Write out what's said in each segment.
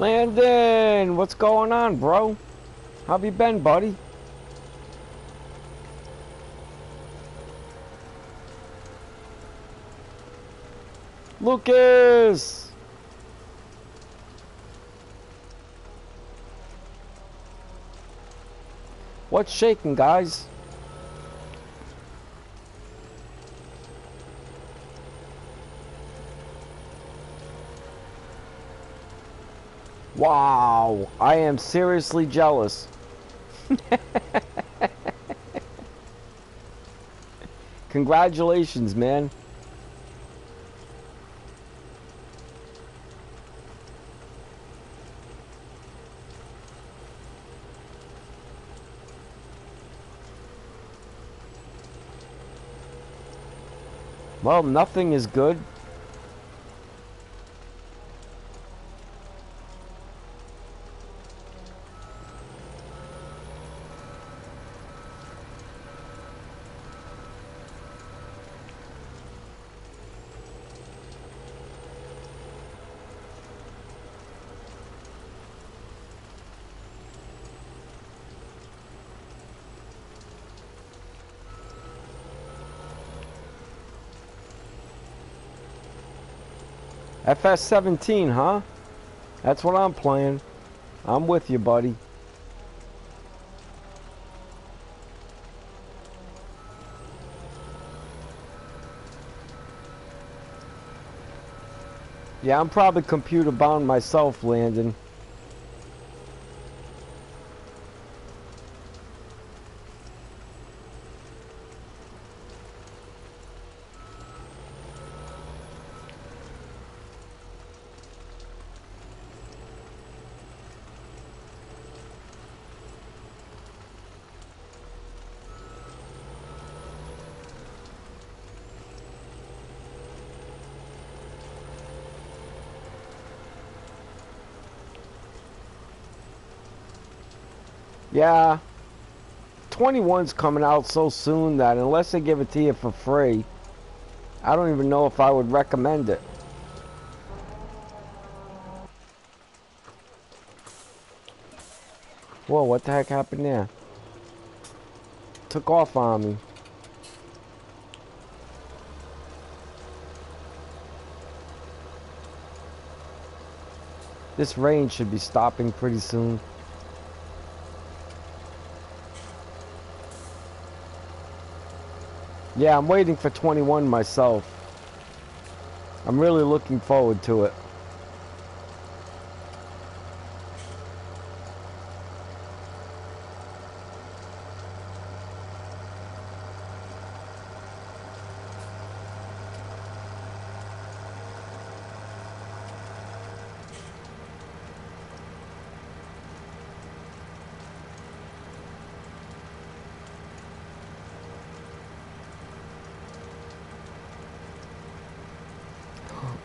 Landon, what's going on, bro? How have you been, buddy? Lucas! What's shaking, guys? Wow, I am seriously jealous. Congratulations, man. Well, nothing is good. FS17, huh? That's what I'm playing. I'm with you, buddy. Yeah, I'm probably computer bound myself, Landon. Yeah, 21's coming out so soon that unless they give it to you for free, I don't even know if I would recommend it. Whoa, what the heck happened there? Took off on me. This rain should be stopping pretty soon. Yeah, I'm waiting for 21 myself. I'm really looking forward to it.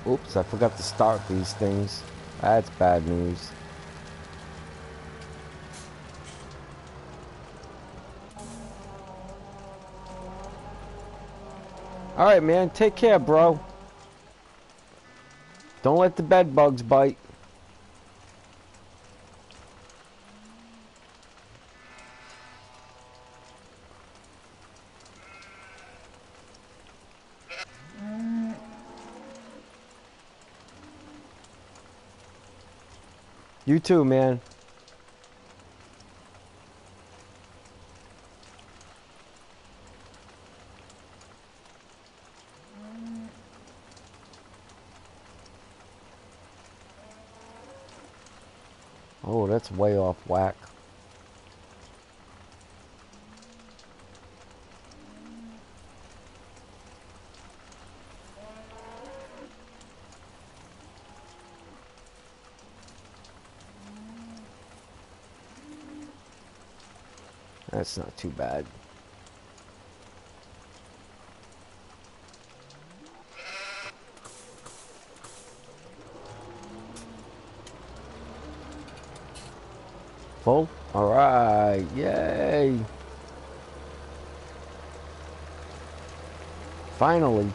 Oops, I forgot to start these things. That's bad news. Alright, man, take care, bro. Don't let the bed bugs bite. You too, man. Oh, that's way off whack. That's not too bad. Full? Alright, yay! Finally.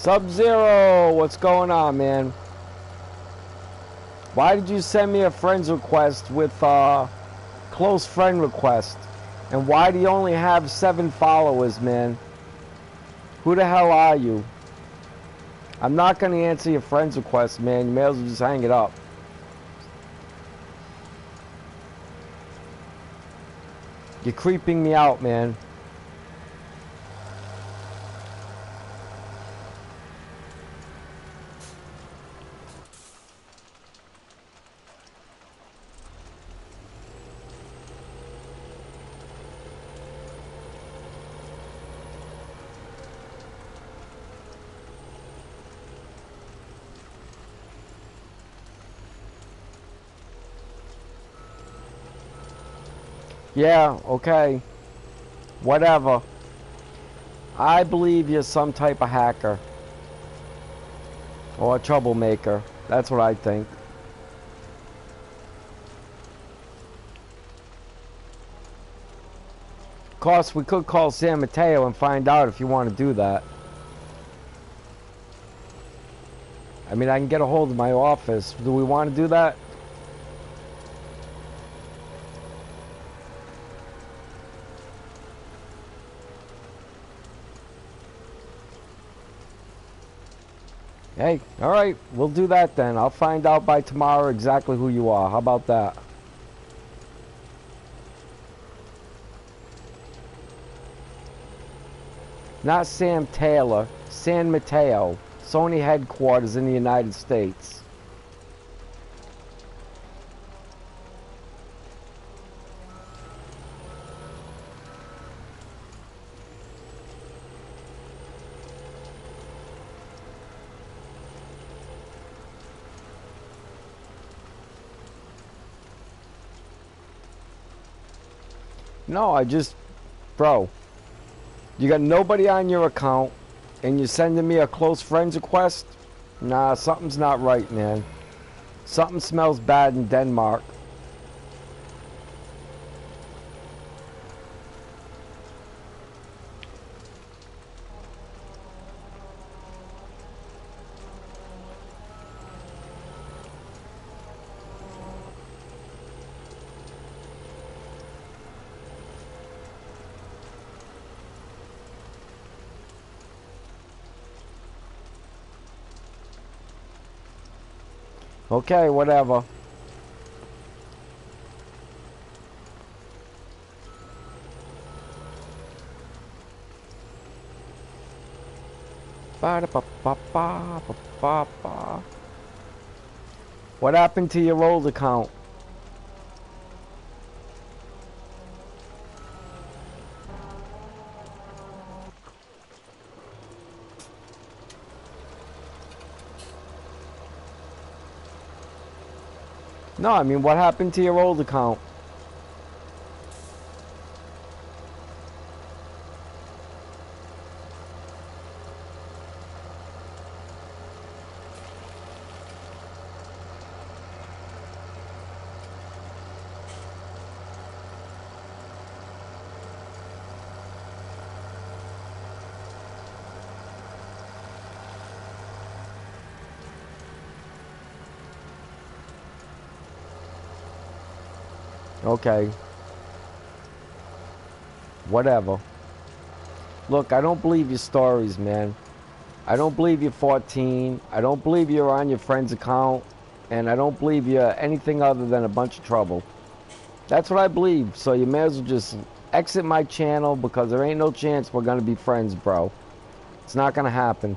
Sub-Zero, what's going on, man? Why did you send me a friend's request with close friend request? And why do you only have 7 followers, man? Who the hell are you? I'm not gonna answer your friend's request, man. You may as well just hang it up. You're creeping me out, man. Yeah, okay. Whatever. I believe you're some type of hacker. Or a troublemaker. That's what I think. Of course, we could call San Mateo and find out if you want to do that. I mean, I can get a hold of my office. Do we want to do that? Hey, alright, we'll do that then. I'll find out by tomorrow exactly who you are. How about that? Not Sam Taylor, San Mateo, Sony headquarters in the United States. No, bro, you got nobody on your account and you're sending me a close friends request? Nah, something's not right, man. Something smells bad in Denmark. Okay, whatever. Ba-da-ba-ba-ba-ba-ba-ba. What happened to your old account? No, I mean, what happened to your old account? Okay. Whatever. Look, I don't believe your stories, man. I don't believe you're 14. I don't believe you're on your friend's account. And I don't believe you're anything other than a bunch of trouble. That's what I believe. So you may as well just exit my channel because there ain't no chance we're going to be friends, bro. It's not going to happen.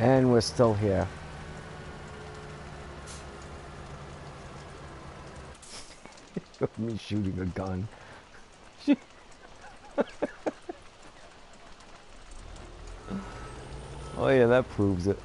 And we're still here. Look at me shooting a gun. Oh yeah, that proves it.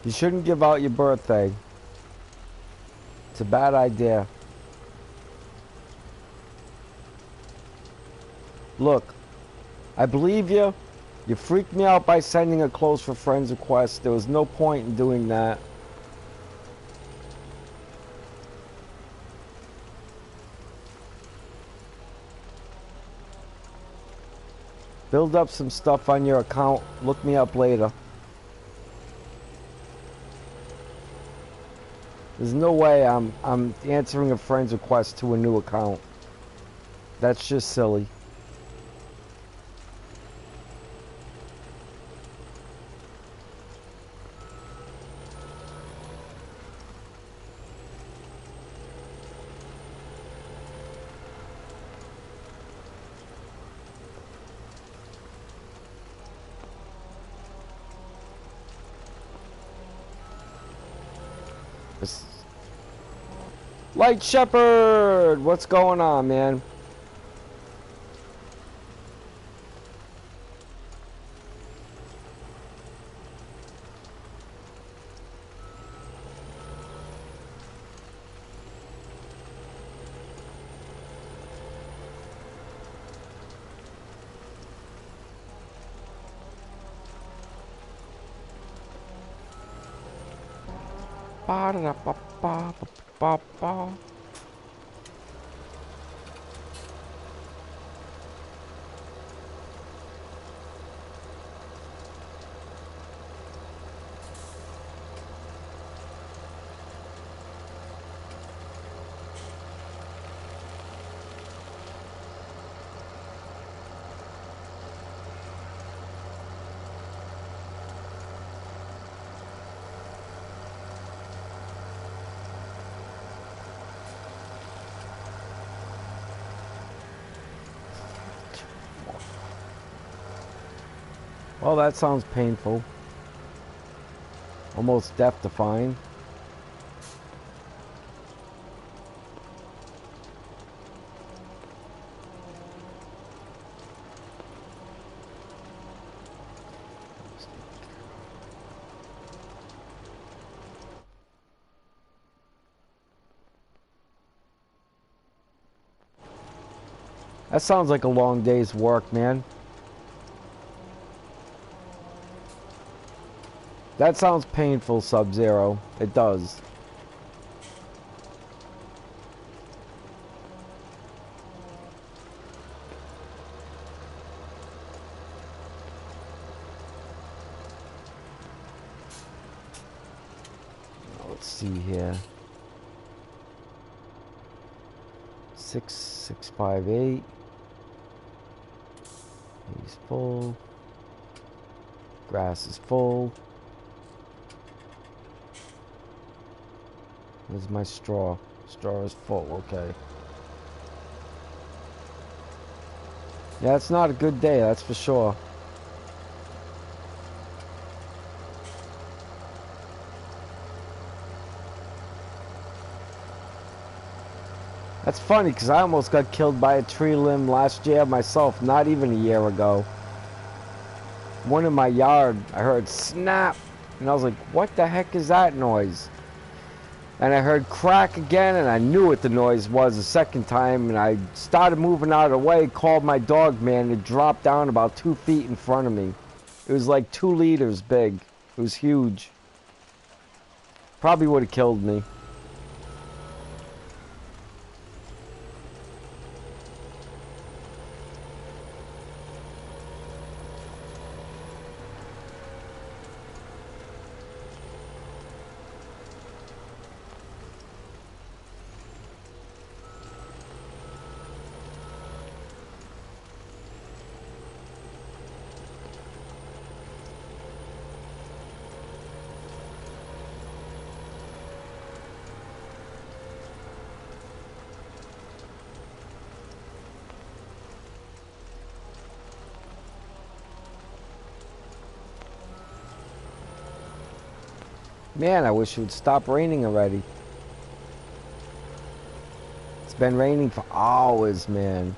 You shouldn't give out your birthday. It's a bad idea. Look, I believe you. You freaked me out by sending a close for friends request. There was no point in doing that. Build up some stuff on your account. Look me up later. There's no way I'm answering a friend's request to a new account. That's just silly. Light Shepherd, what's going on, man? Ba-da-da-ba-ba-ba-ba-ba. Well, that sounds painful. Almost death-defying. That sounds like a long day's work, man. That sounds painful, Sub-Zero. It does. Let's see here. 6658. He's full. Grass is full. Where's my straw? Straw is full, okay. Yeah, it's not a good day, that's for sure. That's funny, because I almost got killed by a tree limb last year myself, not even a year ago. One in my yard, I heard snap, and I was like, what the heck is that noise? And I heard crack again, and I knew what the noise was the second time, and I started moving out of the way, called my dog, man, and it dropped down about 2 feet in front of me. It was like 2 liters big. It was huge. Probably would have killed me. Man, I wish it would stop raining already. It's been raining for hours, man.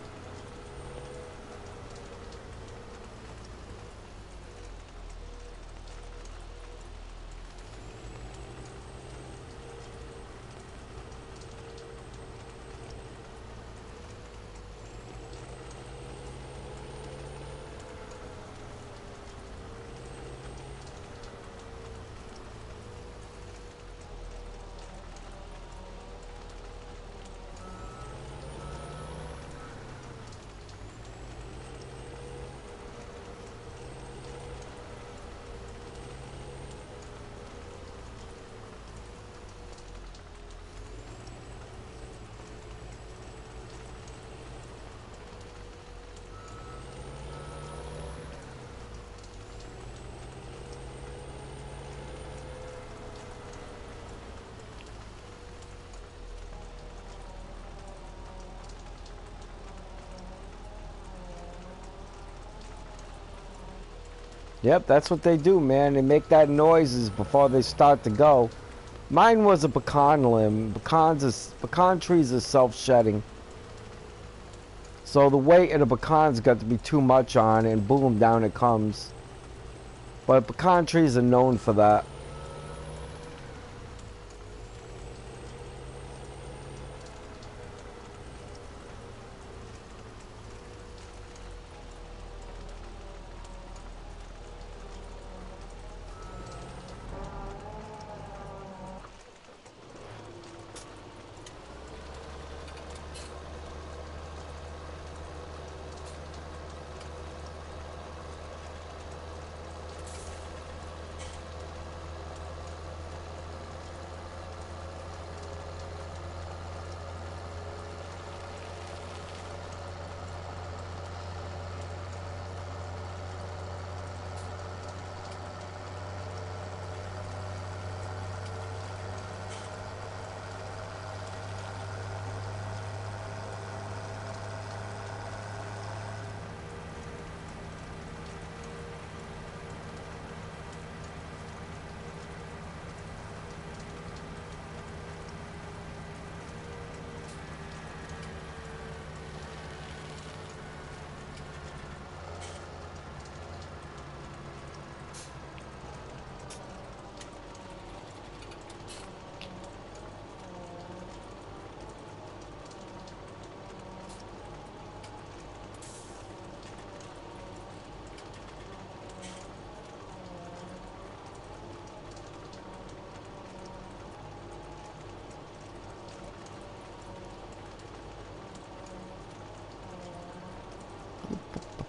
Yep, that's what they do, man. They make that noises before they start to go. Mine was a pecan limb. Pecan trees are self-shedding. So the weight of the pecans got to be too much on, and boom, down it comes. But pecan trees are known for that.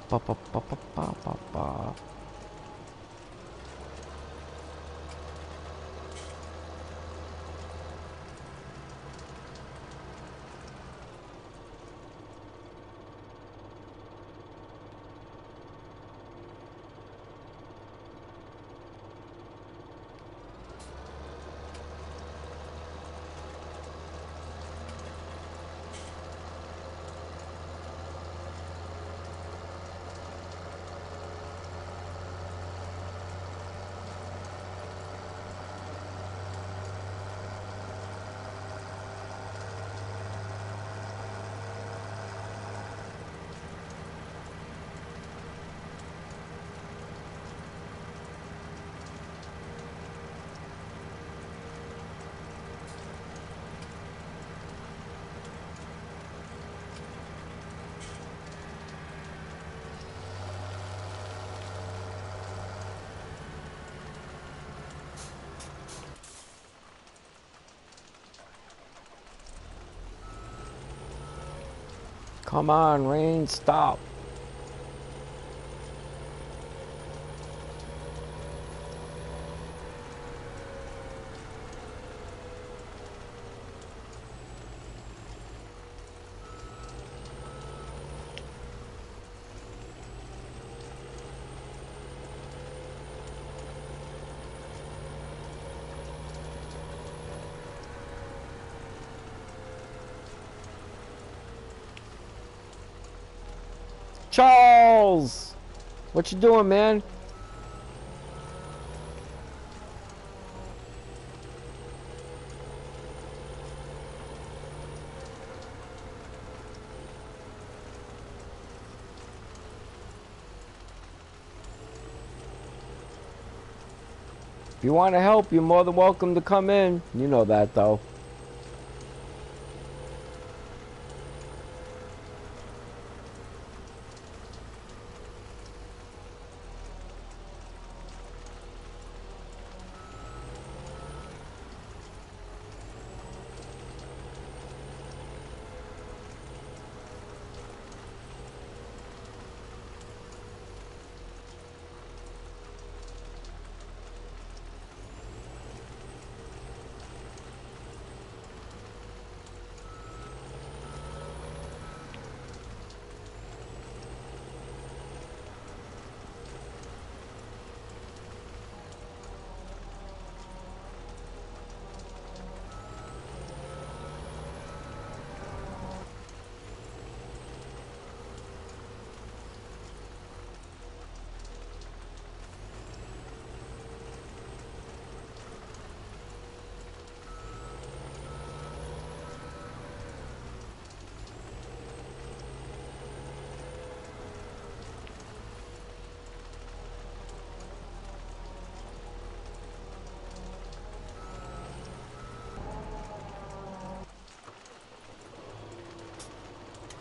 Ba, ba, ba, ba, ba, ba, ba. Come on, rain, stop. Charles! What you doing, man? If you want to help, you're more than welcome to come in. You know that, though.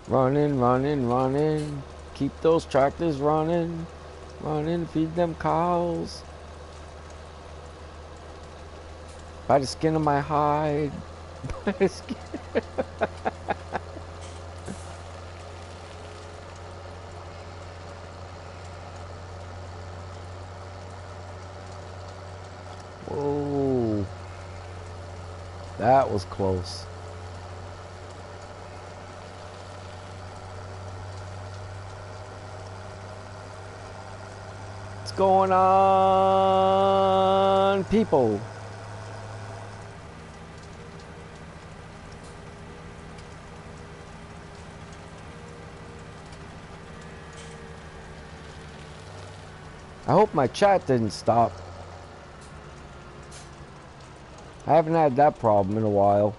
Running, running, running. Keep those tractors running. Running, feed them cows. By the skin of my hide. By the skin. Whoa. That was close. What's going on, people? I hope my chat didn't stop. I haven't had that problem in a while.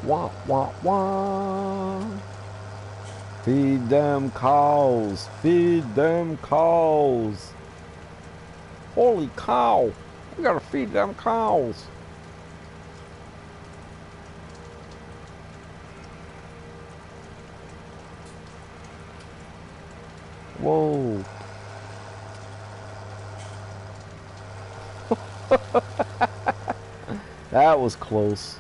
Wah, wah, wah. Feed them cows. Feed them cows. Holy cow. We gotta feed them cows. Whoa. That was close.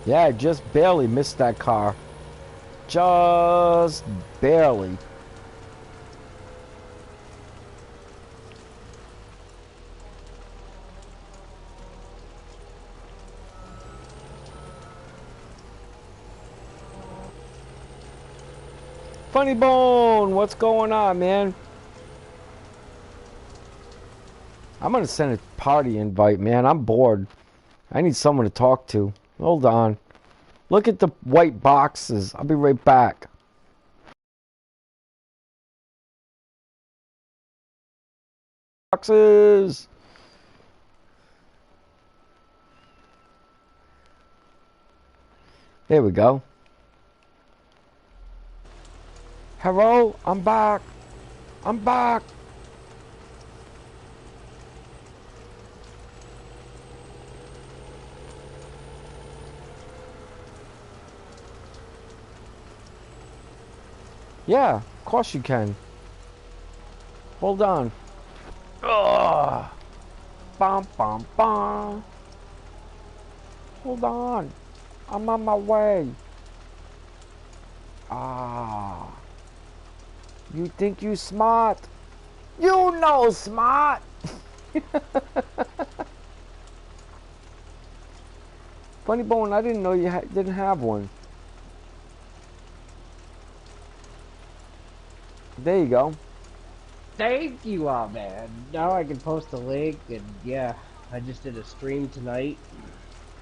Yeah, I just barely missed that car. Just barely. Funny Bone, what's going on, man? I'm gonna send a party invite, man. I'm bored. I need someone to talk to. Hold on. Look at the white boxes. I'll be right back. Boxes. There we go. Hello, I'm back. I'm back. Yeah, of course you can. Hold on. Ugh. Bum, bum, bum. Hold on. I'm on my way. Ah. You think you smart? You know smart. Funny Bone, I didn't know you didn't have one. There you go. Thank you all, man. Now I can post a link, and yeah, I just did a stream tonight.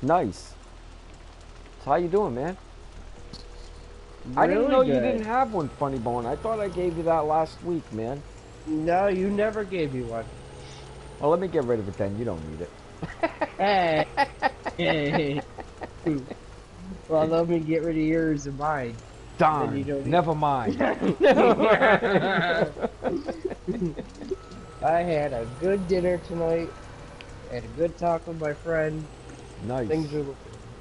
Nice. So how you doing, man? I didn't Really know you good. didn't have one, Funny Bone. I thought I gave you that last week, man. No, you never gave me one. Well, let me get rid of it then. You don't need it. Hey. Hey. Well, let me get rid of yours and mine. Darn. You don't Never mind. I had a good dinner tonight. Had a good talk with my friend. Nice. Things are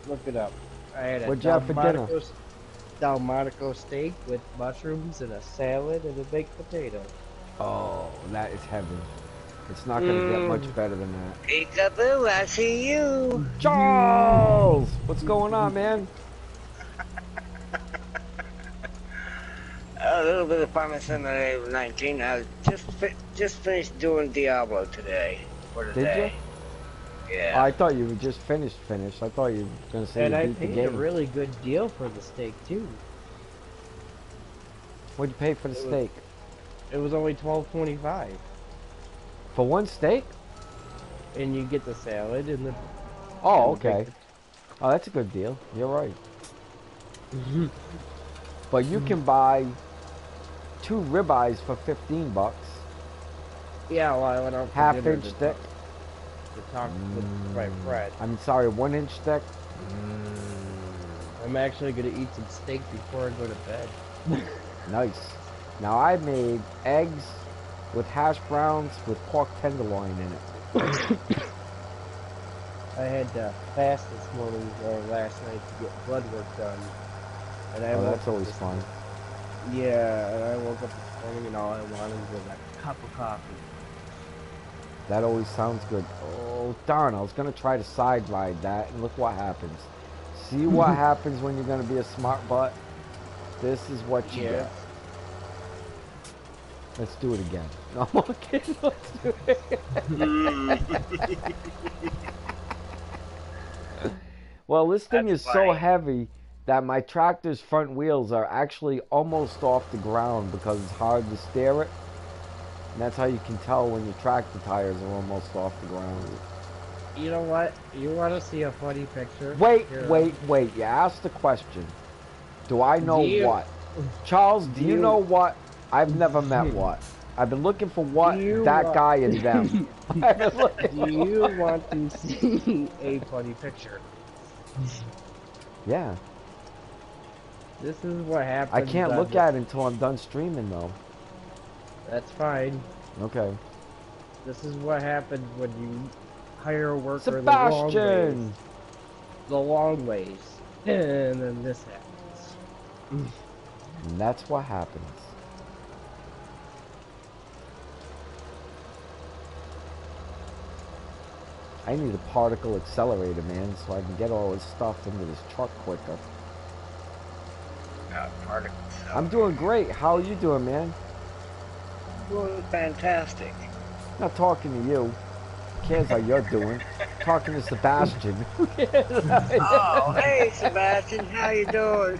looking up. I had a What'd you have for dinner? Delmonico steak with mushrooms and a salad and a baked potato. Oh, that is heaven. It's not going to get much better than that. Peekaboo, I see you. Charles! What's going on, man? A little bit of Final Fantasy 19. I just finished doing Diablo today. For the Did day. you? Yeah. Oh, I thought you were just finished. I thought you were going to say And you I beat the paid a game. really good deal for the steak too. What'd you pay for the steak? It was only $12.25, For one steak? and you get the salad and the. Oh, and the okay. Oh, that's a good deal. You're right. But you can buy 2 ribeyes for $15. Yeah, well, I went out for Half dinner inch stick. to talk with my friend. I'm sorry, 1 inch stick. I'm actually gonna eat some steak before I go to bed. Nice. Now I made eggs with hash browns with pork tenderloin in it. I had to fast this morning or last night to get blood work done. And I Oh, woke that's up always this- fun. Yeah, and I woke up this morning and all I wanted was a cup of coffee. That always sounds good. Oh, darn. I was going to try to side ride that, and look what happens. See what happens when you're going to be a smart butt? This is what you get. Let's do it again. No, I'm kidding. Let's do it. Well, this thing is so heavy that my tractor's front wheels are actually almost off the ground because it's hard to steer it. And that's how you can tell when your tractor tires are almost off the ground. You know what? You want to see a funny picture? Wait. Here, You asked the question. Do I know Do you- what? Charles, do you you- know what? I've never met what. I've been looking for what, that guy and them. I've been looking Do you want to see a funny picture? Yeah. This is what happens. I can't on look the- at it until I'm done streaming, though. That's fine. Okay. This is what happens when you hire a worker Sebastian! the long ways. And then this happens. And that's what happens. I need a particle accelerator, man, so I can get all this stuff into this truck quicker. I'm doing great. How are you doing, man? Doing fantastic. Not talking to you. Who cares how you're doing? Talking to Sebastian. Oh, hey Sebastian, how you doing?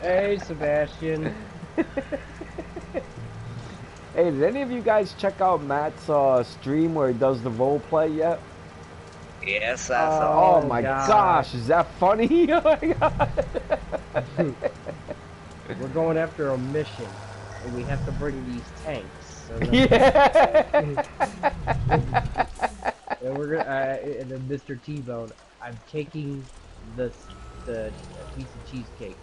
Hey, Sebastian. Hey, did any of you guys check out Matt's stream where he does the role play yet? Yes, I saw. Oh Oh my God. gosh, is that funny? Oh my god. We're going after a mission, and we have to bring these tanks. So Yeah. and we're gonna, and then Mr. T-Bone, I'm taking the piece of cheesecake.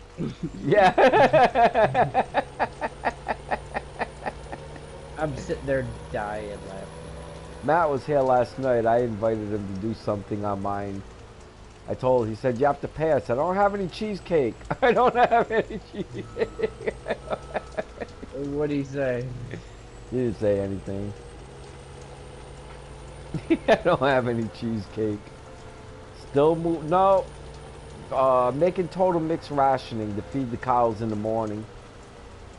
Yeah. I'm sitting there dying laughing. Matt was here last night. I invited him to do something on mine. I told him, he said, you have to pay. I said, I don't have any cheesecake. I don't have any cheesecake. What'd he say? He didn't say anything. I don't have any cheesecake. Still move. No. Making total mixed rationing to feed the cows in the morning.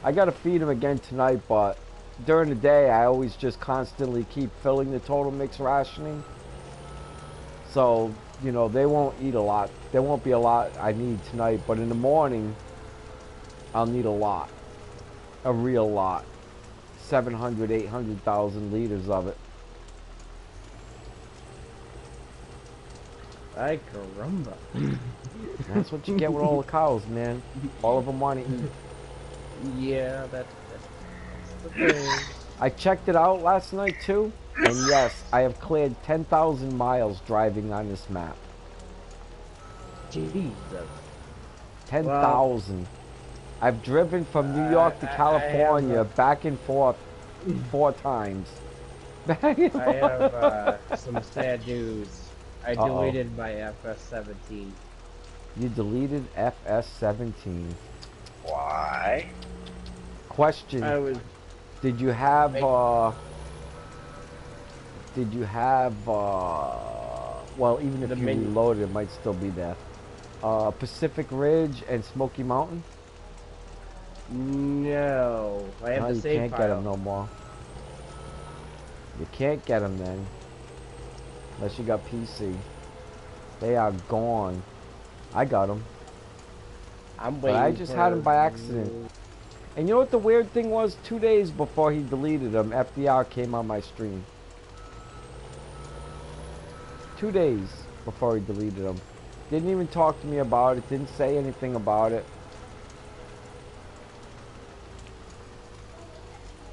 I gotta feed them again tonight, but during the day I always just constantly keep filling the total mixed rationing. So, you know, they won't eat a lot. There won't be a lot I need tonight, but in the morning I'll need a lot. A real lot. 700, 800,000 liters of it. Ay caramba. That's what you get with all the cows, man. All of them want to eat. Yeah, that's the thing. I checked it out last night too, and yes, I have cleared 10,000 miles driving on this map. Jesus. 10,000. I've driven from New York to California back and forth 4 times. Back and I forth. have some sad news. I deleted my FS17. You deleted FS17. Why? Question. I was Did you have, well, even if The you menu. reloaded, it might still be there. Pacific Ridge and Smoky Mountain? no. I have No, the you save can't file. get them no more. You can't get them then. Unless you got PC. They are gone. I got them. I'm But waiting. I just had them by accident. And you know what the weird thing was? 2 days before he deleted them, FDR came on my stream. 2 days before he deleted them. Didn't even talk to me about it. Didn't say anything about it.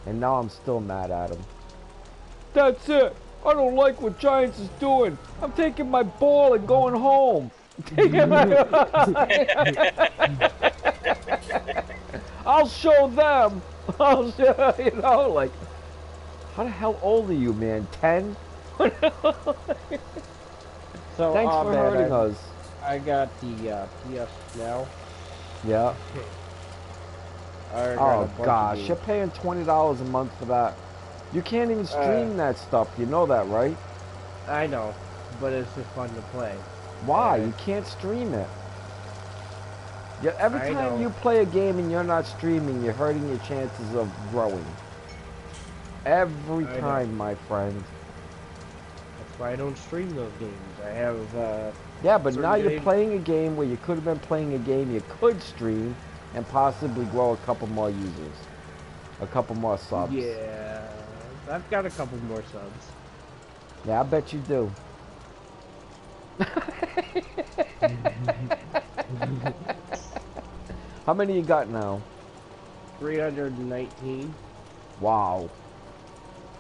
And now I'm still mad at him. That's it. I don't like what Giants is doing. I'm taking my ball and going home. I'll show them. I'll show, you know, like, how the hell old are you, man? 10? So, Thanks for man, hurting us. I got the PS now. Yeah. I got a Oh, bunch of gosh. games. You're paying $20 a month for that. You can't even stream that stuff. You know that, right? I know, but it's just fun to play. Why? Yeah. You can't stream it. Yeah, every I time know. you play a game and you're not streaming, you're hurting your chances of growing. Every I know. time, my friend. That's why I don't stream those games. I have, Yeah, but certain now you're games- playing a game where you could have been playing a game you could stream and possibly grow a couple more users. A couple more subs. Yeah, I've got a couple more subs. Yeah, I bet you do. How many you got now? 319. Wow.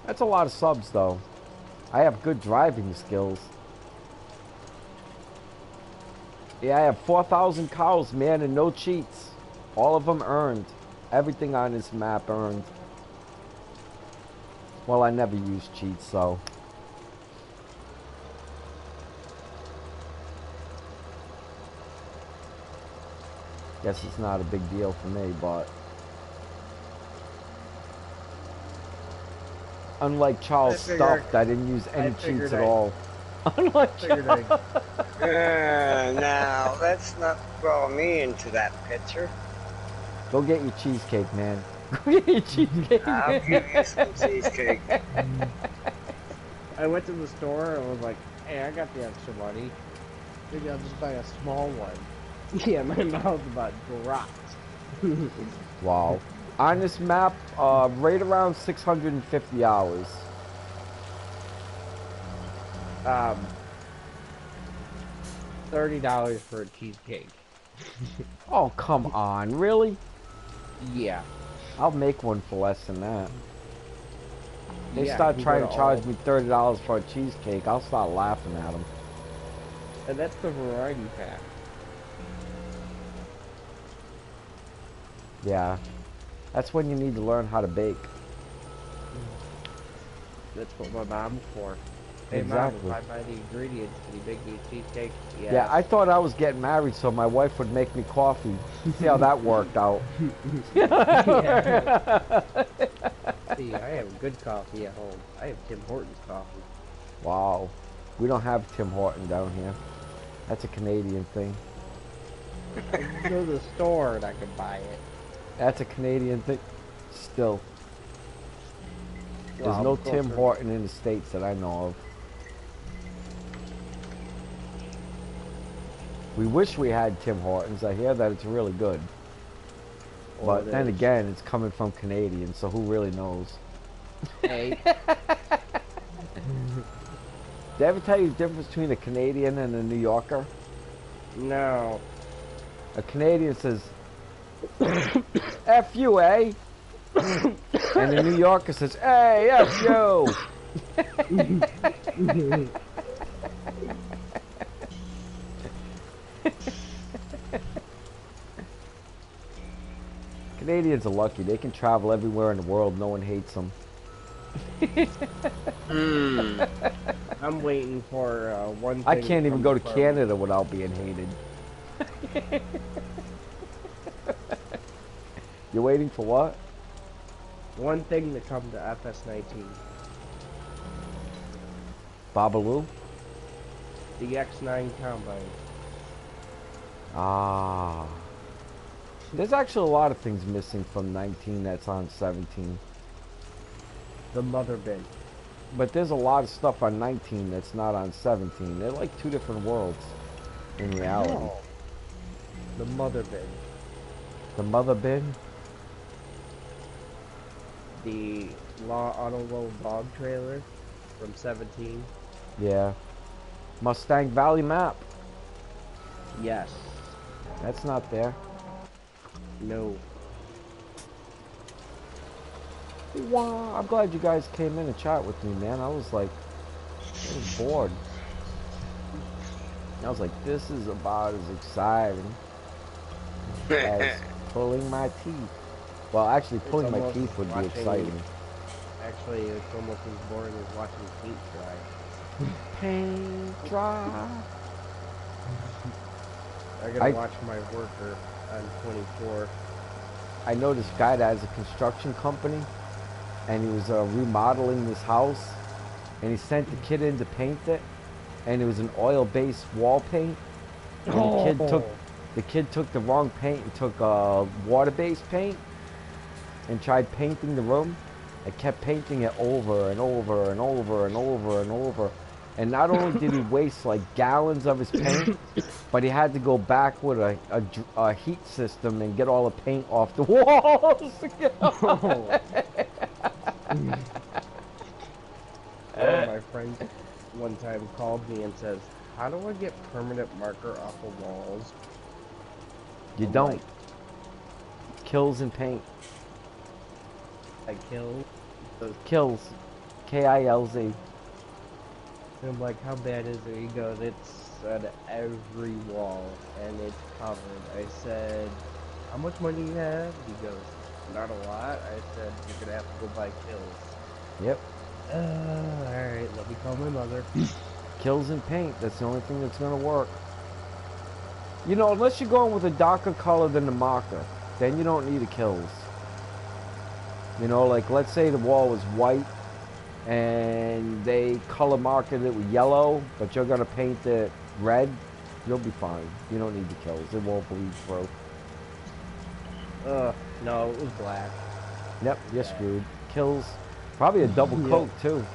That's a lot of subs, though. I have good driving skills. Yeah, I have 4,000 cows, man, and no cheats. All of them earned. Everything on this map earned. Well, I never use cheats, so. Guess it's not a big deal for me, but. Unlike Charles Stuffed, I didn't use any cheats at all. Unlike Charles. Now, let's not throw me into that picture. Go get your cheesecake, man. Go get your cheesecake. I'll give you some cheesecake. I went to the store and was like, hey, I got the extra money. Maybe I'll just buy a small one. Yeah, my mouth about dropped. Wow. On this map, right around 650 hours. $30 for a cheesecake. Oh, come on, really? Yeah. I'll make one for less than that. They Yeah, you start can go trying to to charge all, me $30 for a cheesecake, I'll start laughing at them. and that's the variety pack. Yeah, that's when you need to learn how to bake. That's what my mom's for. Hey mom, if Exactly. I buy the ingredients, can you make me a cheesecake? Yeah, Yes. I thought I was getting married so my wife would make me coffee. See how that worked out. Yeah. See, I have good coffee at home. I have Tim Hortons coffee. Wow. We don't have Tim Horton down here. That's a Canadian thing. I can go to the store and I can buy it. That's a Canadian thing. Still. There's Well, no I'm Tim closer. Horton in the States that I know of. We wish we had Tim Hortons. I hear that it's really good. Well, But it then is. again, it's coming from Canadians, so who really knows? Hey. Did I ever tell you the difference between a Canadian and a New Yorker? No. A Canadian says, F you, eh? And a New Yorker says, hey, F you! Canadians are lucky. They can travel everywhere in the world. No one hates them. I'm waiting for one thing. I can't even go to from- Canada without being hated. You're waiting for what? One thing to come to FS19. Babalu? The X9 Combine. Ah. There's actually a lot of things missing from 19 that's on 17. The mother bin. But there's a lot of stuff on 19 that's not on 17. They're like two different worlds in reality. No. The mother bin. The mother bin? The Law Auto Low Bog trailer from 17. Yeah. Mustang Valley map. Yes. That's not there. No. Wow. I'm glad you guys came in and chat with me, man. I was bored. I was like, this is about as exciting as pulling my teeth. Well, actually, pulling my almost teeth would be watching- exciting. Actually, it's almost as boring as watching paint dry. Paint dry. I gotta watch my worker on 24. I know this guy that has a construction company, and he was remodeling this house, and he sent the kid in to paint it, and it was an oil-based wall paint. And the kid took the wrong paint and took water-based paint, and tried painting the room. I kept painting it over and over and over and over and over. And not only did he waste like gallons of his paint, but he had to go back with a heat system and get all the paint off the walls. One of my friends one time called me and says, how do I get permanent marker off of walls? You I'm don't. like, Kills and paint. I kill. Kills. K-I-L-Z. And I'm like, how bad is it? He goes, it's on every wall and it's covered. I said, how much money do you have? He goes, not a lot. I said, you're gonna have to go buy kills. Yep. Alright, let me call my mother. Kills and paint. That's the only thing that's going to work. You know, unless you're going with a darker color than the marker, then you don't need a kills. You know, like let's say the wall was white and they color marked it with yellow, but you're going to paint it red, you'll be fine. You don't need the kills. It won't bleed through. No, it was black. Yep, you're screwed. Kills. Probably a double coat, too.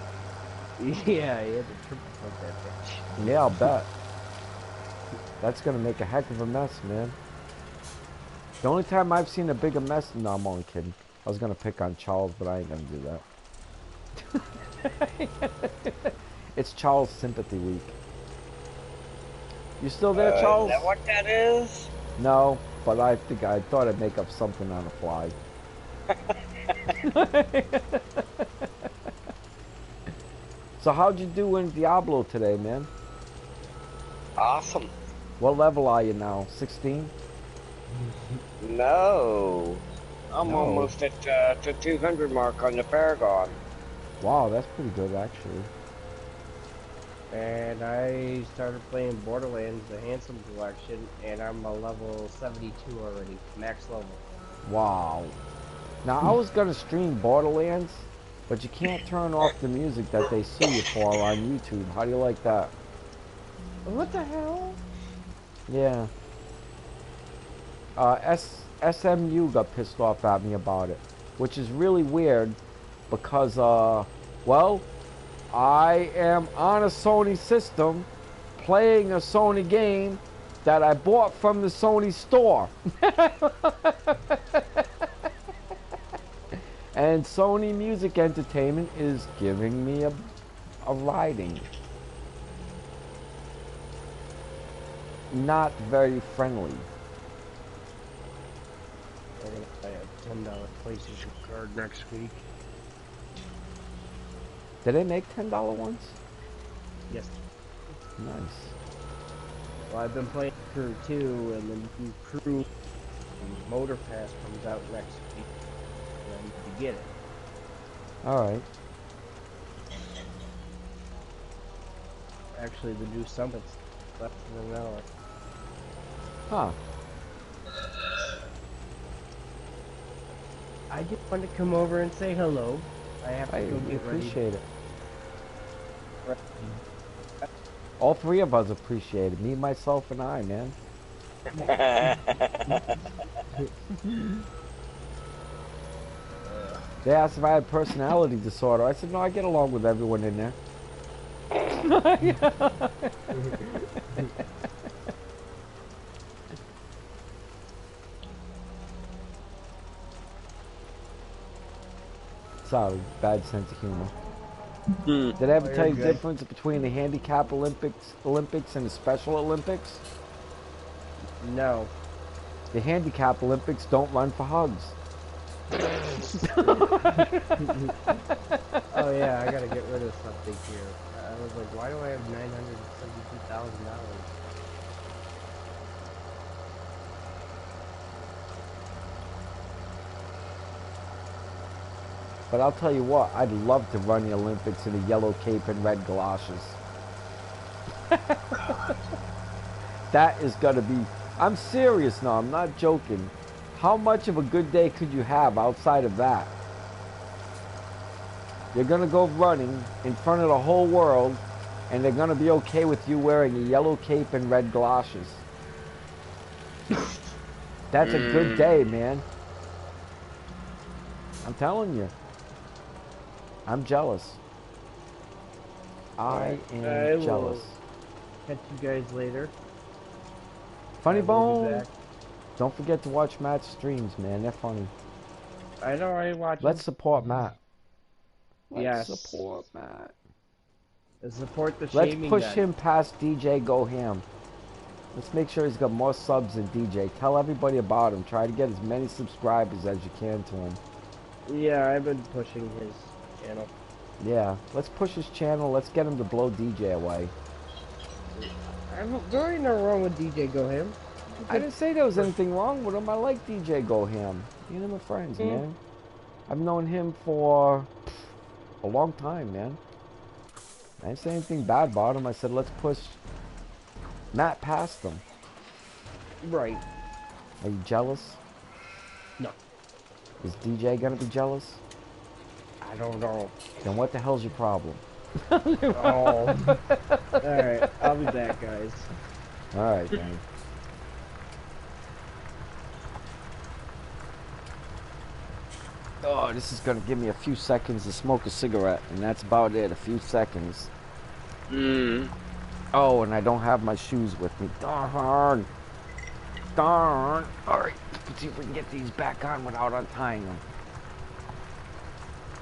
Yeah, he had to triple coat that bitch. Yeah, I'll bet. That's going to make a heck of a mess, man. The only time I've seen a bigger mess... No, I'm only kidding. I was gonna pick on Charles, but I ain't gonna do that. It's Charles Sympathy Week. You still there, Is Charles? that what that is? No, but I thought I'd make up something on the fly. So how'd you do in Diablo today, man? Awesome. What level are you now? 16? No. I'm No. almost at the 200 mark on the Paragon. Wow, that's pretty good actually. And I started playing Borderlands, the Handsome Collection, and I'm a level 72 already, max level. Wow. Now I was gonna stream Borderlands, but you can't turn off the music that they sue you for on YouTube. How do you like that? What the hell? Yeah. SMU got pissed off at me about it, which is really weird because, well, I am on a Sony system playing a Sony game that I bought from the Sony store. And Sony Music Entertainment is giving me a riding. Not very friendly. I'm gonna buy a $10 PlayStation card next week. Did they make $10 ones? Yes. Nice. Well, I've been playing Crew 2, and the new Crew Motor Pass comes out next week. And I need to get it. Alright. Actually, the new Summit's less than an hour. Huh. I just wanted to come over and say hello. I have to I go get appreciate it. ready. All three of us appreciate it. Me, myself, and I, man. They asked if I had personality disorder. I said, no, I get along with everyone in there. Sorry, bad sense of humor. Did I ever Oh, tell you you're the good. difference between the handicap Olympics and the Special Olympics? No. The handicap Olympics don't run for hugs. Oh yeah, I gotta get rid of something here. I was like, why do I have $972,000? But I'll tell you what, I'd love to run the Olympics in a yellow cape and red galoshes. That is gonna be, I'm serious now, I'm not joking. How much of a good day could you have outside of that? You're gonna go running in front of the whole world, and they're gonna be okay with you wearing a yellow cape and red galoshes. That's a good day, man. I'm telling you. I'm jealous. I am I will jealous. catch you guys later. Funny I will be Bone. back. Don't forget to watch Matt's streams, man. They're funny. I know I watch. Let's support Matt. Let's Yes. support Matt. Support the Let's shaming push guy. him past DJ Go Ham. Let's make sure he's got more subs than DJ. Tell everybody about him. Try to get as many subscribers as you can to him. Yeah, I've been pushing his channel. Yeah, let's push his channel. Let's get him to blow DJ away. There ain't no wrong with DJ Go Him. I didn't say there was anything wrong with him. I like DJ Go Ham. Me and him are friends, man. I've known him for a long time, man. I didn't say anything bad about him. I said, let's push Matt past him. Right. Are you jealous? No. Is DJ gonna be jealous? I don't know. Then what the hell's your problem? Oh. Alright, I'll be back, guys. Alright, man. Oh, this is gonna give me a few seconds to smoke a cigarette, and that's about it, a few seconds. Oh, and I don't have my shoes with me. Darn. Darn. Alright, let's see if we can get these back on without untying them.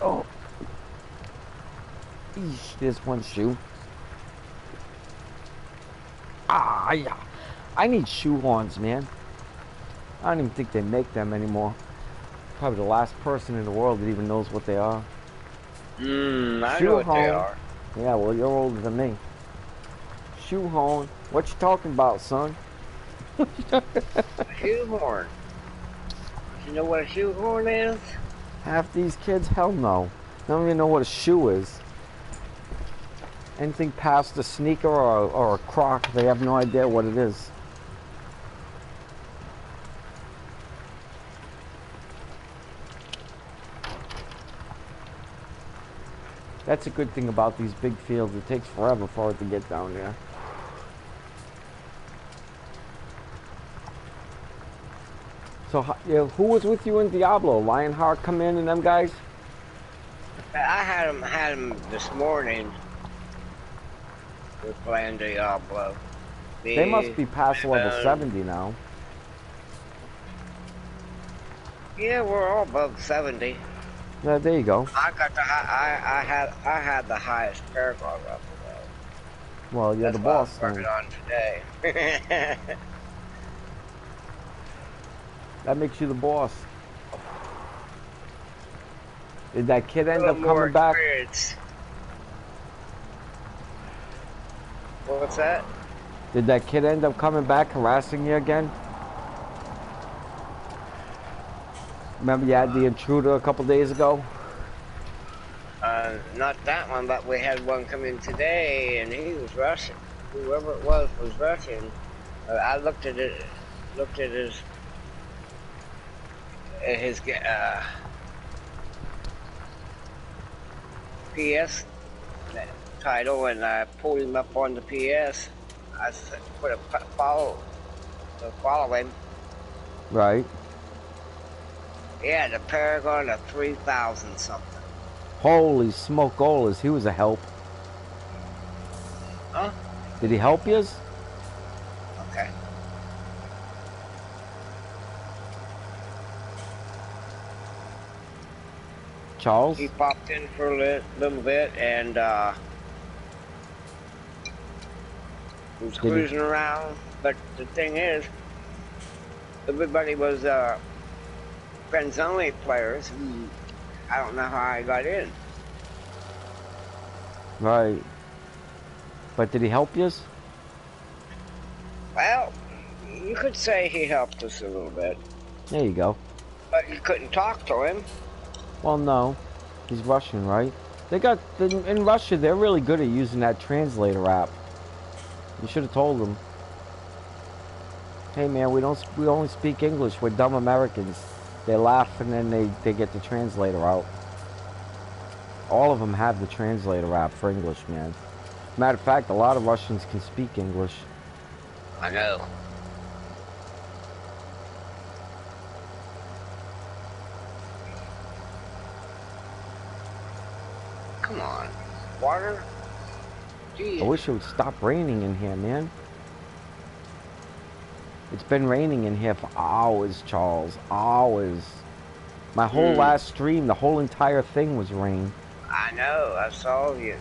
Oh, eesh, there's one shoe. Ah, yeah. I need shoe horns, man. I don't even think they make them anymore. Probably the last person in the world that even knows what they are. I know Shoe what they horn. are. Yeah, well, you're older than me. Shoe horn. What you talking about, son? A shoehorn. You know what a shoehorn is? Half these kids, hell no. They don't even know what a shoe is. Anything past a sneaker or a croc, they have no idea what it is. That's a good thing about these big fields. It takes forever for it to get down there. So, yeah, who was with you in Diablo? Lionheart come in and them guys? I had him this morning. We're playing Diablo. They must be past level 70 now. Yeah, we're all above 70. Yeah, there you go. I got the I had the highest paragon level though. Well, you're That's the what boss I'm working then. on today. That makes you the boss. Did that kid end A up little more coming back? experience. What's that? Did that kid end up coming back harassing you again? Remember you had the intruder a couple days ago? Not that one, but we had one come in today, and he was Russian. Whoever it was Russian. I looked at it, looked at his PS title, and I pulled him up on the PS. I put a follow him. Right. Yeah, the Paragon of 3,000 something. Holy smokeolas, he was a help. Huh? Did he help you? Okay. Charles? He popped in for a little bit and was cruising around. But the thing is, everybody was friends only players. I don't know how I got in. Right. But did he help you? Well, you could say he helped us a little bit. There you go. But you couldn't talk to him. Well, no. He's Russian, right? They got, in Russia, they're really good at using that translator app. You should have told them. Hey man, we only speak English. We're dumb Americans. They laugh and then they get the translator out. All of them have the translator app for English, man. Matter of fact, a lot of Russians can speak English. I know. Come on. Water? Jeez. I wish it would stop raining in here, man. It's been raining in here for hours, Charles. Hours. My whole last stream, the whole entire thing was rain. I know. I saw you.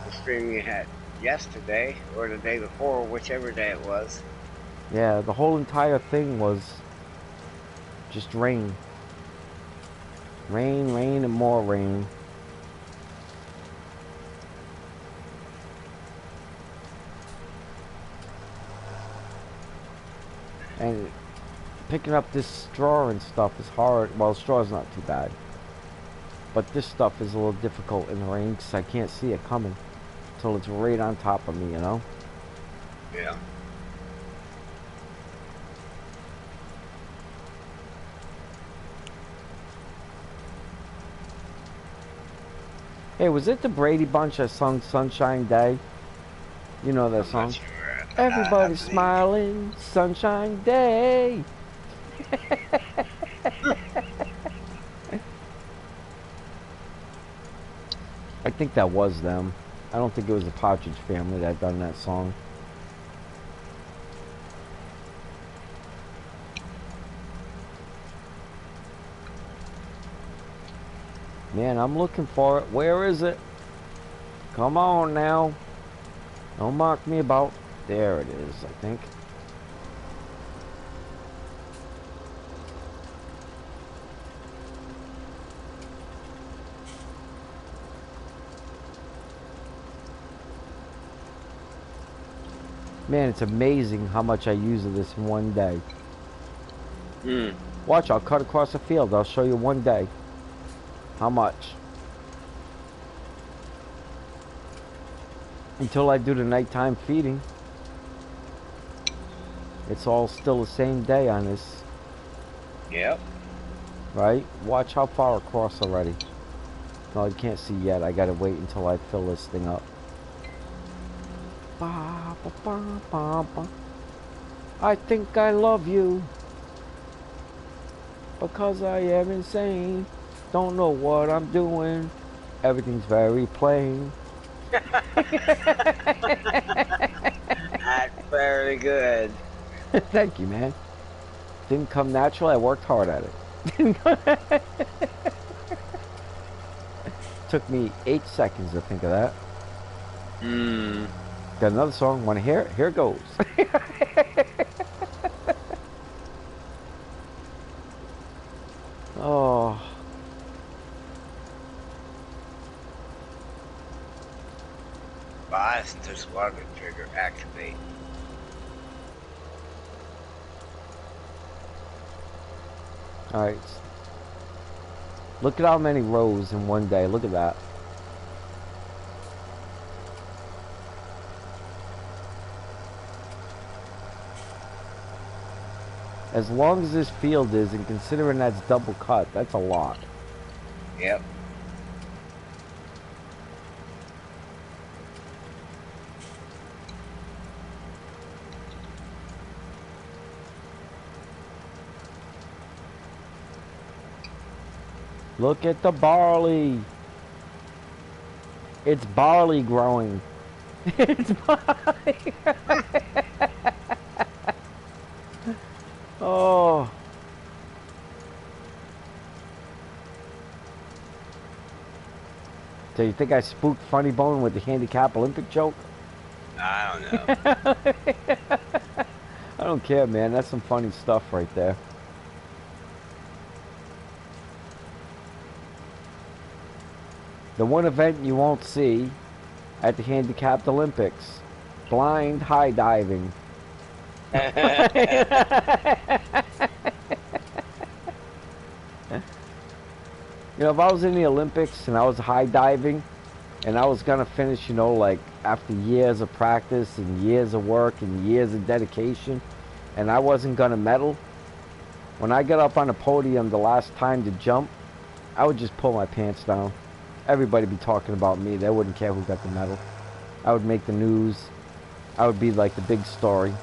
The stream you had yesterday or the day before, whichever day it was. Yeah, the whole entire thing was just rain. Rain, rain, and more rain. And picking up this straw and stuff is hard. Well, straw's not too bad. But this stuff is a little difficult in the rain because I can't see it coming until it's right on top of me, you know? Yeah. Hey, was it the Brady Bunch that sung Sunshine Day? You know that song? Sure. Everybody's smiling, Sunshine Day. I think that was them. I don't think it was the Partridge Family that done that song. Man, I'm looking for it. Where is it? Come on now. Don't mark me about. There it is, I think. Man, it's amazing how much I use of this in one day. Watch, I'll cut across the field. I'll show you one day. How much? Until I do the nighttime feeding. It's all still the same day on this. Yep. Right? Watch how far across already. No, you can't see yet. I gotta wait until I fill this thing up. Ba, ba, ba, ba, ba. I think I love you because I am insane. Don't know what I'm doing. Everything's very plain. That's very good. Thank you, man. Didn't come natural. I worked hard at it. Took me 8 seconds to think of that. Got another song. Want to hear it? Here it goes. Oh. Boss to slug trigger activate. Alright. Look at how many rows in one day. Look at that. As long as this field is, and considering that's double cut, that's a lot. Yep. Look at the barley. It's barley growing. It's barley. Oh. So you think I spooked Funny Bone with the handicap Olympic joke? I don't know. I don't care, man. That's some funny stuff right there. The one event you won't see at the handicapped Olympics. Blind high diving. You know, if I was in the Olympics and I was high diving and I was gonna finish, you know, like after years of practice and years of work and years of dedication, and I wasn't gonna medal, when I got up on the podium the last time to jump, I would just pull my pants down. Everybody be talking about me. They wouldn't care who got the medal. I would make the news. I would be like the big story.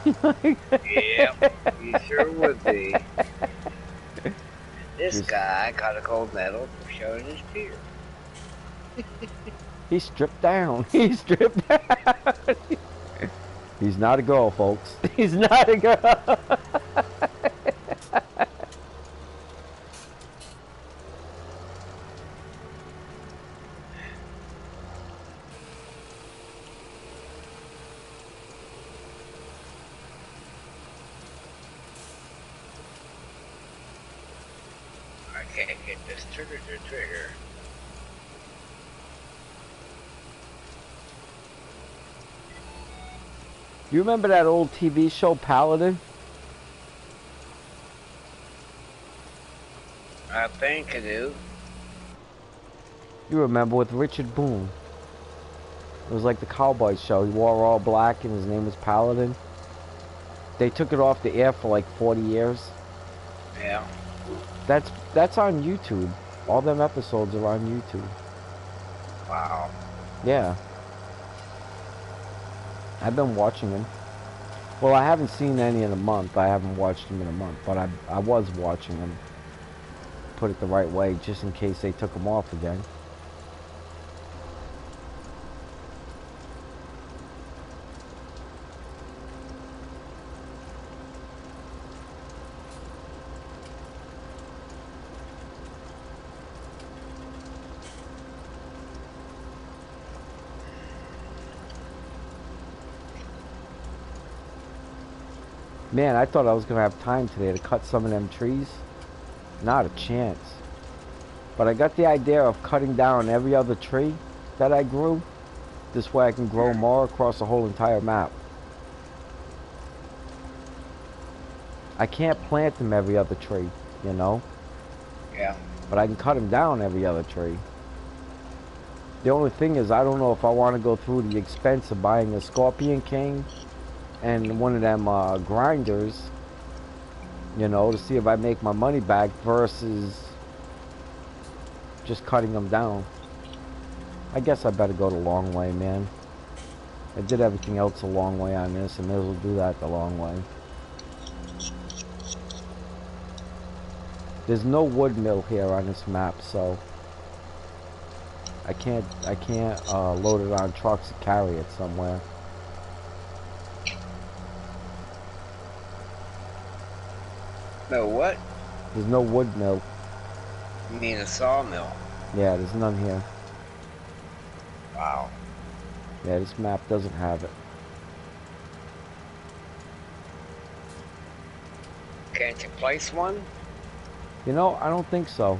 Yep, you sure would be. This Just- guy got a gold medal for showing his beard. He stripped down. He stripped down. He's not a girl, folks. He's not a girl. I can't get this trigger to trigger. You remember that old TV show, Paladin? I think I do. You remember with Richard Boone. It was like the cowboy show. He wore all black and his name was Paladin. They took it off the air for like 40 years. Yeah. That's on YouTube. All them episodes are on YouTube. Wow. Yeah. I've been watching them. Well, I haven't seen any in a month. I haven't watched them in a month, but I was watching them. Put it the right way, just in case they took them off again. Man, I thought I was gonna have time today to cut some of them trees. Not a chance. But I got the idea of cutting down every other tree that I grew. This way I can grow more across the whole entire map. I can't plant them every other tree, you know? Yeah. But I can cut them down every other tree. The only thing is, I don't know if I want to go through the expense of buying a Scorpion King and one of them grinders, you know, to see if I make my money back versus just cutting them down. I guess I better go the long way, man. I did everything else the long way on this, and may as well do that the long way. There's no wood mill here on this map, so I can't load it on trucks and carry it somewhere. No what? There's no wood mill. You mean a sawmill? Yeah, there's none here. Wow. Yeah, this map doesn't have it. Can't you place one? You know, I don't think so.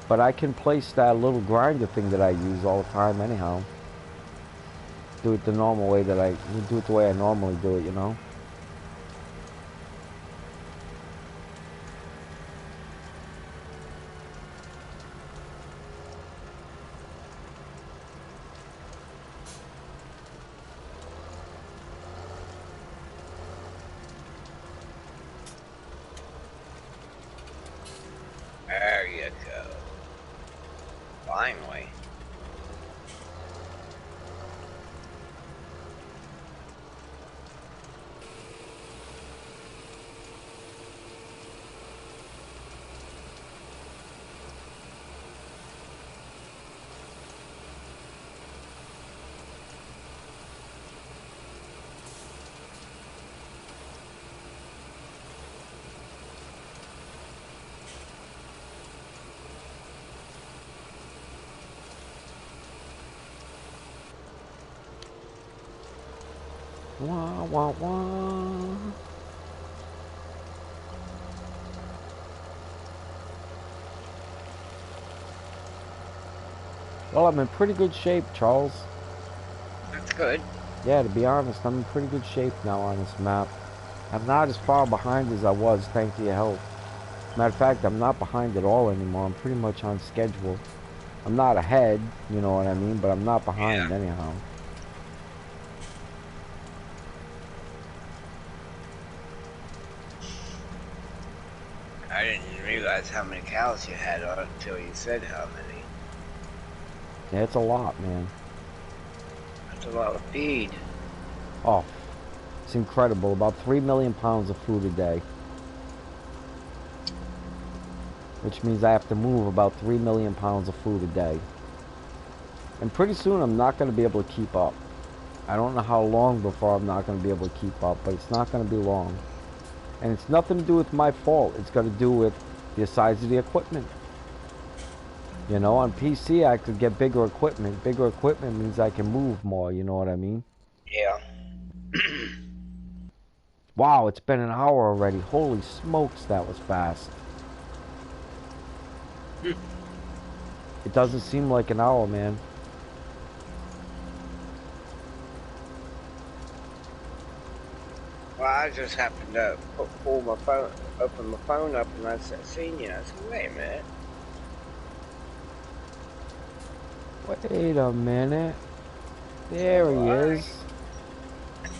But I can place that little grinder thing that I use all the time anyhow. Do it the normal way that do it the way I normally do it, you know? There you go. Finally. Wah, wah, wah. Well, I'm in pretty good shape, Charles. That's good. Yeah, to be honest, I'm in pretty good shape now on this map. I'm not as far behind as I was, thanks to your help. Matter of fact, I'm not behind at all anymore. I'm pretty much on schedule. I'm not ahead, you know what I mean, but I'm not behind anyhow. I didn't realize how many cows you had until you said how many. Yeah, it's a lot, man. That's a lot of feed. Oh, it's incredible. About 3 million pounds of food a day. Which means I have to move about 3 million pounds of food a day. And pretty soon I'm not going to be able to keep up. I don't know how long before I'm not going to be able to keep up, but it's not going to be long. And it's nothing to do with my fault. It's got to do with the size of the equipment. You know, on PC I could get bigger equipment. Bigger equipment means I can move more, you know what I mean? Yeah. Wow, it's been an hour already. Holy smokes, that was fast. It doesn't seem like an hour, man. Well, I just happened to pull my phone, open my phone up, and I seen you. I said, "Wait a minute." Wait a minute. There he is.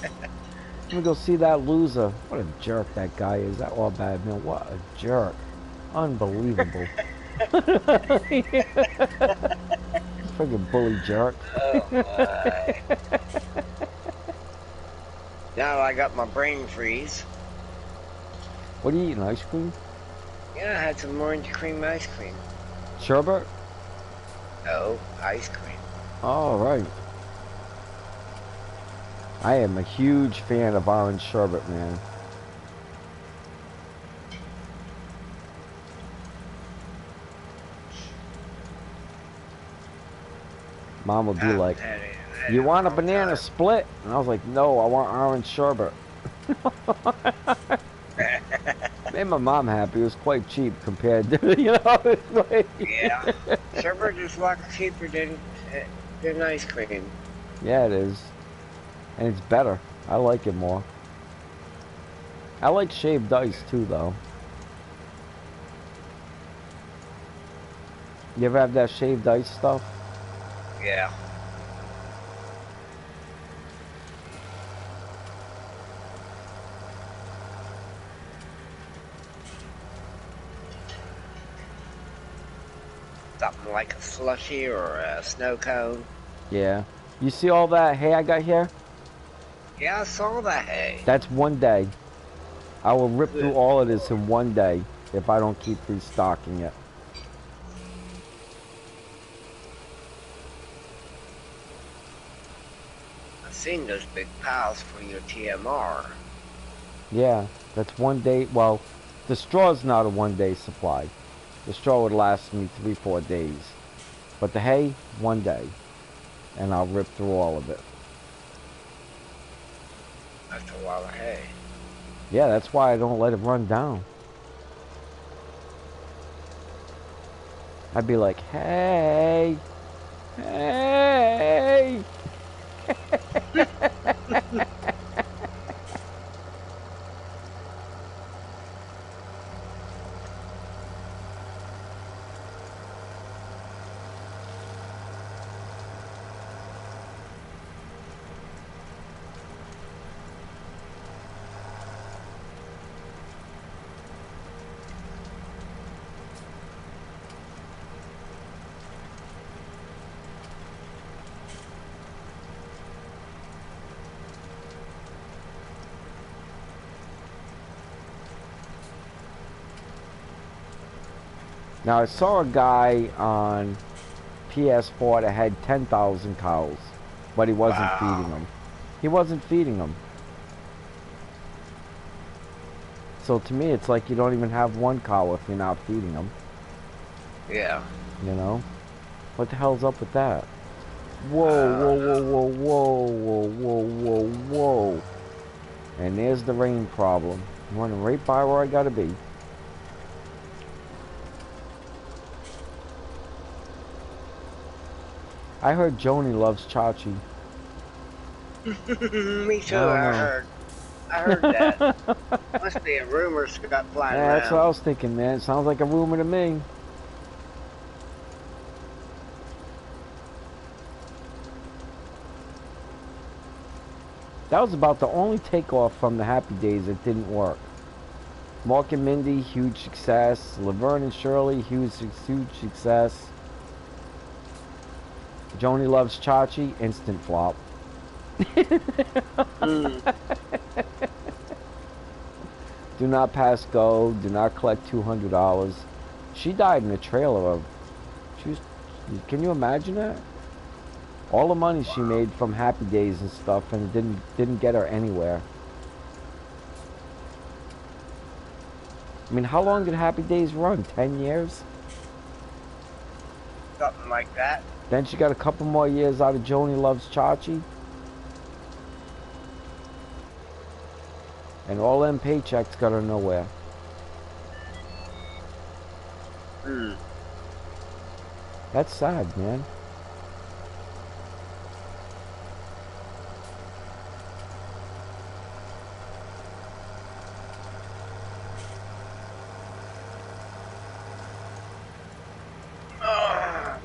Let me go see that loser. What a jerk that guy is. That all bad, man. What a jerk. Unbelievable. Friggin' bully jerk. Oh my. Now I got my brain freeze. What are you eating, ice cream? Yeah, I had some orange cream ice cream. Sherbet? No, ice cream. All right. I am a huge fan of orange sherbet, man. Mom would be like, "You want a banana split?" And I was like, "No, I want orange sherbet." Made my mom happy. It was quite cheap compared to, you know, it's like Yeah. Sherbet is a lot cheaper than ice cream. yeah, it is. And it's better. I like it more. I like shaved ice too, though. You ever have that shaved ice stuff? Yeah. Something like a slushy or a snow cone. Yeah. You see all that hay I got here? Yeah, I saw that hay. That's one day. I will rip through Good all of this Lord. in one day if I don't keep restocking it. I've seen those big piles for your TMR. Yeah, that's one day. Well, the straw's not a one-day supply. The straw would last me 3-4 days. But the hay, one day. And I'll rip through all of it. That's a lot of hay. Yeah, that's why I don't let it run down. I'd be like, hey, hey. Now I saw a guy on PS4 that had 10,000 cows, but he wasn't Wow. feeding them. He wasn't feeding them. So to me, it's like you don't even have one cow if you're not feeding them. Yeah. You know? What the hell's up with that? Whoa, whoa, whoa, whoa, whoa, whoa, whoa, whoa, whoa. And there's the rain problem. I'm running right by where I gotta be. I heard Joni loves Chachi. Me too. I I don't heard that. know. Must be a rumor got flying Yeah, that's what I around. was thinking, man. It sounds like a rumor to me. That was about the only takeoff from the Happy Days that didn't work. Mark and Mindy, huge success. Laverne and Shirley, huge success. Joni Loves Chachi, instant flop. Mm. Do not pass go. Do not collect $200. She died in a trailer of. She was. Can you imagine that? All the money she made from Happy Days and stuff, and it didn't get her anywhere. I mean, how long did Happy Days run? 10 years? Something like that. Then she got a couple more years out of Joni Loves Chachi. And all them paychecks got her nowhere. Mm. That's sad, man. Oh,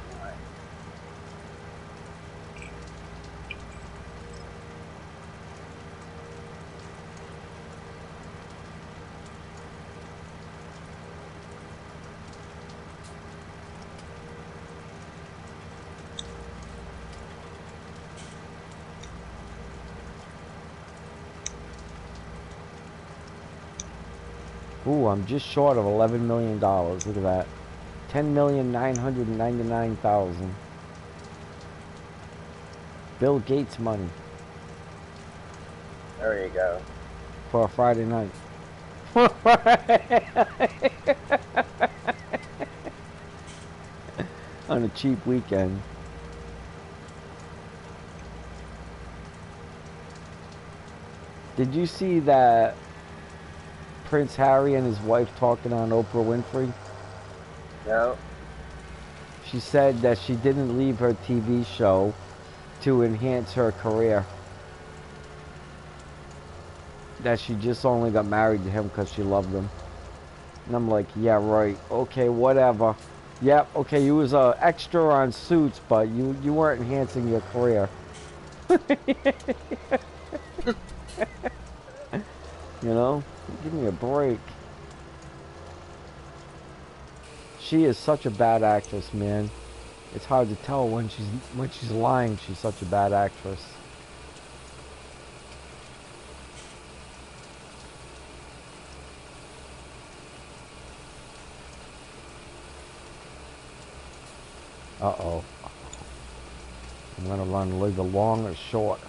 Ooh, I'm just short of $11 million. Look at that. 10,999,000. Bill Gates money there you go. for a Friday night. On a cheap weekend. Did you see that Prince Harry and his wife talking on Oprah Winfrey? No. She said that she didn't leave her TV show to enhance her career. That she just only got married to him because she loved him. And I'm like, yeah, right. Okay, whatever. Yep, okay, you was a extra on Suits, but you weren't enhancing your career. You know? Give me a break. She is such a bad actress, man. It's hard to tell when she's lying. She's such a bad actress. Uh-oh. I'm gonna run either long or short.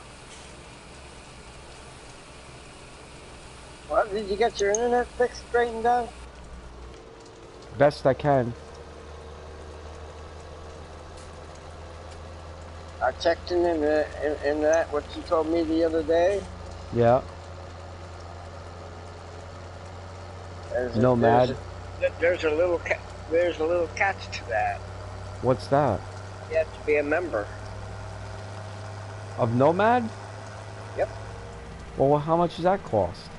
Well, did you get your internet fixed, straightened out? Best I can. I checked in that what you told me the other day. Yeah. Nomad. There's a little catch to that. What's that? You have to be a member. Of Nomad? Yep. Well, how much does that cost?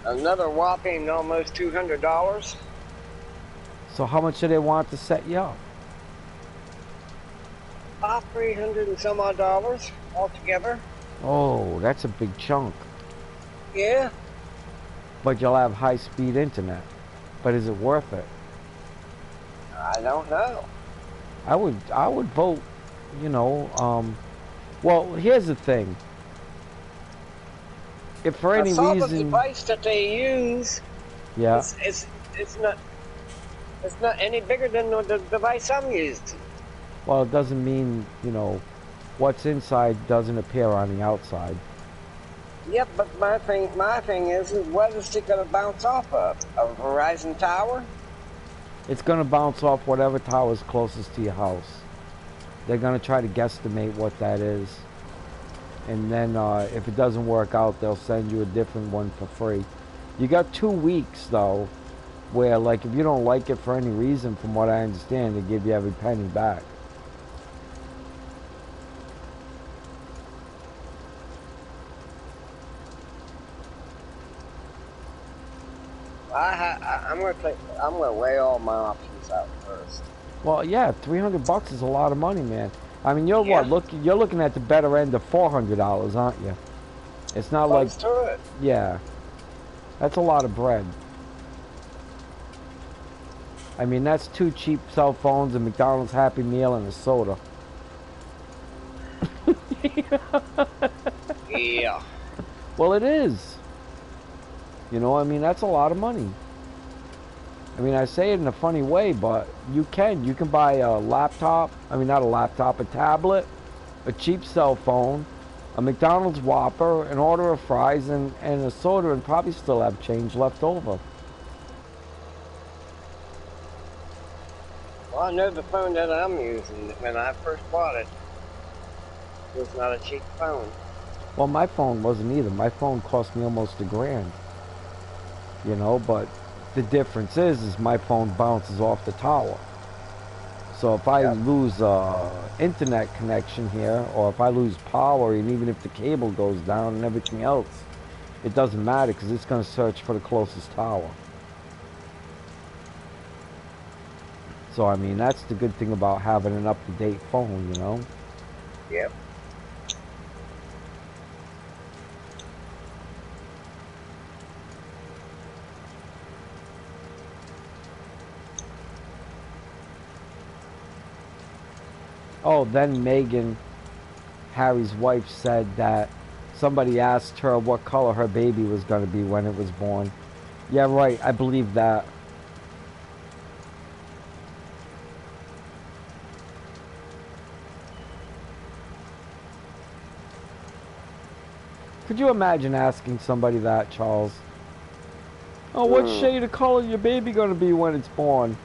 Another whopping almost $200. So how much do they want to set you up? About $300 and some odd dollars altogether. Oh, that's a big chunk. Yeah. But you'll have high-speed internet. But is it worth it? I don't know. I would vote, you know, well, here's the thing. If for any I saw reason... the device that they use. Yeah. It's not any bigger than the device I'm using. Well, it doesn't mean, you know, what's inside doesn't appear on the outside. Yep, but my thing is what is it going to bounce off of? A Verizon tower? It's going to bounce off whatever tower is closest to your house. They're going to try to guesstimate what that is. And then if it doesn't work out, they'll send you a different one for free. You got 2 weeks, though, where, like, if you don't like it for any reason, from what I understand, they give you every penny back. I'm gonna weigh all my options out first. Well, yeah, $300 is a lot of money, man. I mean, you're Yeah. you're looking at the better end of $400, aren't you? It's not like, Close to it. yeah, that's a lot of bread. I mean, that's 2 cheap cell phones, a McDonald's Happy Meal, and a soda. Yeah. Well, it is. You know, I mean, that's a lot of money. I mean, I say it in a funny way, but you can buy a laptop, I mean, not a laptop, a tablet, a cheap cell phone, a McDonald's Whopper, an order of fries, and a soda, and probably still have change left over. Well, I know the phone that I'm using, when I first bought it, was not a cheap phone. Well, my phone wasn't either. My phone cost me almost $1,000. You know, but the difference is my phone bounces off the tower. So if I lose internet connection here, or if I lose power, and even if the cable goes down and everything else, it doesn't matter because it's going to search for the closest tower. So I mean, that's the good thing about having an up-to-date phone, you know? Yep. Oh, then Megan, Harry's wife, said that somebody asked her what color her baby was going to be when it was born. Yeah, right, I believe that. Could you imagine asking somebody that, Charles? Oh, what shade of color your baby going to be when it's born?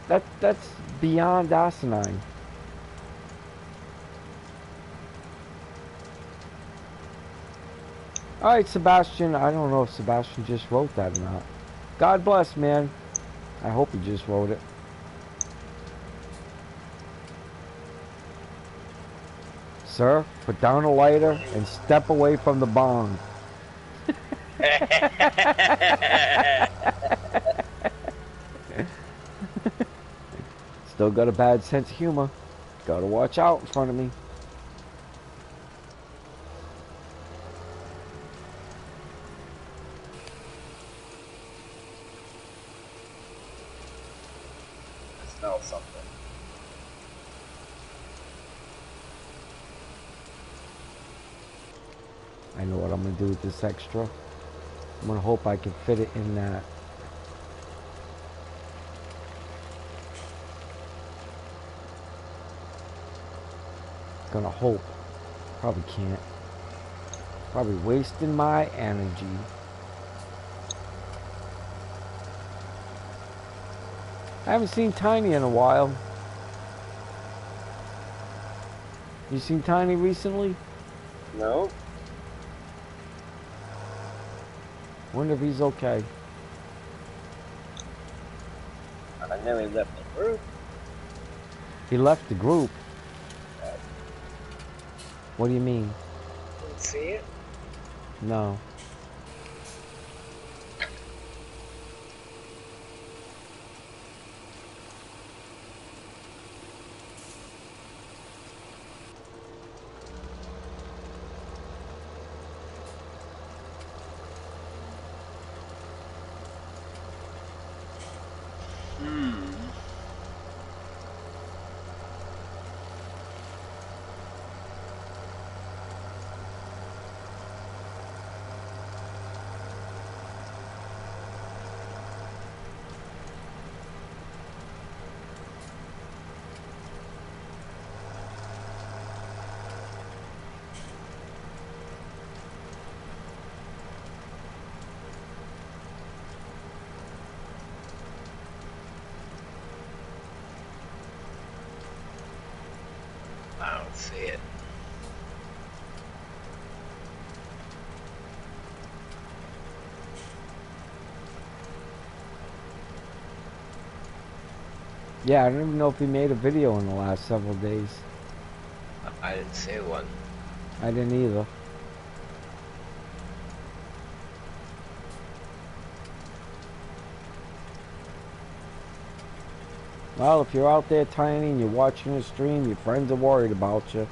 That's beyond asinine. Alright, Sebastian. I don't know if Sebastian just wrote that or not. God bless, man. I hope he just wrote it. Sir, put down a lighter and step away from the bong. Still got a bad sense of humor. Gotta watch out in front of me. I smell something. I know what I'm gonna do with this extra. I'm gonna hope I can fit it in that. Gonna hope. Probably can't. Probably wasting my energy. I haven't seen Tiny in a while. You seen Tiny recently? No. Wonder if he's okay. I know he left the group. He left the group. What do you mean? Didn't see it. No. I don't see it. Yeah, I don't even know if he made a video in the last several days. I didn't see one. I didn't either. Well, if you're out there, Tiny, and you're watching the stream, your friends are worried about you.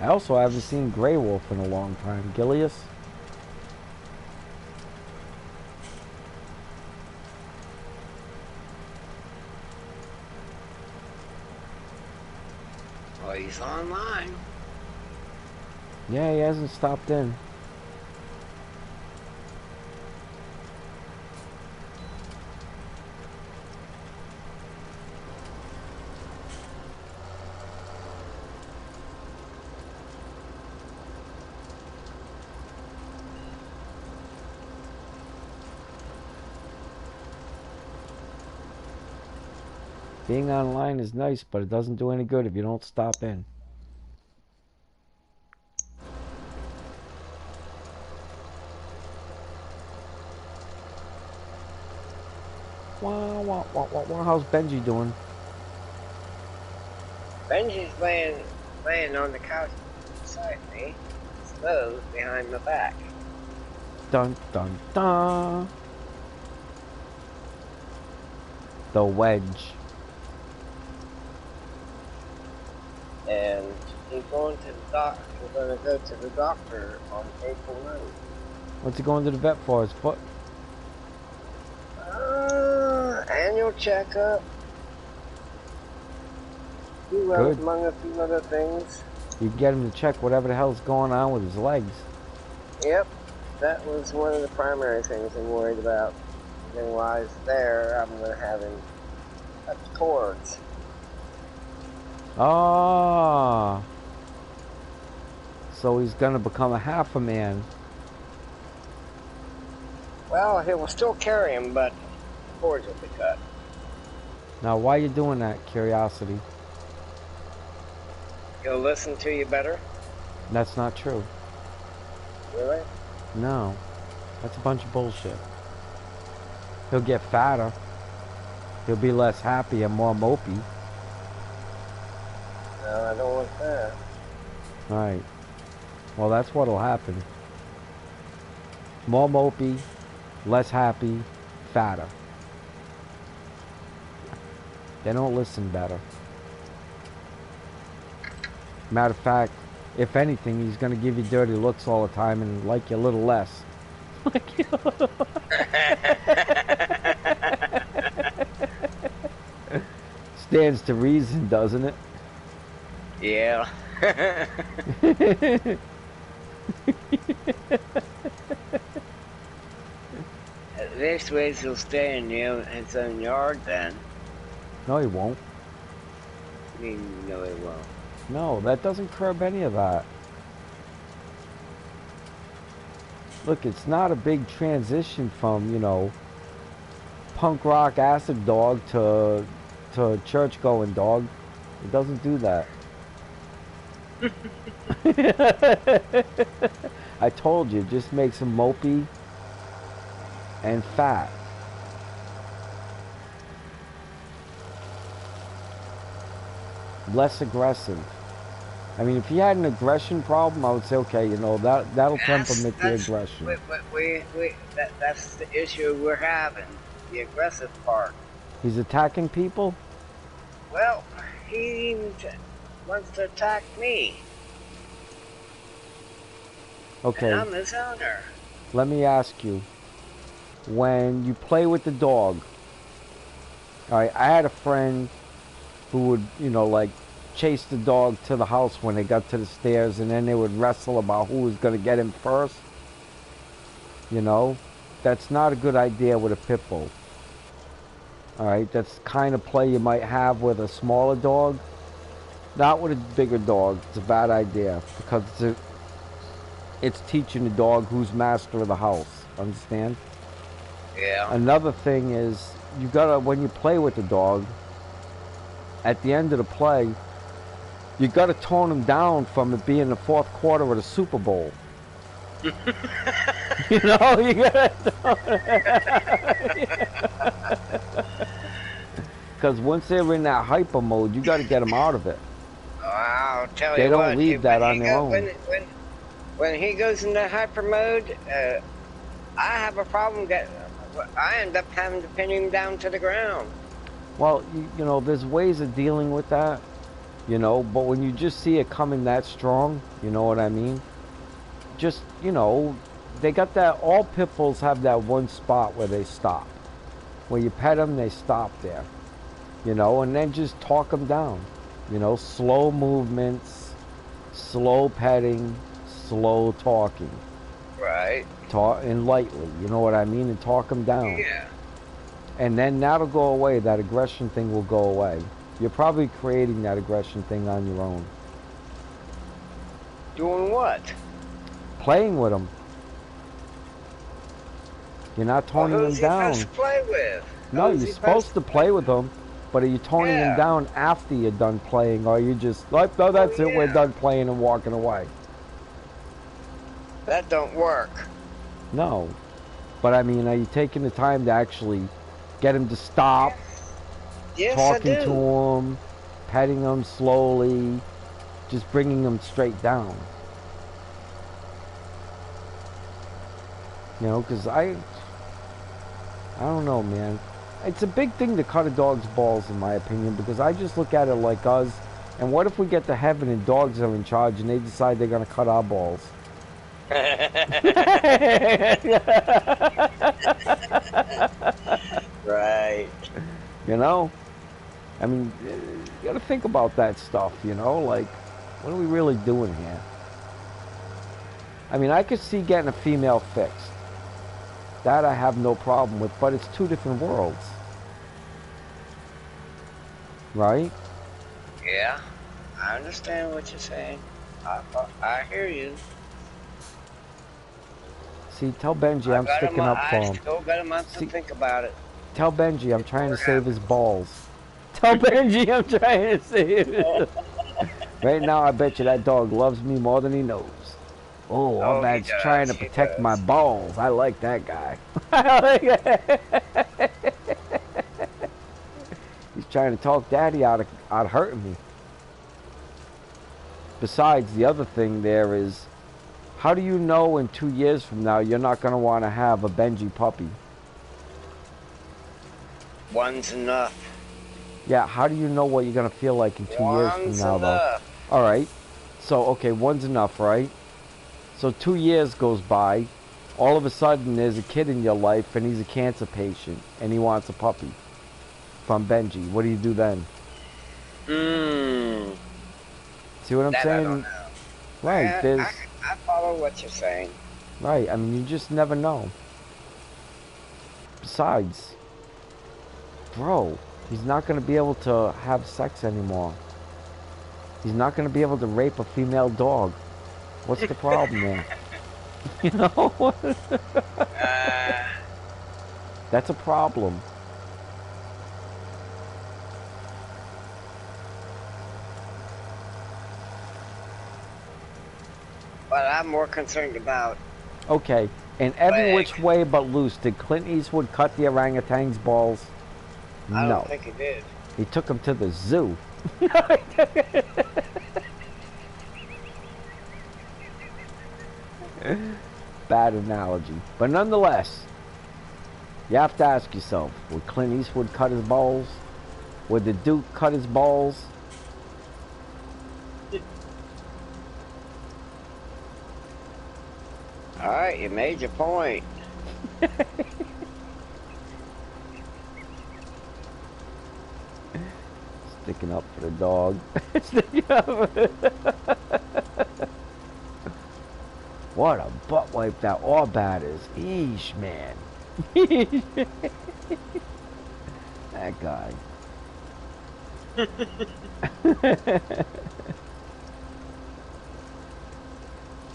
I also haven't seen Grey Wolf in a long time. Gilius? Well, he's online. Yeah, he hasn't stopped in. Being online is nice, but it doesn't do any good if you don't stop in. Wah, wah, wah, wah, wah. How's Benji doing? Benji's laying on the couch beside me. His nose behind my back. Dun, dun, dun. The wedge. And he's going to the doc. We're going to go to the doctor on April 9th. What's he going to the vet for? His foot? Annual checkup. Good. Among a few other things. You can get him to check whatever the hell's going on with his legs. Yep, that was one of the primary things I'm worried about. And while he's there, I'm going to have him cut the cords. Ah. So he's gonna become a half a man. Well, he will still carry him, but the cords will be cut. Now, why are you doing that, curiosity? He'll listen to you better? That's not true. Really? No, that's a bunch of bullshit. He'll get fatter. He'll be less happy and more mopey. No, I don't want that. Alright. Well, that's what'll happen. More mopey, less happy, fatter. They don't listen better. Matter of fact, if anything, he's gonna give you dirty looks all the time and like you a little less. Stands to reason, doesn't it? Yeah. This ways he'll stay in his own yard then. No, he won't. I mean, no, he won't. No, that doesn't curb any of that. Look, it's not a big transition from, you know, punk rock acid dog to church going dog. It doesn't do that. I told you, it just makes him mopey and fat. Less aggressive. I mean, if he had an aggression problem, I would say, okay, you know, that'll temperament the aggression. That's the issue we're having, the aggressive part. He's attacking people? Well, he even wants to attack me. Okay. And I'm his owner. Let me ask you, when you play with the dog, all right, I had a friend who would, you know, like, chase the dog to the house when they got to the stairs, and then they would wrestle about who was going to get him first. You know, that's not a good idea with a pit bull. All right, that's the kind of play you might have with a smaller dog. Not with a bigger dog. It's a bad idea because it's teaching the dog who's master of the house. Understand? Yeah. Another thing is, you gotta, when you play with the dog, at the end of the play, you got to tone him down from it being the fourth quarter of the Super Bowl. You know, you got to. Because once they're in that hyper mode, you got to get them out of it. I'll tell They you don't what, leave that on their own. When he goes into hyper mode, I have a problem. I end up having to pin him down to the ground. Well, you know, there's ways of dealing with that. You know, but when you just see it coming that strong, you know what I mean? Just, you know, they got that, all pit bulls have that one spot where they stop. Where you pet them, they stop there. You know, and then just talk them down. You know, slow movements, slow petting, slow talking. Right. Talk, and lightly, you know what I mean? And talk them down. Yeah. And then that'll go away, that aggression thing will go away. You're probably creating that aggression thing on your own. Doing what? Playing with them. You're not toning them down. Who's he supposed to play with? No, you're supposed to play with them, but are you toning them down after you're done playing, or are you just like, no, that's it, we're done playing and walking away? That don't work. No. But I mean, are you taking the time to actually get him to stop? Yes, talking I do. to them, petting them slowly, just bringing them straight down. You know, because I don't know, man. It's a big thing to cut a dog's balls, in my opinion, because I just look at it like us, and what if we get to heaven and dogs are in charge and they decide they're going to cut our balls? Right. You know? I mean, you gotta think about that stuff, you know? Like, what are we really doing here? I mean, I could see getting a female fixed. That I have no problem with, but it's two different worlds. Right? Yeah. I understand what you're saying. I hear you. See, tell Benji I'm sticking up for him. I still got a month to think about it. Tell Benji I'm trying to save his balls. Tell Benji I'm trying to say. Right now, I bet you that dog loves me more than he knows. Oh, I Oh, he bet he's trying does. to He protect my does. balls. I like that guy. He's trying to talk daddy out of hurting me. Besides, the other thing there is, how do you know in 2 years from now you're not going to want to have a Benji puppy? One's enough. Yeah, how do you know what you're going to feel like in 2 years from One's now, though? enough. All right. So, okay, one's enough, right? So 2 years goes by. All of a sudden, there's a kid in your life, and he's a cancer patient, and he wants a puppy from Benji. What do you do then? Mmm. See what I'm That I don't saying? know. Right, there's... I follow what you're saying. Right, I mean, you just never know. Besides, bro, he's not going to be able to have sex anymore. He's not going to be able to rape a female dog. What's the problem there? You know? That's a problem. But I'm more concerned about Okay, in every leg. which way but loose, did Clint Eastwood cut the orangutan's balls? I No. don't think he did. He took him to the zoo. Bad analogy. But nonetheless, you have to ask yourself, would Clint Eastwood cut his balls? Would the Duke cut his balls? Alright, you made your point. Sticking up for the dog. Sticking up for the... What a butt wipe that Orbat is. Eesh, man. That guy.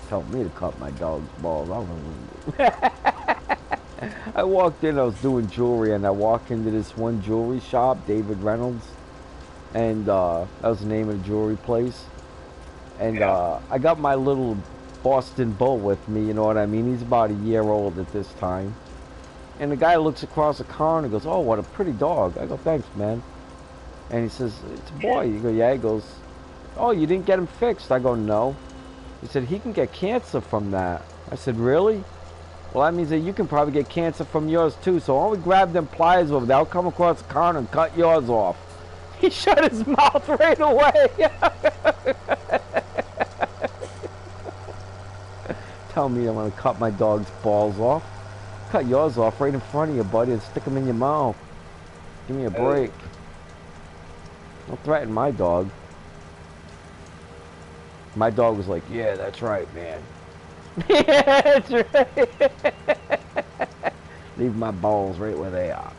Told me to cut my dog's balls. I walked in, I was doing jewelry, and I walked into this one jewelry shop, David Reynolds, and that was the name of the jewelry place. And I got my little Boston Bull with me, you know what I mean? He's about a year old at this time. And the guy looks across the car and he goes, "Oh, what a pretty dog." I go, "Thanks, man." And he says, "It's a boy." You go, "Yeah." He goes, "Oh, you didn't get him fixed?" I go, "No." He said, "He can get cancer from that." I said, "Really?" "Well, that means that you can probably get cancer from yours too. So only grab them pliers over there. I'll come across the car and cut yours off." He shut his mouth right away. Tell me I'm going to cut my dog's balls off. Cut yours off right in front of you, buddy, and stick them in your mouth. Give me a break. Don't threaten my dog. My dog was like, "Yeah, that's right, man." Yeah, that's right. Leave my balls right where they are.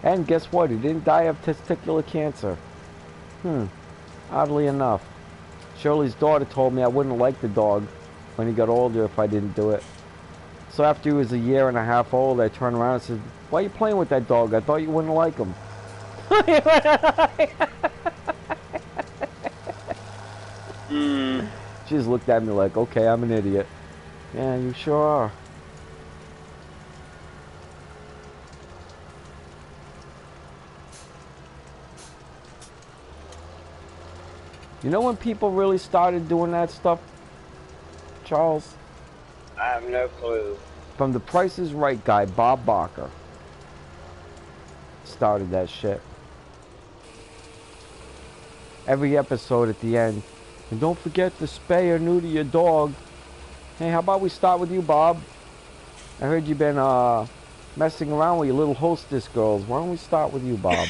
And guess what? He didn't die of testicular cancer. Oddly enough. Shirley's daughter told me I wouldn't like the dog when he got older if I didn't do it. So after he was a year and a half old, I turned around and said, "Why are you playing with that dog? I thought you wouldn't like him." She just looked at me like, "Okay, I'm an idiot." "Yeah, you sure are." You know when people really started doing that stuff, Charles? I have no clue. From the Price is Right guy, Bob Barker, started that shit. Every episode at the end, "And don't forget to spay or neuter your dog." Hey, how about we start with you, Bob? I heard you've been messing around with your little hostess girls. Why don't we start with you, Bob?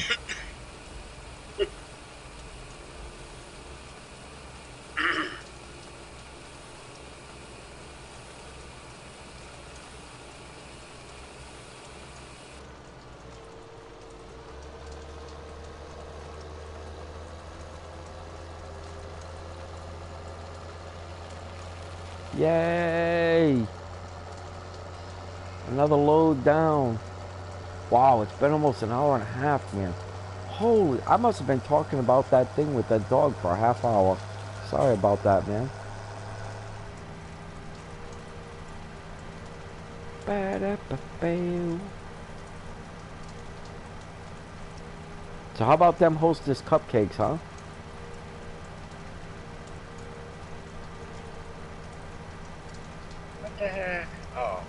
Yay! Another load down. Wow, it's been almost an hour and a half, man. Holy, I must have been talking about that thing with that dog for a half hour. Sorry about that, man. So how about them Hostess cupcakes, huh? What the heck? Oh.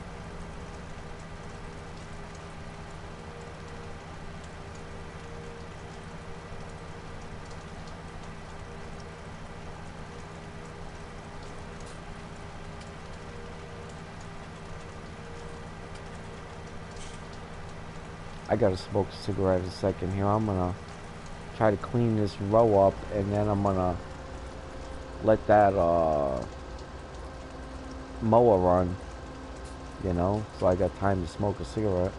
I gotta smoke a cigarette in a second here. I'm gonna try to clean this row up, and then I'm gonna let that mower run, you know, so I got time to smoke a cigarette.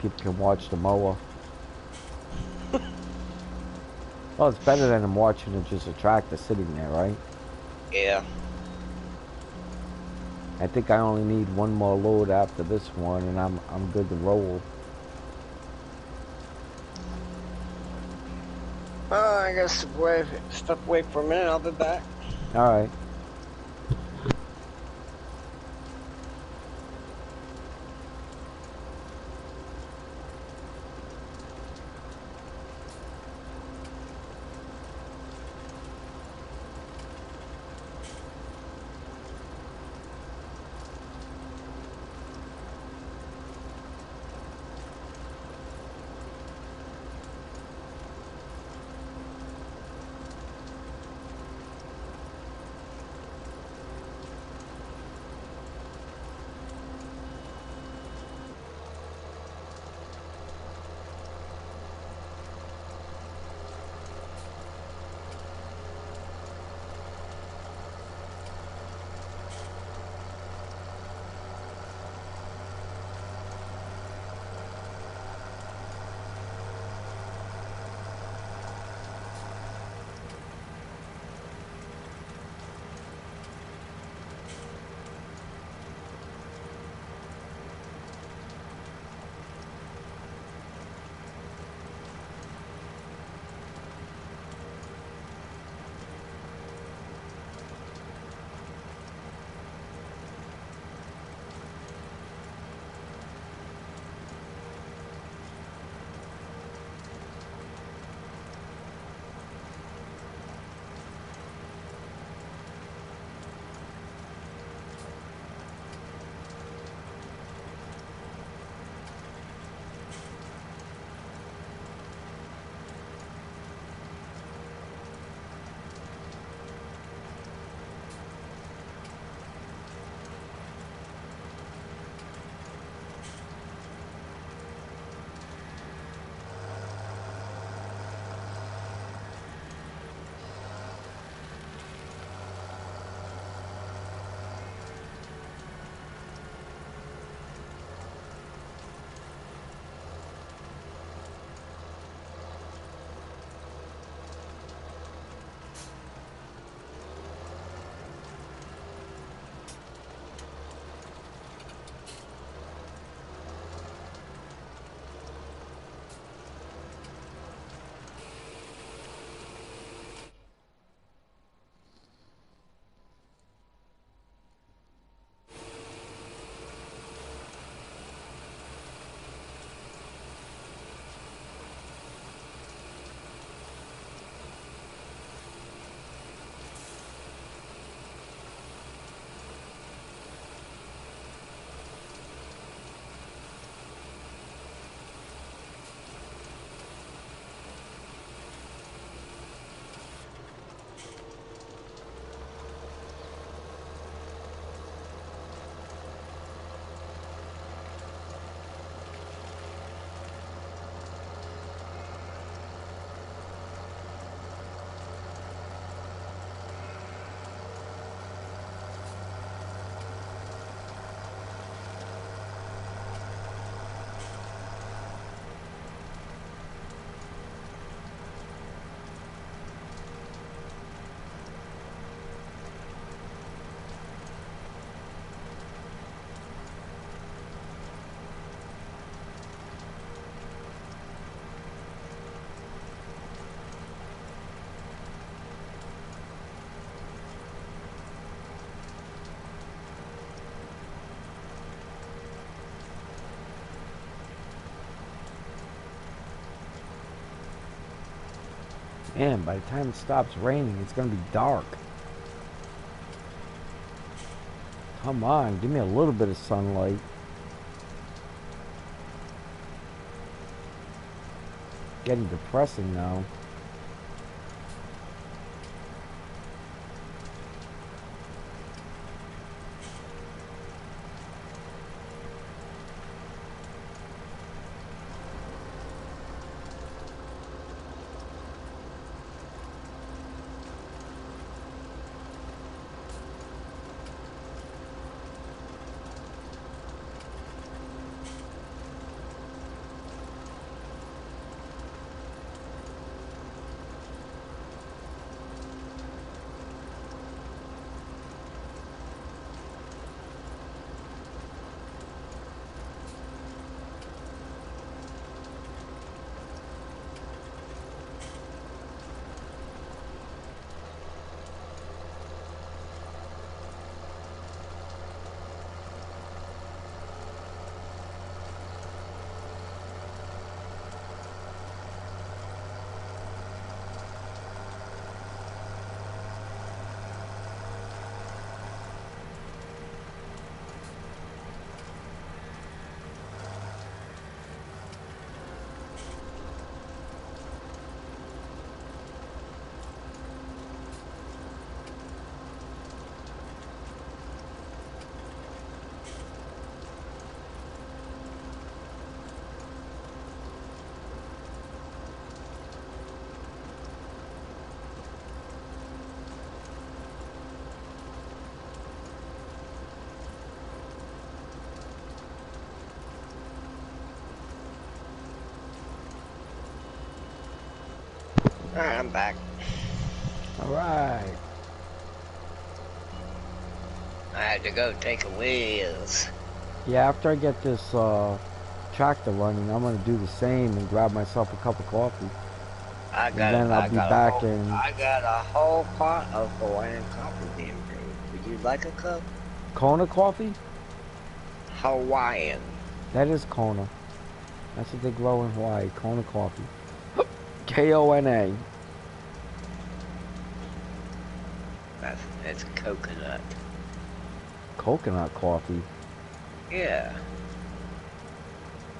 People can watch the mower. Well, it's better than them watching it just a tractor sitting there, right? Yeah. I think I only need one more load after this one, and I'm good to roll. Well, I gotta step away for a minute. I'll be back. All right. Man, by the time it stops raining, it's gonna be dark. Come on, give me a little bit of sunlight. Getting depressing now. Alright, I'm back. Alright. I had to go take a whiz. Yeah, after I get this tractor running, I'm gonna do the same and grab myself a cup of coffee. I And got then I'll be back in. I got a whole pot of Hawaiian coffee being brewed. Would you like a cup? Kona coffee? Hawaiian. That is Kona. That's what they grow in Hawaii, Kona coffee. K-O-N-A. It's coconut. Coconut coffee. Yeah.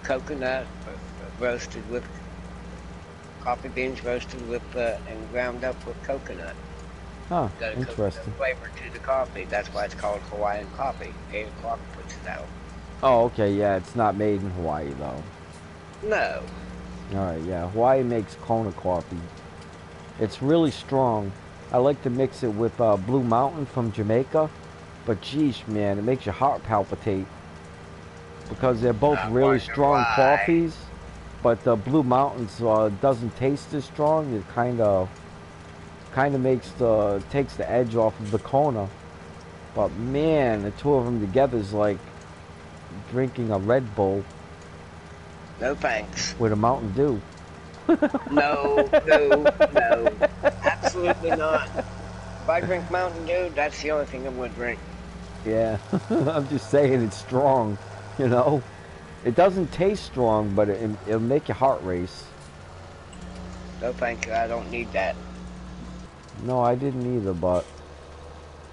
Coconut roasted with coffee beans roasted with and ground up with coconut. Huh, Got a interesting. coconut flavor to the coffee. That's why it's called Hawaiian coffee. 8 o'clock puts it out. Oh, okay, yeah, it's not made in Hawaii, though. No. Alright, yeah, Hawaii makes Kona coffee. It's really strong. I like to mix it with Blue Mountain from Jamaica. But geesh, man, it makes your heart palpitate. Because they're both I really wonder strong why. coffees. But the Blue Mountains doesn't taste as strong. It kind of takes the edge off of the Kona. But man, the two of them together is like drinking a Red Bull No thanks. with a Mountain Dew. No, no, no. Absolutely not. If I drink Mountain Dew, that's the only thing I'm going to drink. Yeah, I'm just saying it's strong, you know. It doesn't taste strong, but it'll make your heart race. No thank you, I don't need that. No, I didn't either, but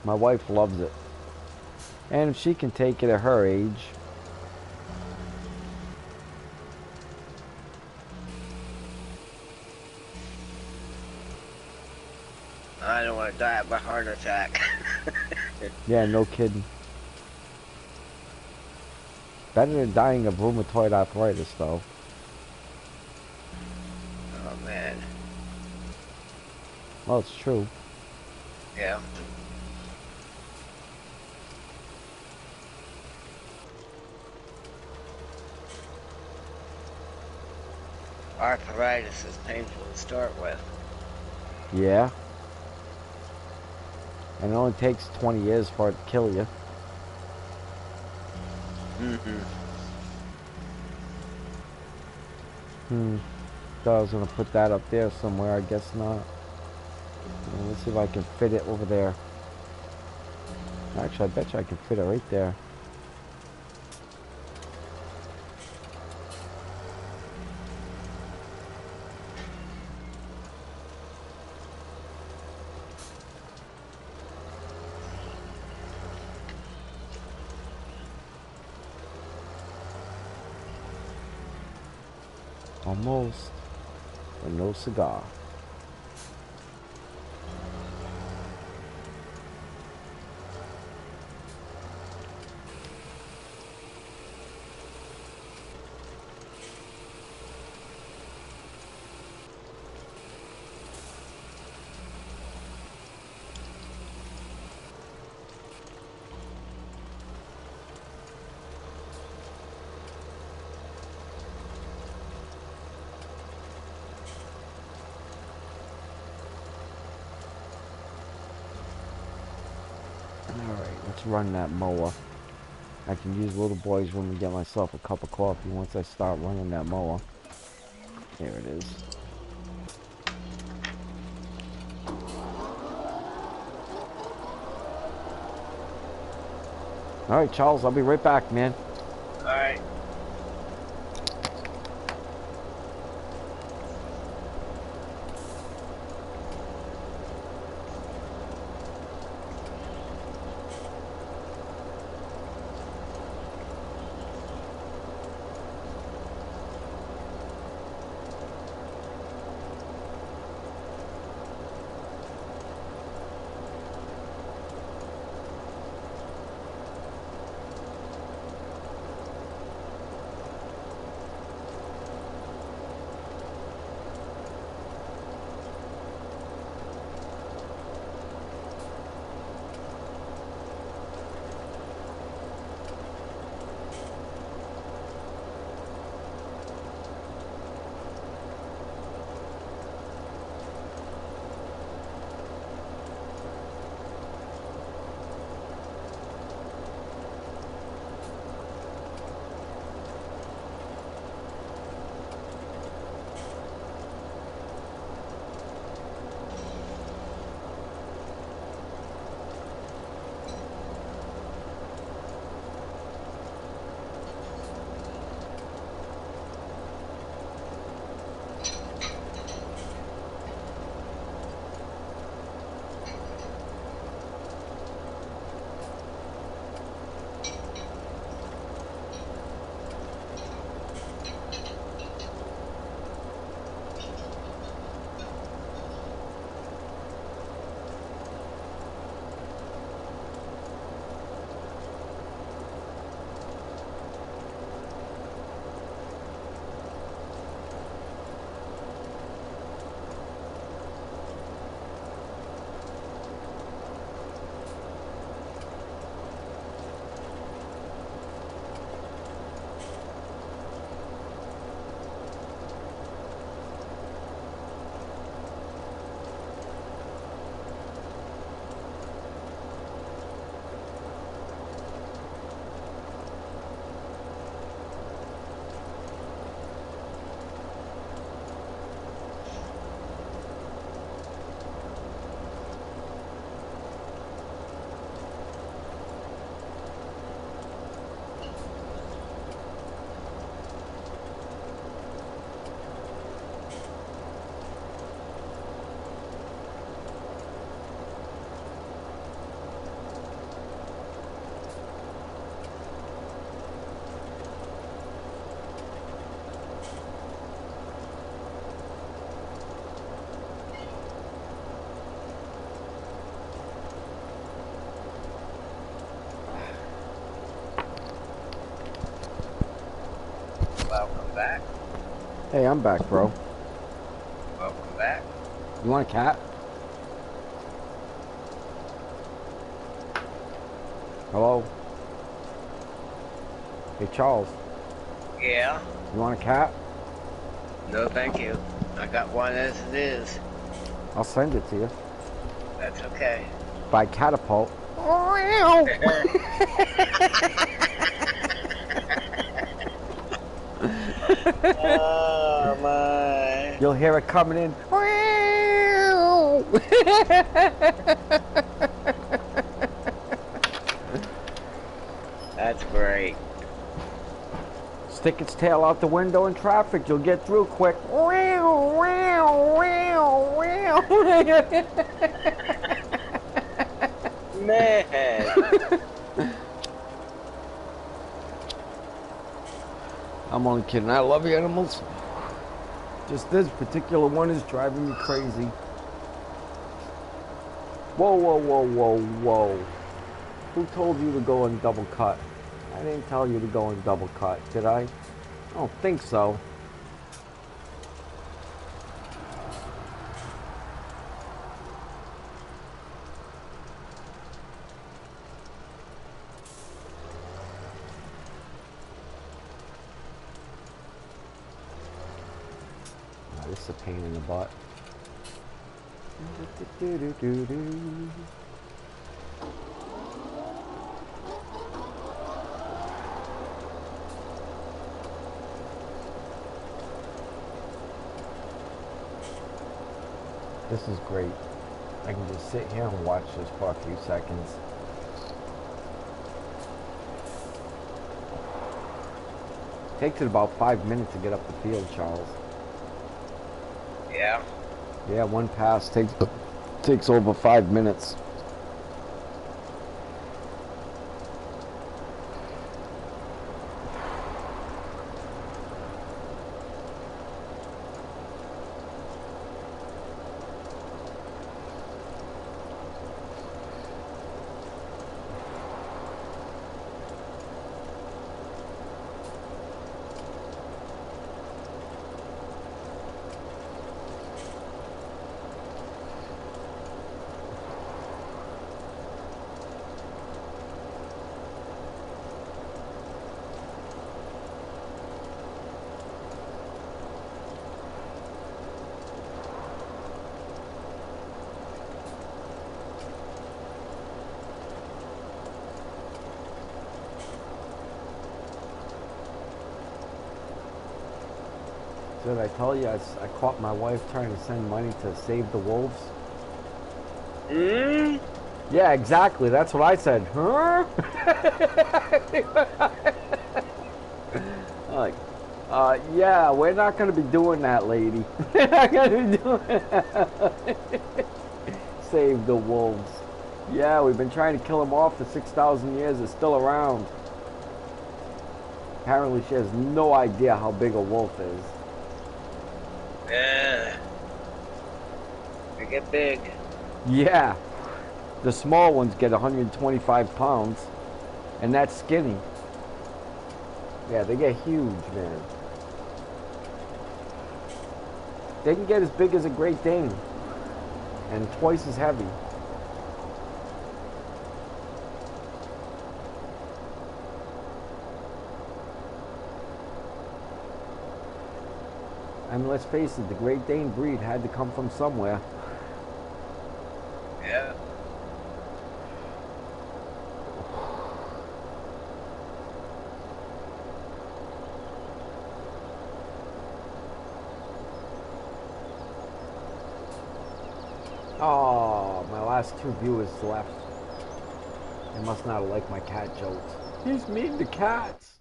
my wife loves it. And if she can take it at her age. I don't want to die of a heart attack. Yeah, no kidding. Better than dying of rheumatoid arthritis, though. Oh, man. Well, it's true. Yeah. Arthritis is painful to start with. Yeah. And it only takes 20 years for it to kill you. Thought I was going to put that up there somewhere. I guess not. Let's see if I can fit it over there. Actually, I bet you I can fit it right there. Almost. But no cigar. Alright, let's run that mower. I can use little boy's room and get myself a cup of coffee once I start running that mower. There it is. Alright, Charles, I'll be right back, man. Alright. Welcome back. Hey, I'm back, bro. Welcome back. You want a cat? Hello? Hey, Charles. Yeah. You want a cat? No, thank you. I got one as it is. I'll send it to you. That's okay. By catapult. Oh my. You'll hear it coming in. That's great. Stick its tail out the window in traffic. You'll get through quick. Man. I'm only kidding. I love animals. Just this particular one is driving me crazy. Whoa, whoa, whoa, whoa, whoa. Who told you to go and double cut? I didn't tell you to go and double cut, did I? I don't think so. Oh, this is a pain in the butt. This is great. I can just sit here and watch this for a few seconds. Takes it about 5 minutes to get up the field, Charles. Yeah. Yeah, one pass takes over 5 minutes. Did I tell you I caught my wife trying to send money to save the wolves? Hmm? Yeah, exactly. That's what I said. Huh? Like, yeah, we're not going to be doing that, lady. We're not going to be doing that. Save the wolves. Yeah, we've been trying to kill them off for 6,000 years. They're still around. Apparently she has no idea how big a wolf is. Yeah. They get big. Yeah. The small ones get 125 pounds. And that's skinny. Yeah, they get huge, man. They can get as big as a Great Dane. And twice as heavy. I mean, let's face it, the Great Dane breed had to come from somewhere. Yeah. Oh, my last 2 viewers left. They must not have liked my cat jokes. He's mean to cats.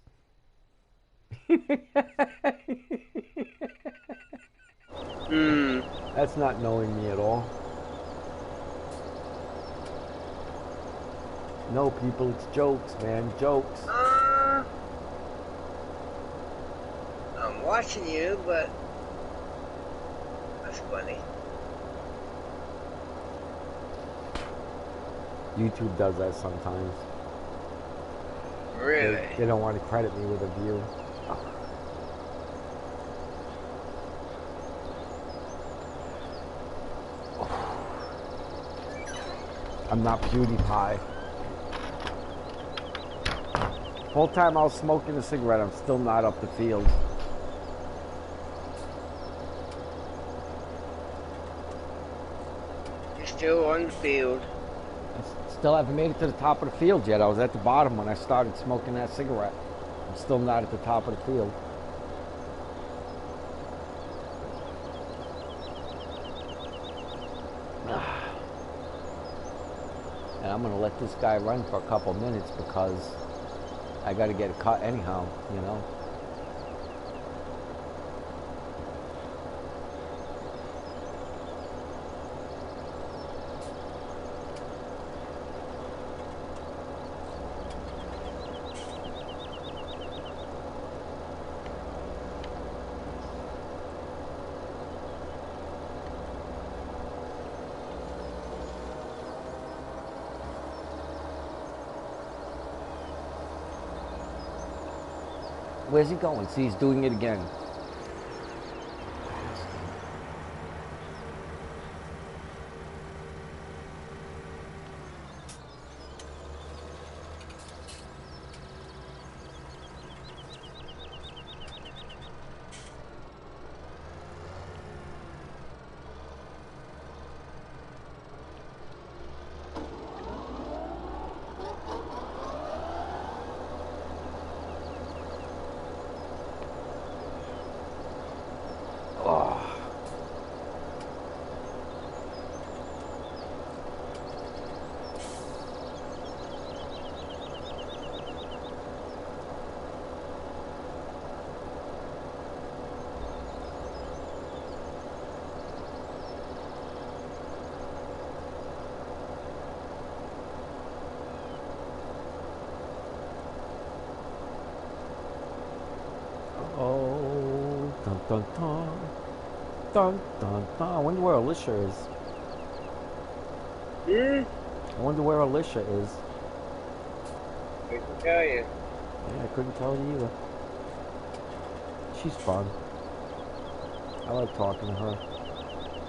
Hmm. That's not knowing me at all. No, people, it's jokes, man. Jokes. I'm watching you, but that's funny. YouTube does that sometimes. Really? They don't want to credit me with a view. I'm not PewDiePie. Whole time I was smoking a cigarette, I'm still not up the field. You're still on the field. I still haven't made it to the top of the field yet. I was at the bottom when I started smoking that cigarette. I'm still not at the top of the field. And I'm gonna let this guy run for a couple minutes because I gotta get a cut anyhow, you know. Where's he going? See, he's doing it again. Oh, dun dun dun. Dun dun dun. I wonder where Alicia is. I wonder where Alicia is. I can tell you. Yeah, I couldn't tell you either. She's fun. I like talking to her.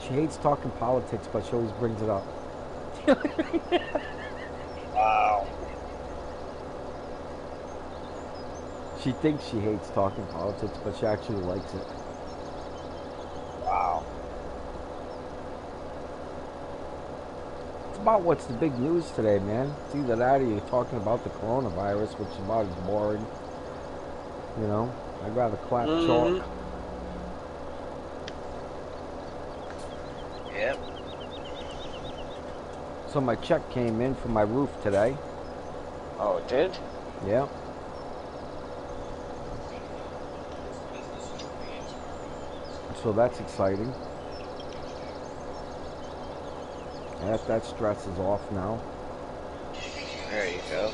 She hates talking politics, but she always brings it up. Wow. She thinks she hates talking politics, but she actually likes it. Wow. It's about what's the big news today, man. It's either that or you're talking about the coronavirus, which is about as boring. You know, I'd rather clap chalk. Yep. So my check came in for my roof today. Oh, it did? Yeah. So that's exciting. That stress is off now. There you go.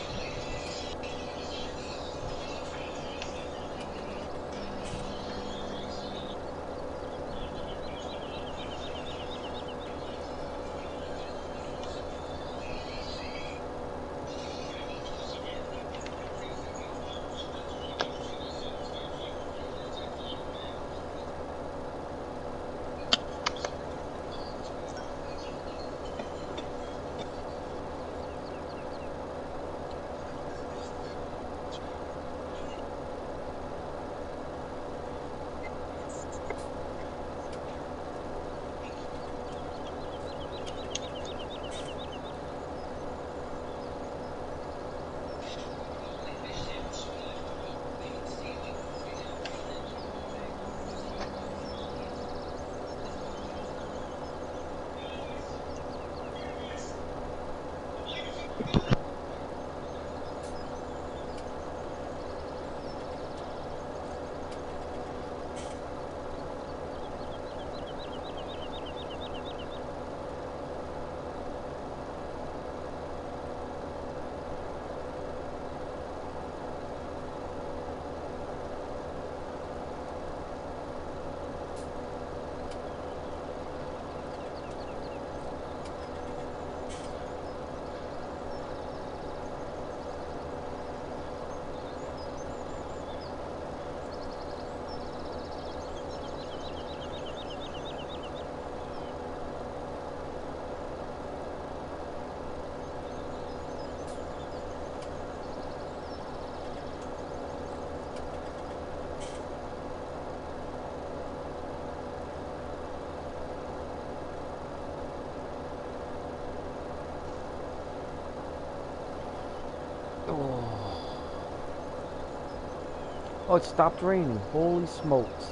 Oh, it stopped raining. Holy smokes.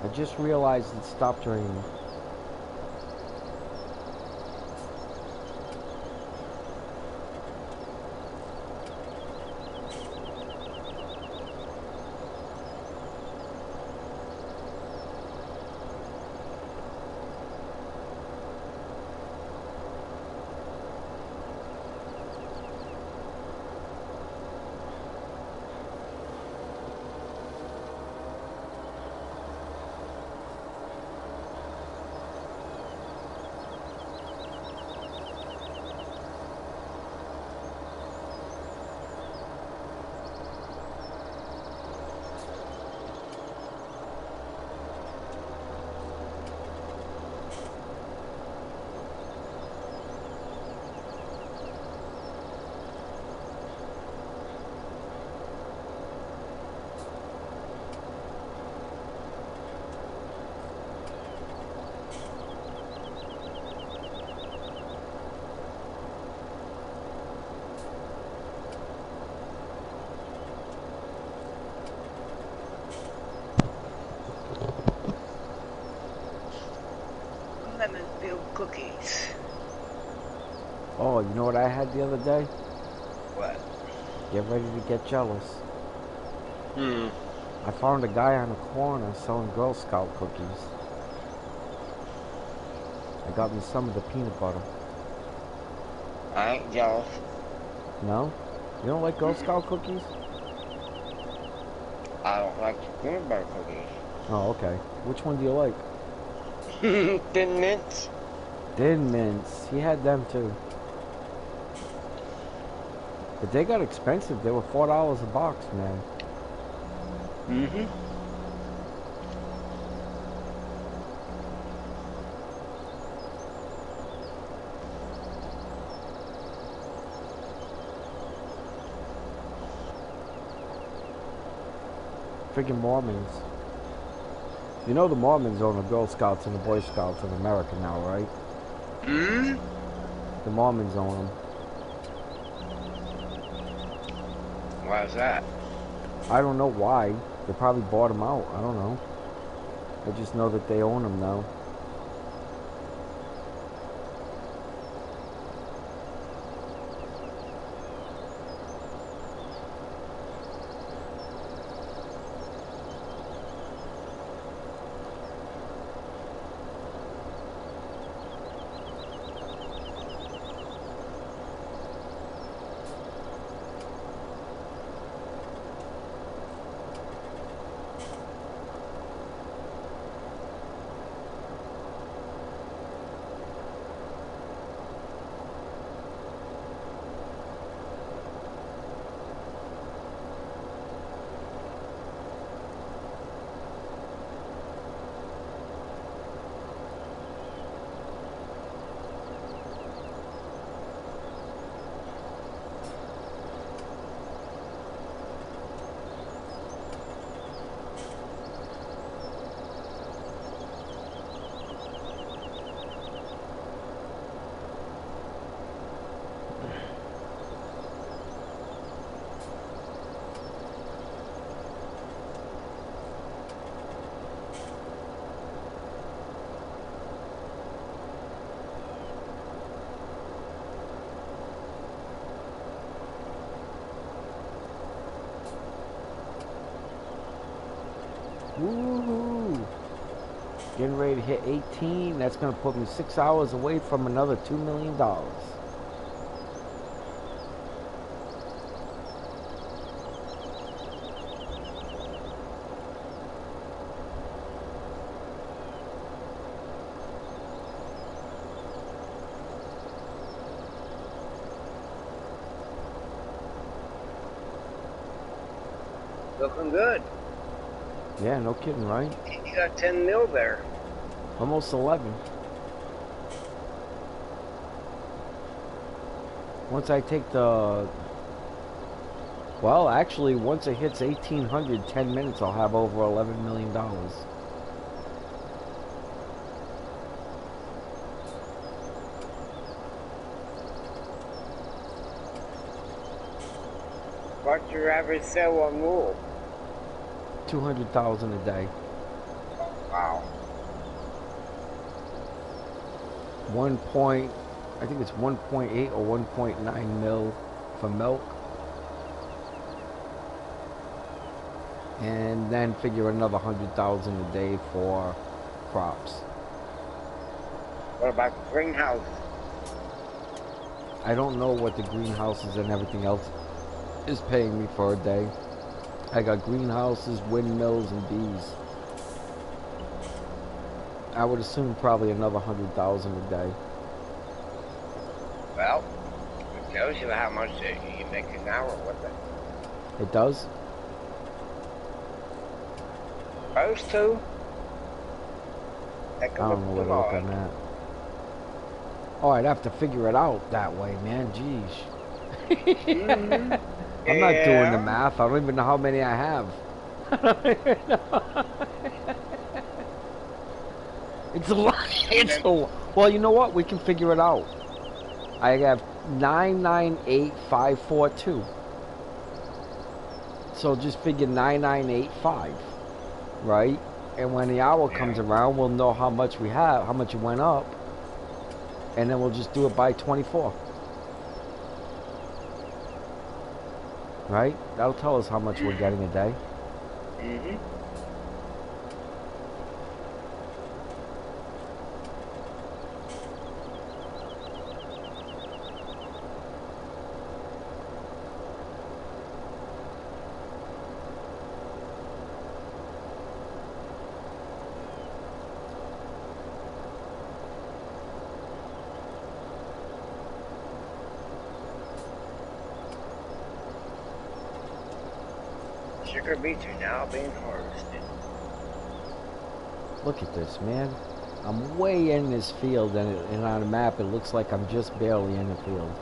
I just realized it stopped raining. cookies. Oh, you know what I had the other day? What? Get ready to get jealous. Hmm. I found a guy on the corner selling Girl Scout cookies. I got me some of the peanut butter. I ain't jealous. No? You don't like Girl Scout cookies? I don't like the peanut butter cookies. Oh, okay. Which one do you like? Thin mints. Thin Mints. He had them too. But they got expensive. They were $4 a box, man. Mm-hmm. Freaking Mormons. You know the Mormons own the Girl Scouts and the Boy Scouts in America now, right? Hmm? The Mormons own them. Why is that? I don't know why. They probably bought them out. I don't know. I just know that they own them now. Woohoo! Getting ready to hit 18. That's going to put me 6 hours away from another $2 million. Looking good. Yeah, no kidding, right? You got 10 mil there. Almost 11. Once I take the... Well, actually, once it hits 1,800, 10 minutes, I'll have over $11 million. What's your average sale on wool? 200,000 a day. Wow. 1 point, I think it's 1.8 or 1.9 mil for milk. And then figure another 100,000 a day for crops. What about the greenhouse? I don't know what the greenhouses and everything else is paying me for a day. I got greenhouses, windmills, and bees. I would assume probably another 100,000 a day. Well, it tells you how much you make an hour with it. It does? Those two? I don't know where to look on that. Oh, I'd have to figure it out that way, man. Jeez. Mm-hmm. I'm not doing the math. I don't even know how many I have. It's a lot. It's a lot. Well, you know what? We can figure it out. I have 998,542. So just figure 9985, right? And when the hour comes around, we'll know how much we have, how much it went up. and then we'll just do it by 24. Right? That'll tell us how much we're getting a day. Mm-hmm. Sugar beets are now being harvested. Look at this, man. I'm way in this field, and on a map it looks like I'm just barely in the field.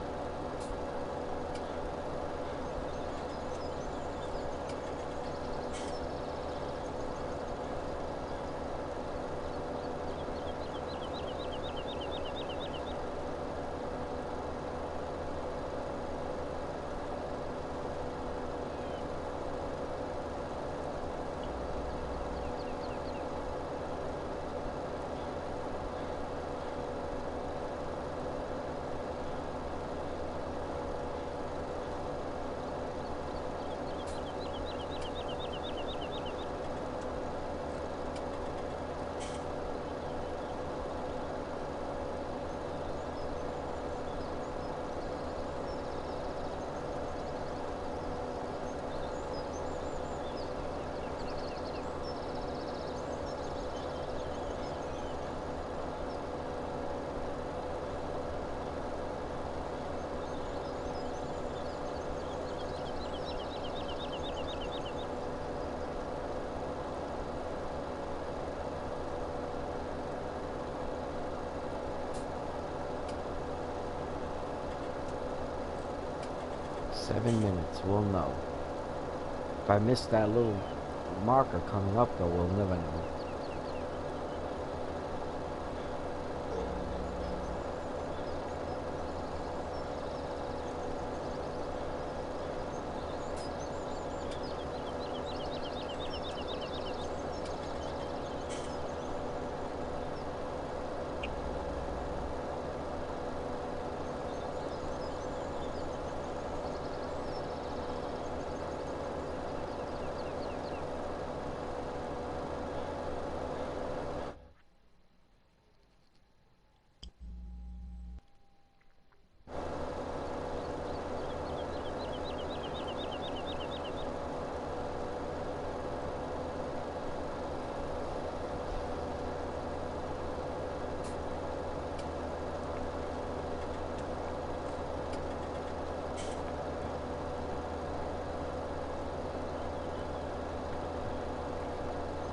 .7 minutes, we'll know. If I miss that little marker coming up, though, we'll never know.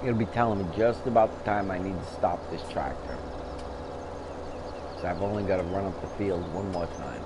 It'll be telling me just about the time I need to stop this tractor. So I've only got to run up the field one more time.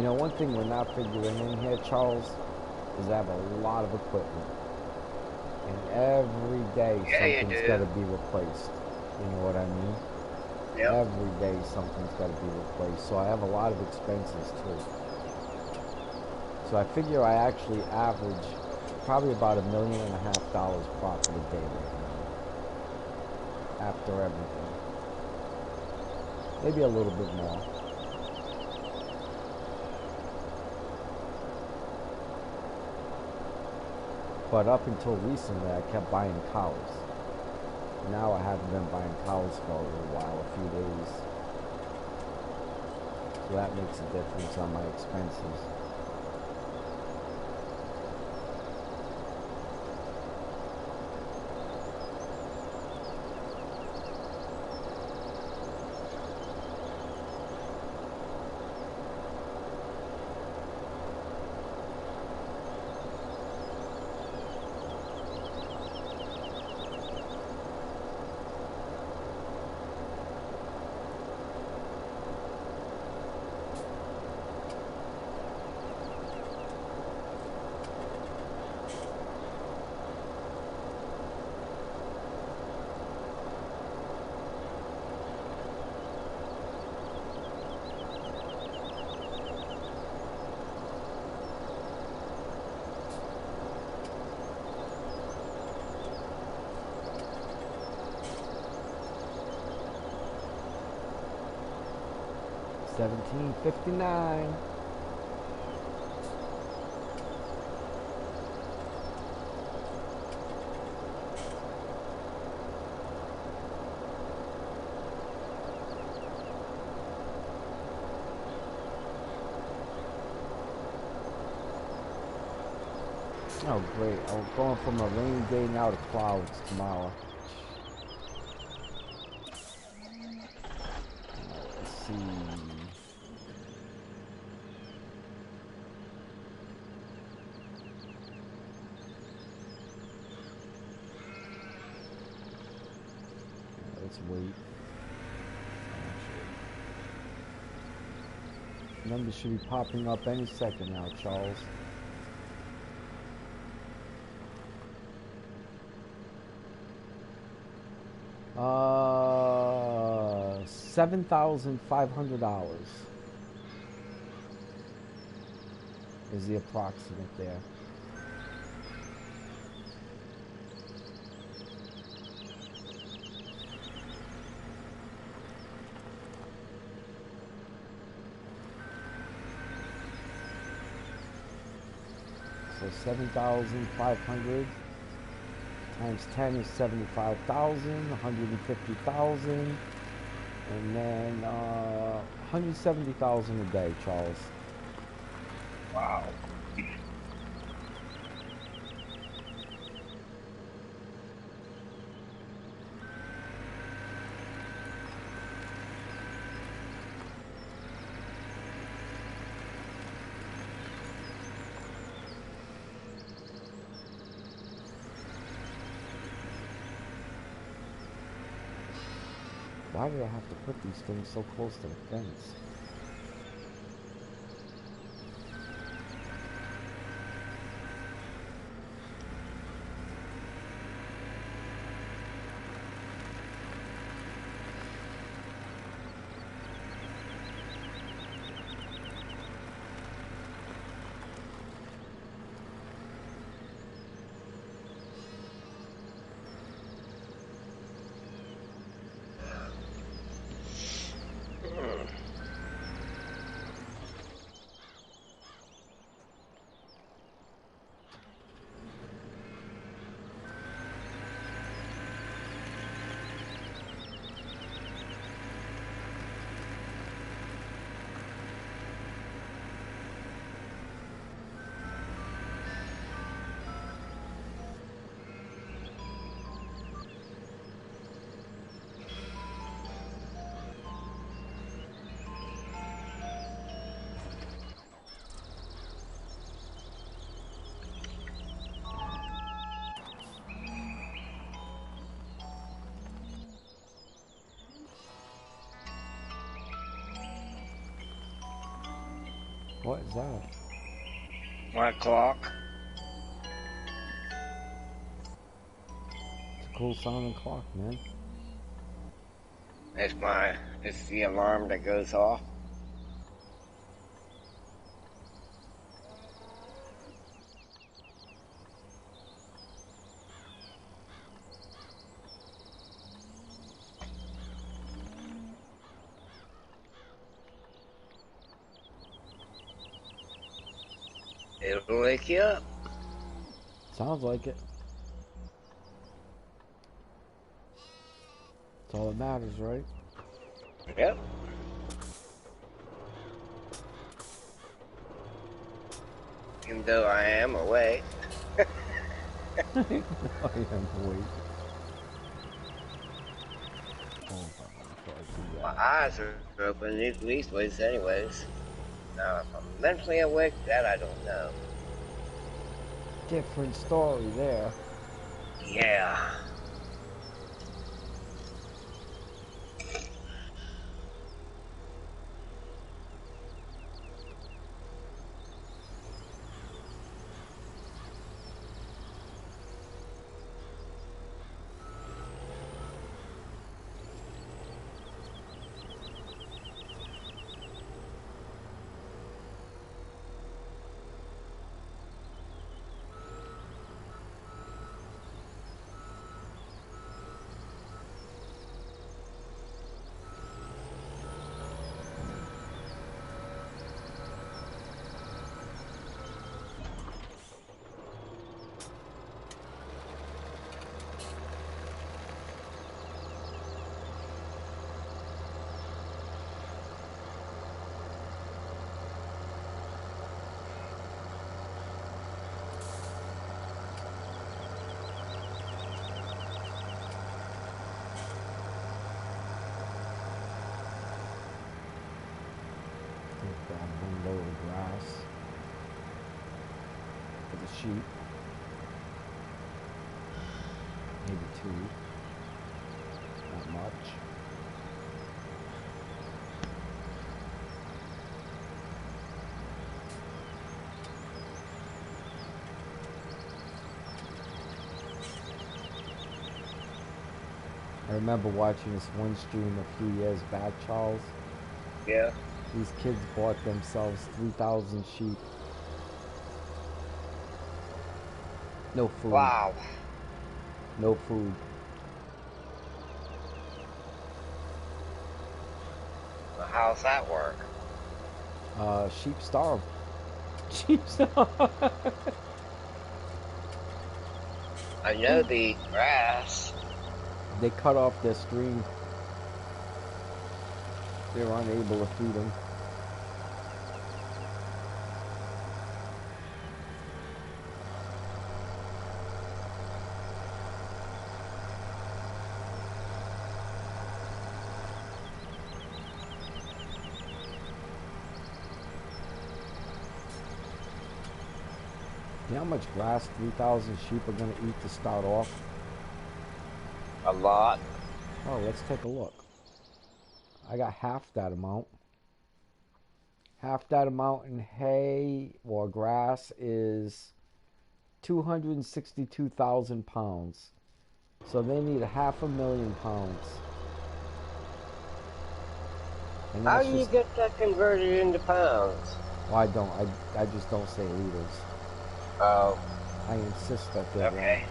know, one thing we're not figuring in here, Charles, is I have a lot of equipment. And every day Yeah, you something's got do. to be replaced. You know what I mean? Yep. Every day something's got to be replaced. So I have a lot of expenses too. So I figure I actually average probably about $1.5 million profit a day right now. After everything. Maybe a little bit more. But up until recently, I kept buying cows. Now I haven't been buying cows for a little while, a few days. So that makes a difference on my expenses. $17.59. Oh great, I'm going from a rainy day now to clouds tomorrow. Let's see. Let's wait. Numbers should be popping up any second now, Charles. $7,500 is the approximate there. So 7,500 times 10 is 75,000, 150,000, and then 170,000 a day, Charles. Wow. Why did I have to put these things so close to the fence? What is that? My clock. It's a cool sounding clock, man. It's the alarm that goes off. It'll wake you up. Sounds like it. That's all that matters, right? Yep. Even though I am awake. I am awake. Hold on, before I do My that. eyes are open at least ways anyways. Now if I'm mentally awake, that I don't know. Different story there. Yeah. Grab one load of grass for the sheep. Maybe two. Not much. I remember watching this one stream a few years back, Charles. Yeah. These kids bought themselves 3,000 sheep. No food. Wow. No food. Well, how's that work? Sheep starve. Sheep starve. I know they eat grass. They cut off their stream. They're unable to feed them. You know how much grass 3,000 sheep are going to eat to start off? A lot. Oh, let's take a look. I got half that amount. Half that amount in hay or grass is 262,000 pounds. So they need 500,000 pounds. And How that's do you just, get that converted into pounds? well, I don't. I just don't say liters. Oh, I insist that they're okay. wrong.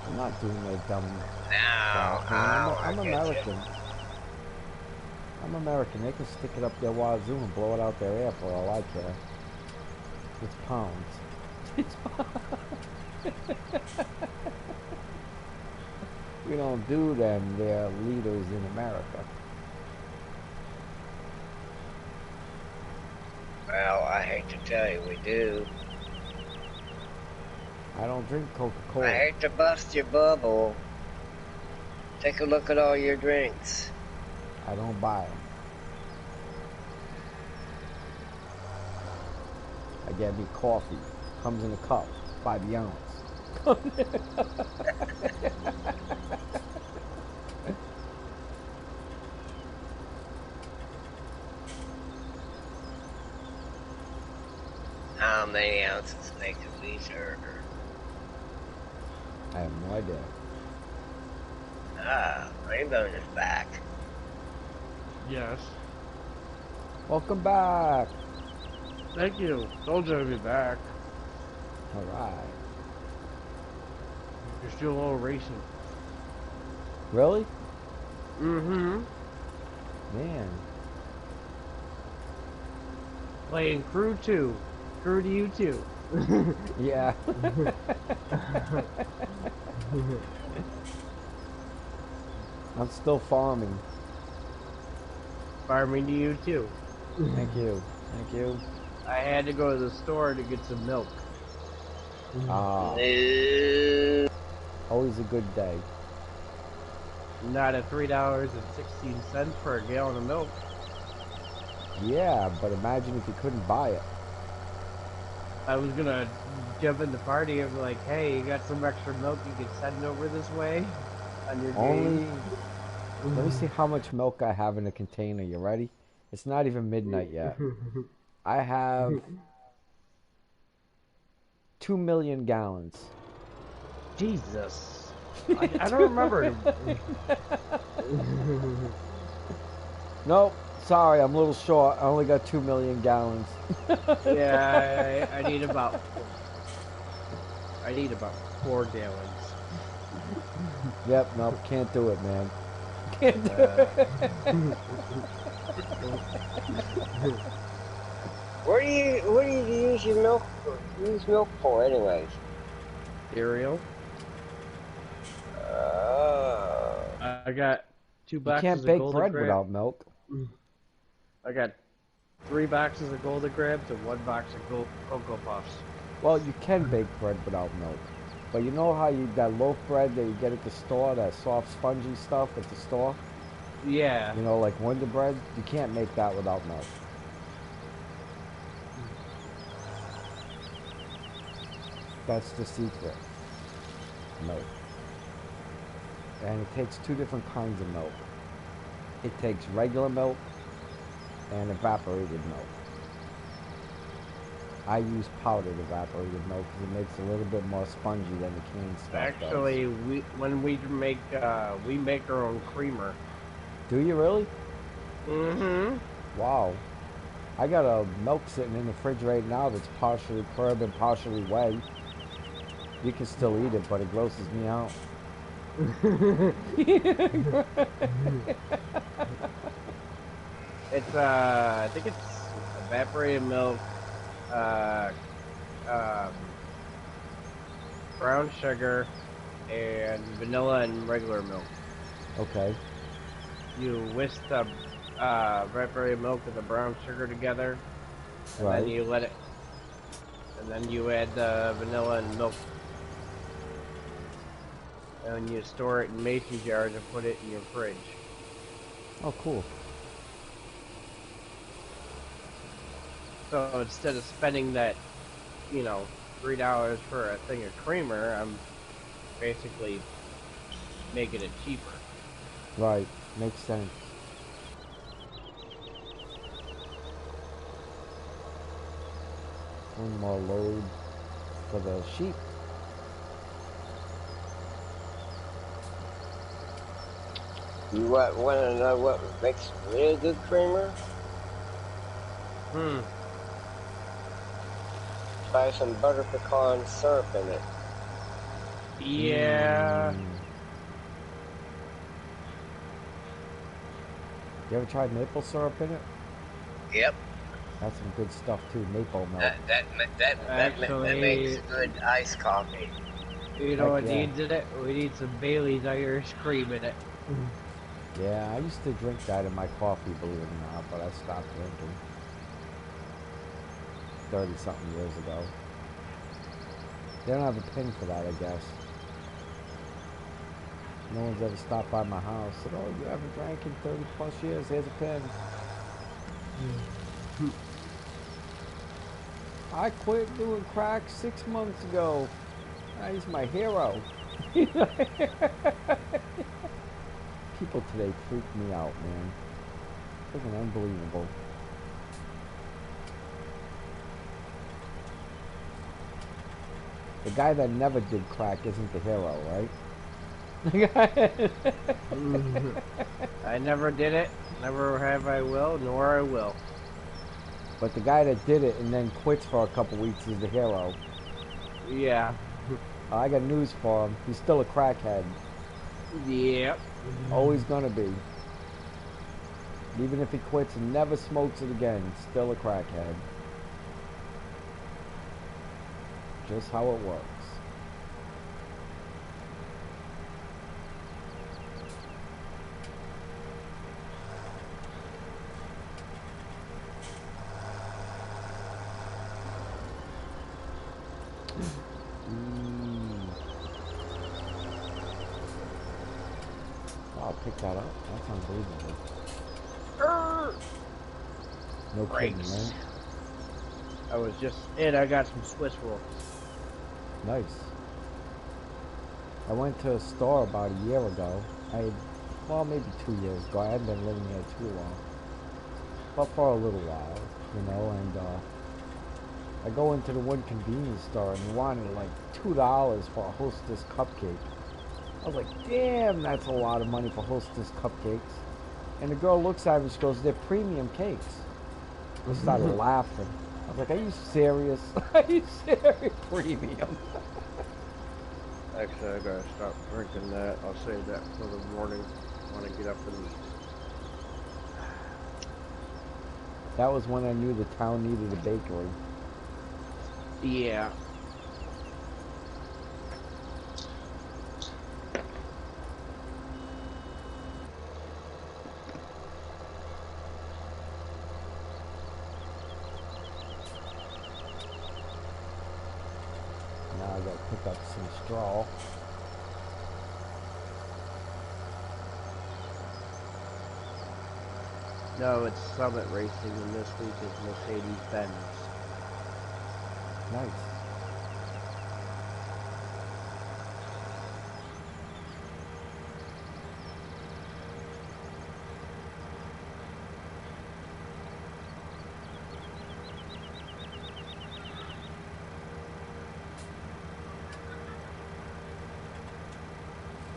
I'm not doing no dumb Now, crap, man. I I'm get American. I'm American. They can stick it up their wazoo and blow it out their air for all I care. It's pounds. It's We don't do them. They're leaders in America. Well, I hate to tell you, we do. I don't drink Coca-Cola. I hate to bust your bubble. Take a look at all your drinks. I don't buy them. I get me coffee. Comes in a cup by the ounce. How many ounces make a liter? I have no idea. Ah, Rainbow is back. Yes. Welcome back. Thank you. Told you I'd be back. All right. You're still a little racing. Really? Mm-hmm. Man. Playing Crew 2. Crew to you too. Yeah. I'm still farming. Farming to you too. Thank you. Thank you. I had to go to the store to get some milk. Ah, No. always a good day. Not at $3.16 for a gallon of milk. Yeah, but imagine if you couldn't buy it. I was gonna jump in the party and be like, hey, you got some extra milk you can send over this way on your Only, game? let me see how much milk I have in a container. You ready? It's not even midnight yet. I have 2 million gallons. Jesus. I don't remember. Nope. Sorry, I'm a little short. I only got 2 million gallons. Yeah, I need about 4 gallons. Yep, nope, can't do it, man. Can't do it. What do you use your milk for? Use milk for, anyways? Cereal. Oh. I got 2 You boxes can't of bake Golden bread Graham. without milk. I got 3 boxes of Golden Grahams and 1 box of Cocoa Puffs. Well, you can bake bread without milk. But you know how that loaf bread that you get at the store, that soft spongy stuff at the store? Yeah. You know, like Wonder Bread? You can't make that without milk. That's the secret. Milk. And it takes 2 different kinds of milk. It takes regular milk and evaporated milk. I use powdered evaporated milk because it makes it a little bit more spongy than the canned stuff Actually, does. when we make our own creamer. Do you really? Mm-hmm. Wow. I got a milk sitting in the fridge right now that's partially curb and partially whey. You can still eat it, but it grosses me out. It's I think it's evaporated milk, uh, um, brown sugar, and vanilla and regular milk. Okay. You whisk the evaporated milk and the brown sugar together, and Right. then you let it, and then you add the vanilla and milk, and you store it in mason jars and put it in your fridge. Oh, cool. So instead of spending that, $3 for a thing of creamer, I'm basically making it cheaper. Right. Makes sense. One more load for the sheep. You want to know what makes really good creamer? Try some butter pecan syrup in it. Yeah. You ever tried maple syrup in it? Yep. That's some good stuff too. Maple milk. That makes good iced coffee. You know what Heck yeah. needs in it? We need some Bailey's Irish cream in it. Yeah, I used to drink that in my coffee, believe it or not, but I stopped drinking 30-something years ago. They don't have a pin for that, I guess. No one's ever stopped by my house and said, oh, you haven't drank in 30 plus years, here's a pin. I quit doing crack 6 months ago. Now he's my hero. People today freak me out, man. Freaking unbelievable. The guy that never did crack isn't the hero, right? I never did it. Never have I will, nor I will. But the guy that did it and then quits for a couple weeks is the hero. Yeah. I got news for him. He's still a crackhead. Yep. Always gonna be. Even if he quits and never smokes it again, still a crackhead. Just how it works. I'll pick that up. That's unbelievable. No kidding, man. I was just I got some Swiss rolls. Nice. I went to a store about a year ago. Well, maybe 2 years ago. I hadn't been living here too long. But for a little while, you know, and I go into the one convenience store and wanted like $2 for a Hostess cupcake. I was like, damn, that's a lot of money for Hostess cupcakes. And the girl looks at me and she goes, they're premium cakes. I started laughing. I was like, are you serious? Are you serious? Premium. Actually, I gotta stop drinking that. I'll save that for the morning when I get up and... That was when I knew the town needed a bakery. Yeah. Now I gotta pick up some straw. No, it's Summit Racing, and this week is Mercedes-Benz. Nice.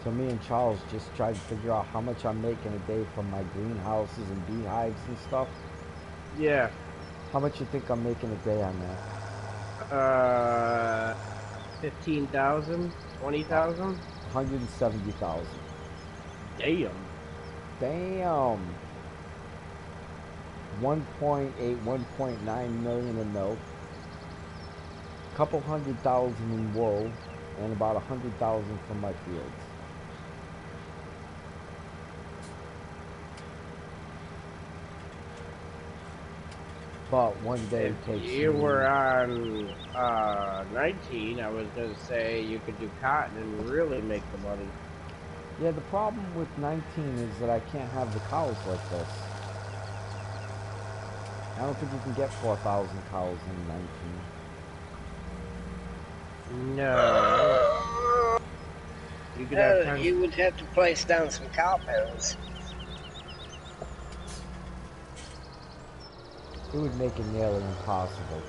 So me and Charles just tried to figure out how much I'm making a day from my greenhouses and beehives and stuff. Yeah. How much you think I'm making a day on that? 15,000? 20,000? 170,000. Damn. Damn. 1.8, 1.9 million in milk. Couple 100,000 in wool, and about 100,000 from my fields. But one day If takes you me... were on 19, I was going to say you could do cotton and really make the money. Yeah, the problem with 19 is that I can't have the cows like this. I don't think you can get 4,000 cows in 19. No. You could have 10. You would have to place down some cow pens. It would make it nearly impossible.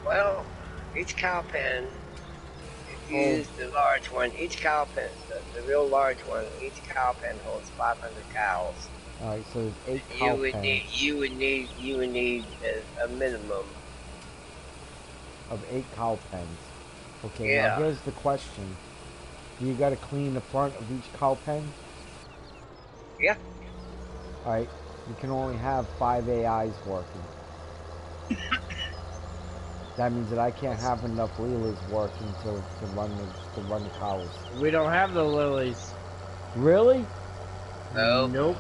Well, each cow pen, if you use the large one, each cow pen, the real large one, each cow pen holds 500 cows. All right, so there's 8 cow pens. You would need a minimum of 8 cow pens. Okay, Yeah. now here's the question. You got to clean the front of each cow pen? Yeah. Alright, you can only have 5 AIs working. That means that I can't have enough Leelas working to run the cows. We don't have the lilies. Really? No. Nope.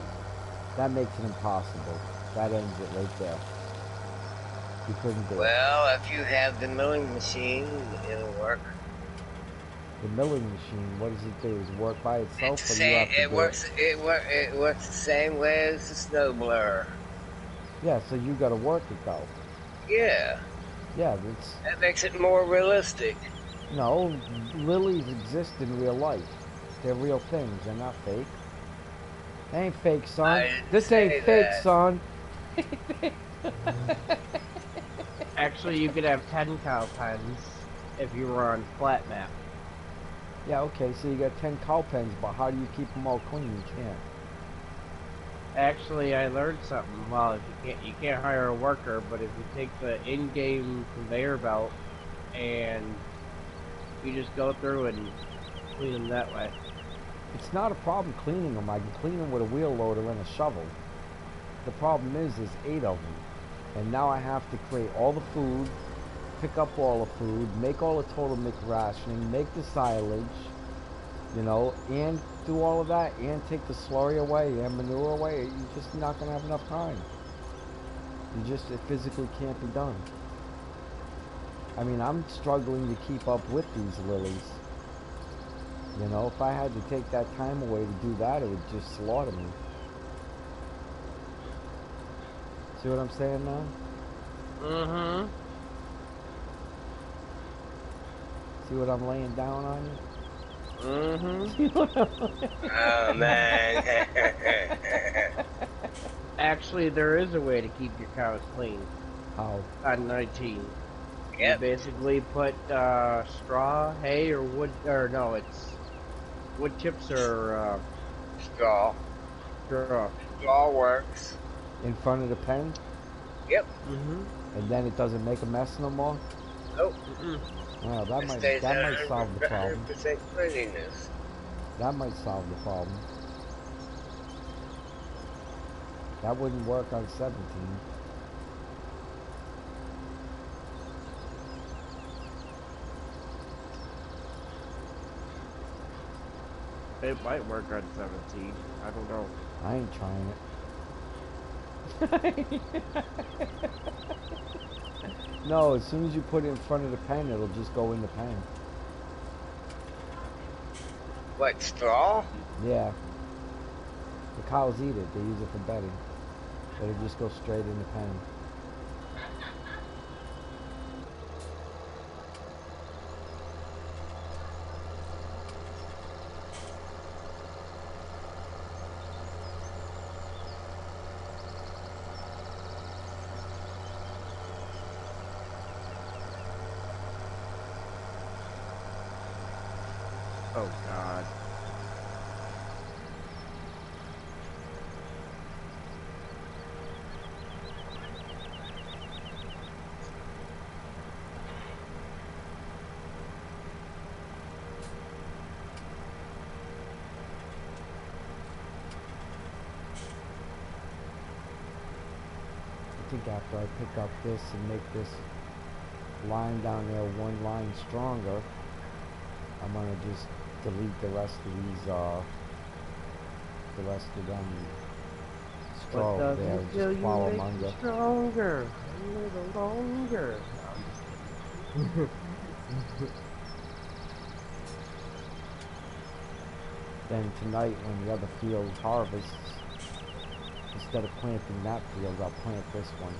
That makes it impossible. That ends it right there. You couldn't do it. Well, if you have the milling machine, it'll work. The milling machine, what does it do? Does it work by itself, It's or the do you same. have to It works the same way as the snow blower. Yeah, so you got to work it though. Yeah. Yeah, That makes it more realistic. no, lilies exist in real life. They're real things. They're not fake. They ain't fake, son. I didn't This say ain't fake, that. son. Actually, you could have 10 cow pens if you were on flat map. Yeah, okay, so you got 10 cow pens, but how do you keep them all clean? You can't. Actually, I learned something. Well, if you can't hire a worker, but if you take the in-game conveyor belt and you just go through and clean them that way. It's not a problem cleaning them. I can clean them with a wheel loader and a shovel. The problem is there's 8 of them. And now I have to create all the food, pick up all the food, make all the total mix rationing, make the silage, you know, and do all of that, and take the slurry away and manure away. You're just not going to have enough time. It physically can't be done. I mean, I'm struggling to keep up with these lilies. You know, if I had to take that time away to do that, it would just slaughter me. See what I'm saying now? Mm-hmm. See what I'm laying down on you? Oh man. Actually, there is a way to keep your cows clean. How? On 19. Yep. You basically put straw, hay, or wood, or no, it's wood chips or Straw. straw. Straw works. In front of the pen? Yep. Mm-hmm. And then it doesn't make a mess no more? Nope. Well, that might Stays solve the problem. 100% cleanliness. That might solve the problem. That wouldn't work on 17. It might work on 17. I don't know. I ain't trying it. No, as soon as you put it in front of the pen, it'll just go in the pen. What, straw? Yeah. The cows eat it. They use it for bedding. It'll just go straight in the pen. Oh God. I think after I pick up this and make this line down there one line stronger, I'm gonna just delete the rest of these, the rest of them straw over there and just plow them under. Stronger, a little longer. No, I'm just kidding. Then tonight when the other field harvests, instead of planting that field, I'll plant this one.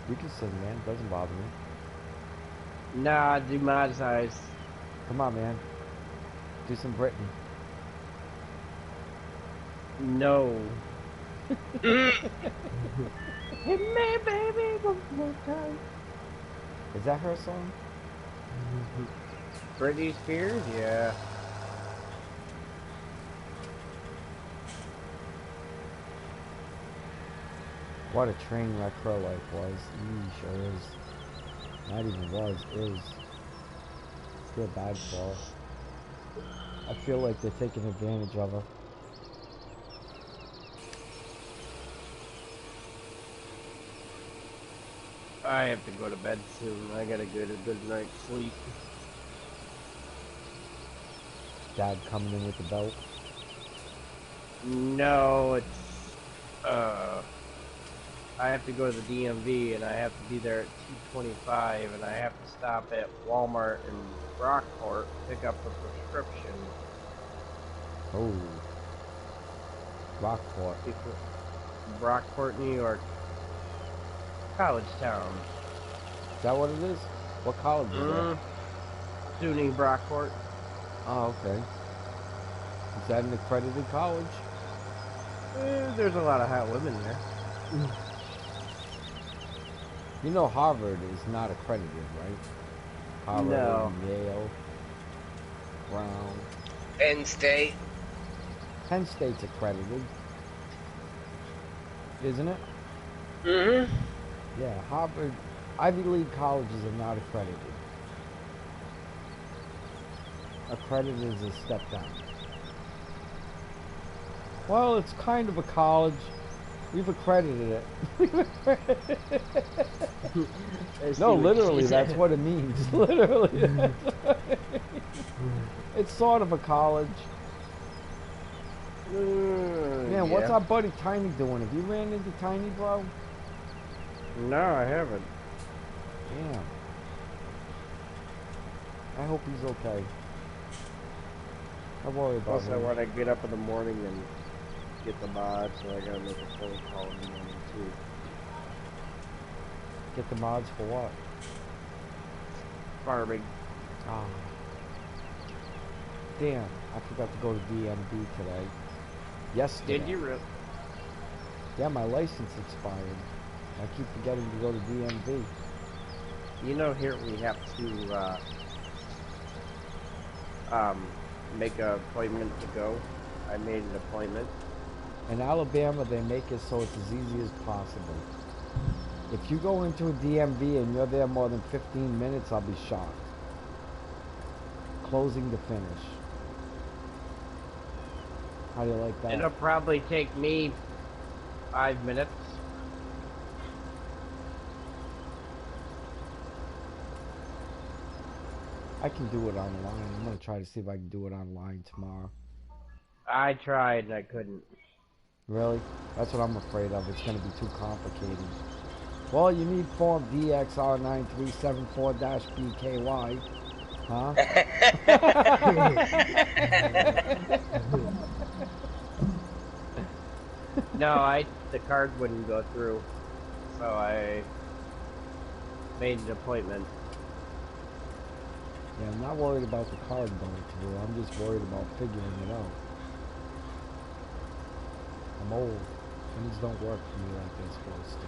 You can sing, man. Doesn't bother me. Nah, demonetize. Come on, man. Do some Britain. No. Hit me, baby, one more time. Is that her song? Britney Spears? Yeah. What a train wreck her life was. Sure is. Not even was, is. Feel bad for her. I feel like they're taking advantage of her. I have to go to bed soon. I gotta get a good night's sleep. Dad coming in with the belt. No, it's I have to go to the DMV and I have to be there at 2:25 and I have to stop at Walmart in Brockport to pick up a prescription. Oh. Rockport. Brockport, New York. College town. Is that what it is? What college is that? SUNY Brockport. Oh, okay. Is that an accredited college? There's a lot of hot women there. You know Harvard is not accredited, right? Harvard, No. Yale, Brown. Penn State. Penn State's accredited, isn't it? Mm-hmm. Yeah, Harvard, Ivy League colleges are not accredited. Accredited is a step down. Well, it's kind of a college. We've accredited it. No, literally, that's what it means. Literally. It's sort of a college. Man, what's our buddy Tiny doing? Have you ran into Tiny, bro? No, I haven't. Damn. I hope he's okay. I worry about Plus, I him. want to get up in the morning and get the mod, so I gotta make a phone call in the morning, too. Get the mods for what? Farming. Ah. Damn, I forgot to go to DMV today. Yesterday. Did you really? Yeah, my license expired. I keep forgetting to go to DMV. You know, here we have to make an appointment to go. I made an appointment. In Alabama, they make it so it's as easy as possible. If you go into a DMV and you're there more than 15 minutes, I'll be shocked. Closing to finish. How do you like that? It'll probably take me 5 minutes. I can do it online. I'm going to try to see if I can do it online tomorrow. I tried and I couldn't. Really? That's what I'm afraid of. It's going to be too complicated. Well, you need form DXR9374-BKY. Huh? No, the card wouldn't go through, so I made an appointment. Yeah, I'm not worried about the card going through. I'm just worried about figuring it out. I'm old. Things don't work for me like they're supposed to.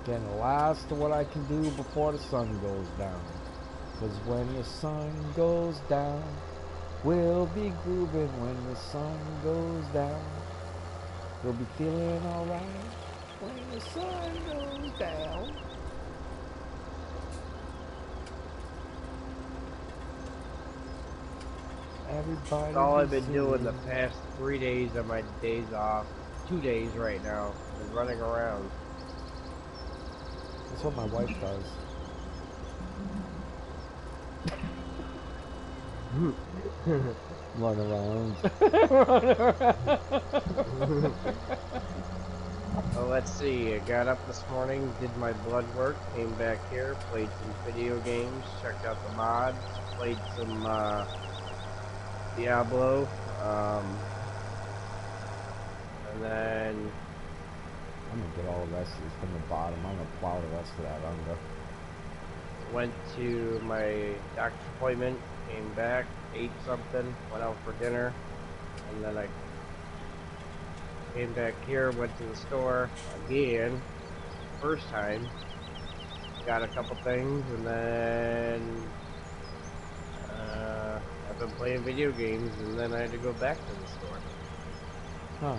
Getting the last of what I can do before the sun goes down. 'Cause when the sun goes down, we'll be grooving. When the sun goes down, we'll be feeling alright. When the sun goes down. Everybody. That's all I've been be doing the singing. past 3 days of my days off. 2 days right now. I've been running around. That's what my wife does. Run around. Well, let's see. I got up this morning, did my blood work, came back here, played some video games, checked out the mods, played some Diablo, and then I'm gonna get all the rest of this from the bottom. I'm gonna plow the rest of that under. went to my doctor's appointment, came back, ate something, went out for dinner, and then I came back here, went to the store again, first time, got a couple things, and then I've been playing video games, and then I had to go back to the store. Huh.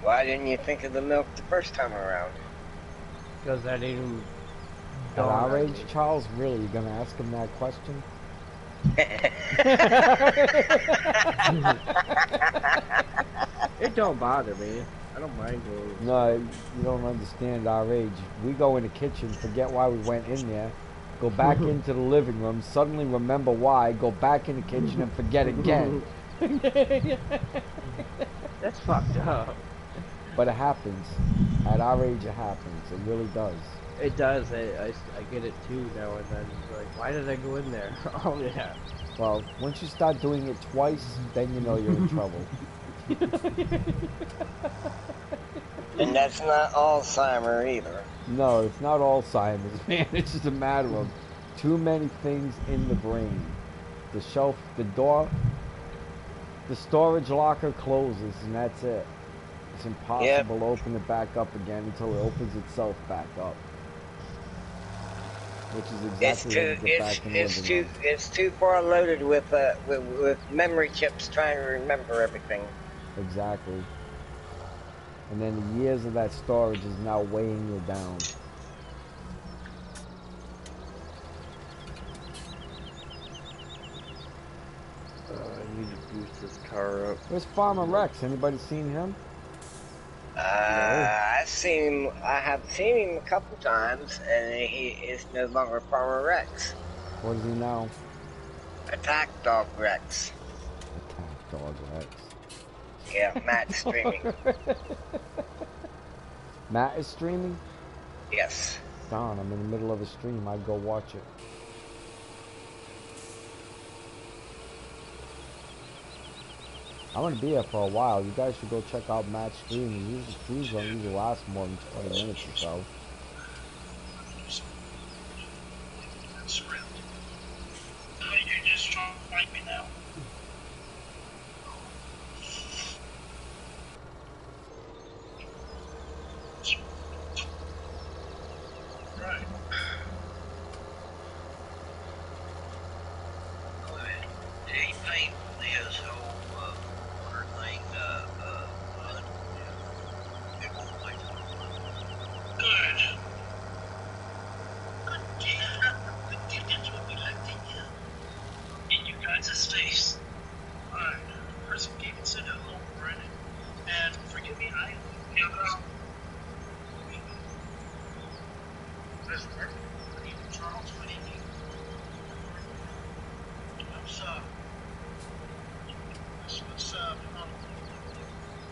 Why didn't you think of the milk the first time around? Because I didn't At dawn our on age, me. Charles, really, you gonna ask him that question? It don't bother me. I don't mind doing it. No, you don't understand our age. We go in the kitchen, forget why we went in there, go back into the living room, suddenly remember why, go back in the kitchen and forget again. That's fucked up. But it happens. At our age, it happens. It really does. It does. I get it too now and then. Like, why did I go in there? Oh yeah. Well, once you start doing it twice, then you know you're in trouble. And that's not Alzheimer either. No, it's not Alzheimer's, man. It's just a matter of too many things in the brain. The shelf, the door, the storage locker closes, and that's it. It's Yep. impossible to open it back up again until it opens itself back up. Which is It's exactly how too you get back in living room. it's too far loaded with memory chips trying to remember everything. Exactly. And then the years of that storage is now weighing you down. I need to boost this car up. Where's Farmer Rex? Anybody seen him? No. I have seen him a couple times, and he is no longer Farmer Rex. What is he now? Attack Dog Rex. Attack Dog Rex. Yeah, Matt's streaming. Matt is streaming? Yes. Darn, I'm in the middle of a stream. I'd go watch it. I'm gonna be here for a while. You guys should go check out Matt's stream. His streams don't usually last more than 20 minutes or so. You just trying to fight me now. Right. Go ahead. It ain't painful, this whole water thing, blood. It won't like good. Good deal. That's what we like to hear. In you guys' face. Alright, person gave it to the whole Brennan. And forgive me, I am That's perfect. What do you need, Charles? What do you need? What's up? What's up?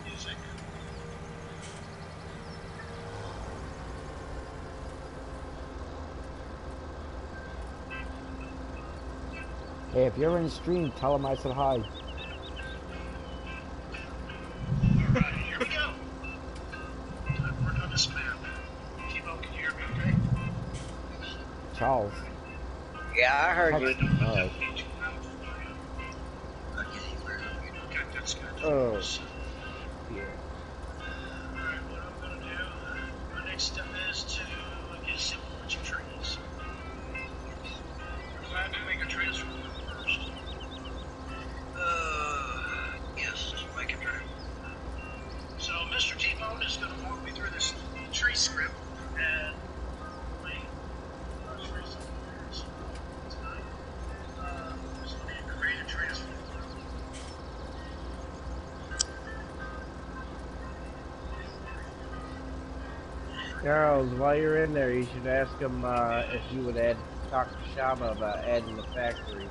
Music. Hey, if you're in the stream, tell him I said hi. Alright, here we go. Time to work on this map. T-Bone, can you hear me okay? Charles. Yeah, I heard you. Alright. Okay, that's good. Oh. Yeah. Alright, what I'm gonna do, my next step is to get a simple bunch of trees. Do I have to make a transfer first? Yes, make a transfer. So Mr. T-Bone is gonna walk me through this tree script and wait. Create a transfer. Charles, while you're in there, you should ask him if you would talk to Shama about adding the factory.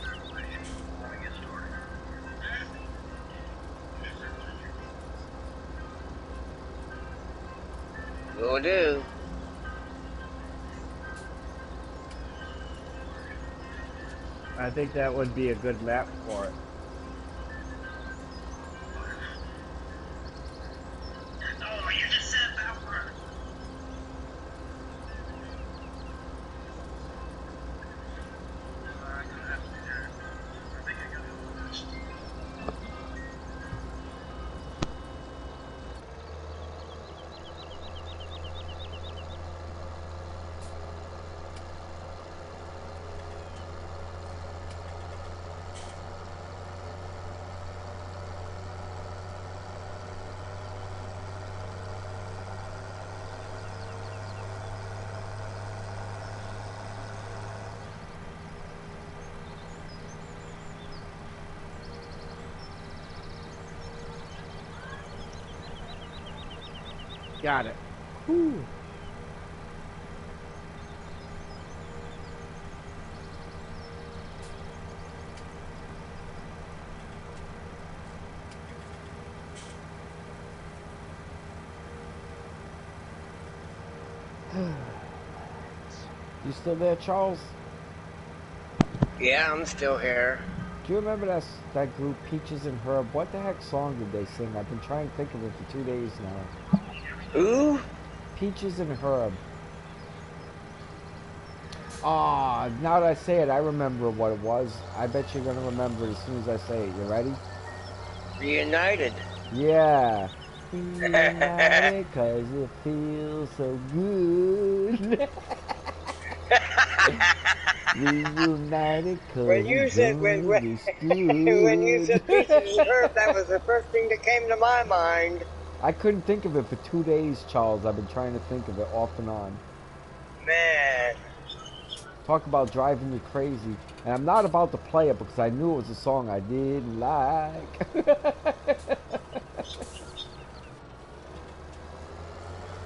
Will do. I think that would be a good map for it. Oh, you just said that word. I'm gonna have to do that. I think I gotta go first. Got it. Whew. You still there, Charles? Yeah, I'm still here. Do you remember that group, Peaches and Herb? What the heck song did they sing? I've been trying to think of it for 2 days now. Ooh. Peaches and Herb. Ah, now that I say it, I remember what it was. I bet you're gonna remember it as soon as I say it. You ready? Reunited. Yeah. Reunited 'cause it feels so good. Reunited 'cause When you said love is when you good. said Peaches and Herb, that was the first thing that came to my mind. I couldn't think of it for 2 days, Charles. I've been trying to think of it off and on. Man. Talk about driving you crazy. And I'm not about to play it because I knew it was a song I didn't like.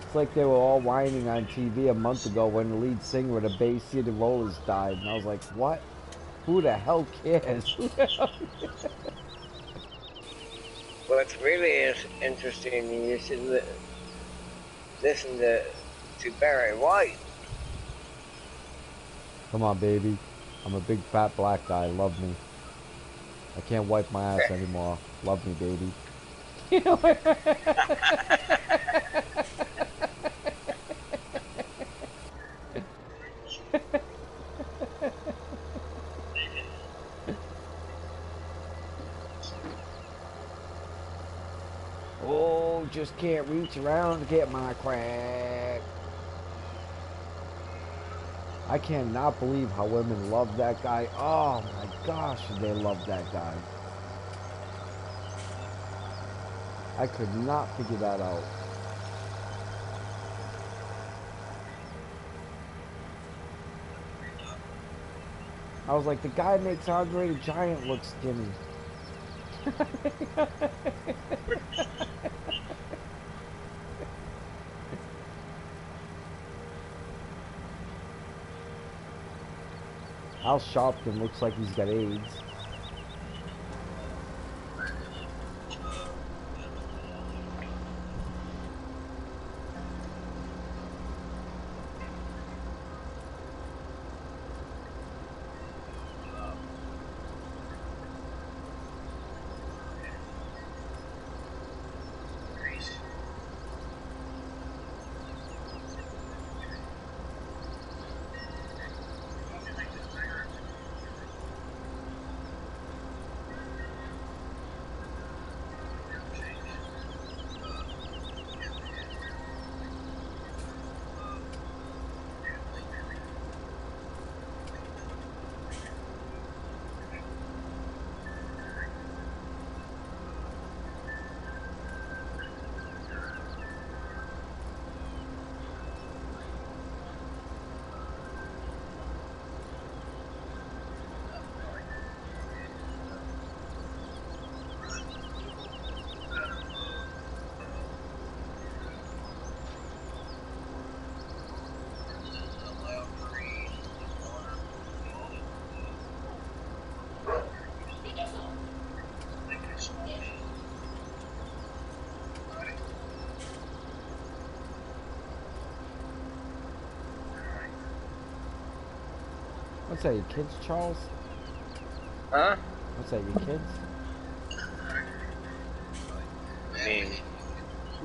It's like they were all whining on TV a month ago when the lead singer of the Bay City Rollers died. And I was like, what? Who the hell cares? What's really is interesting, you should listen to Barry White. Come on, baby. I'm a big fat black guy. Love me. I can't wipe my ass anymore. Love me, baby. Oh, just can't reach around to get my crack. I cannot believe how women love that guy. Oh my gosh, they love that guy. I could not figure that out. I was like, the guy makes Andre the Giant look skinny. Al Sharpton looks like he's got AIDS. What's that, your kids, Charles? Huh? What's that, your kids? Me.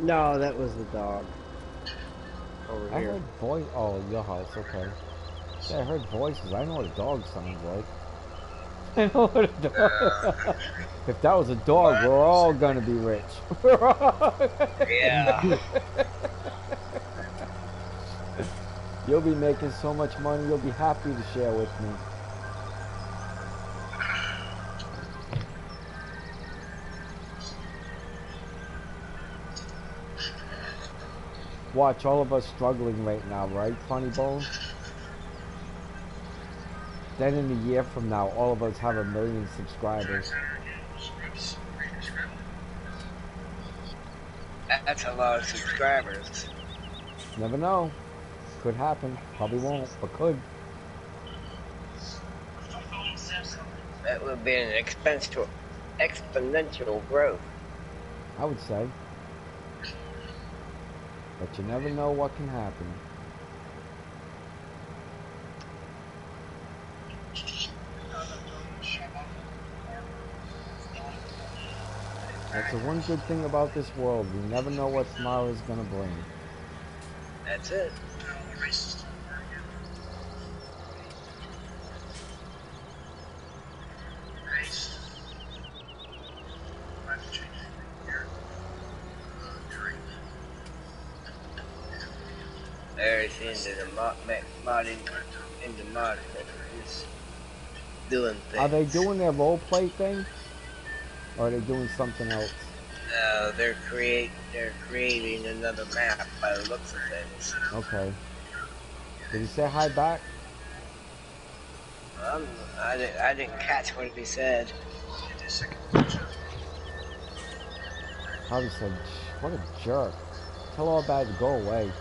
No, that was the dog. Over I here. heard voice. Oh, your house, okay. Yeah, I heard voices. I know what a dog sounds like. I know what a dog. If that was a dog, we're all gonna be rich. Yeah. You'll be making so much money, you'll be happy to share with me. Watch, all of us struggling right now, right, Funny Bone? Then in a year from now, all of us have 1 million subscribers. That's a lot of subscribers. Never know. Could happen. Probably won't, but could. That would be an exponential growth. I would say. But you never know what can happen. That's the one good thing about this world. We never know what tomorrow is gonna bring. That's it. The race is still over again. Race. I have to change anything here. Drink. There's into the modding, into mod is doing things. Are they doing their role play thing? Or are they doing something else? They're creating another map by the looks of things. Okay. Did he say hi back? I didn't catch what he said. Probably said, what a jerk. Tell all bad to go away.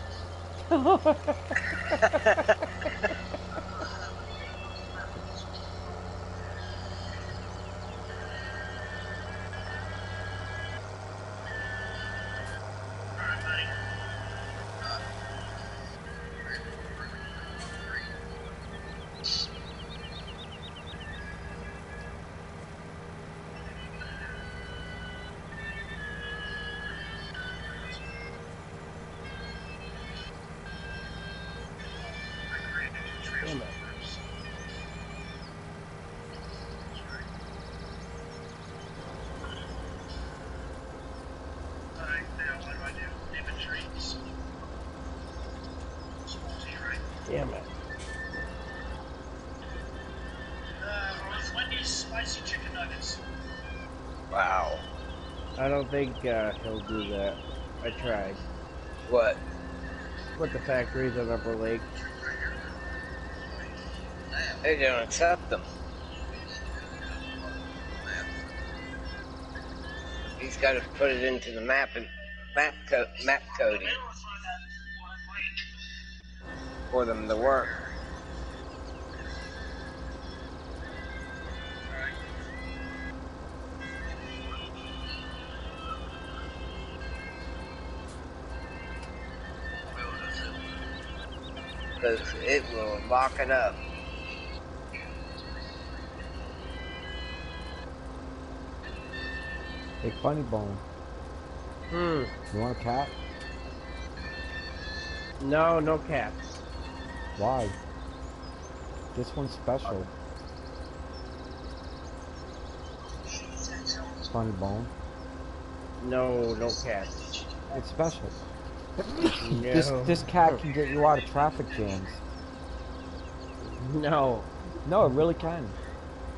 Damn it. Damn it. Wendy's spicy chicken nuggets. Wow. I don't think he'll do that. I tried. What? Put the factories on Upper Lake. They don't accept them. He's got to put it into the map coding for them to work. Because it will lock it up. Hey, Funny Bone. You want a cat? No, no cats. Why? This one's special. Funny Bone. No, no cats. It's special. No. This cat can get you out of traffic jams. No. No, it really can.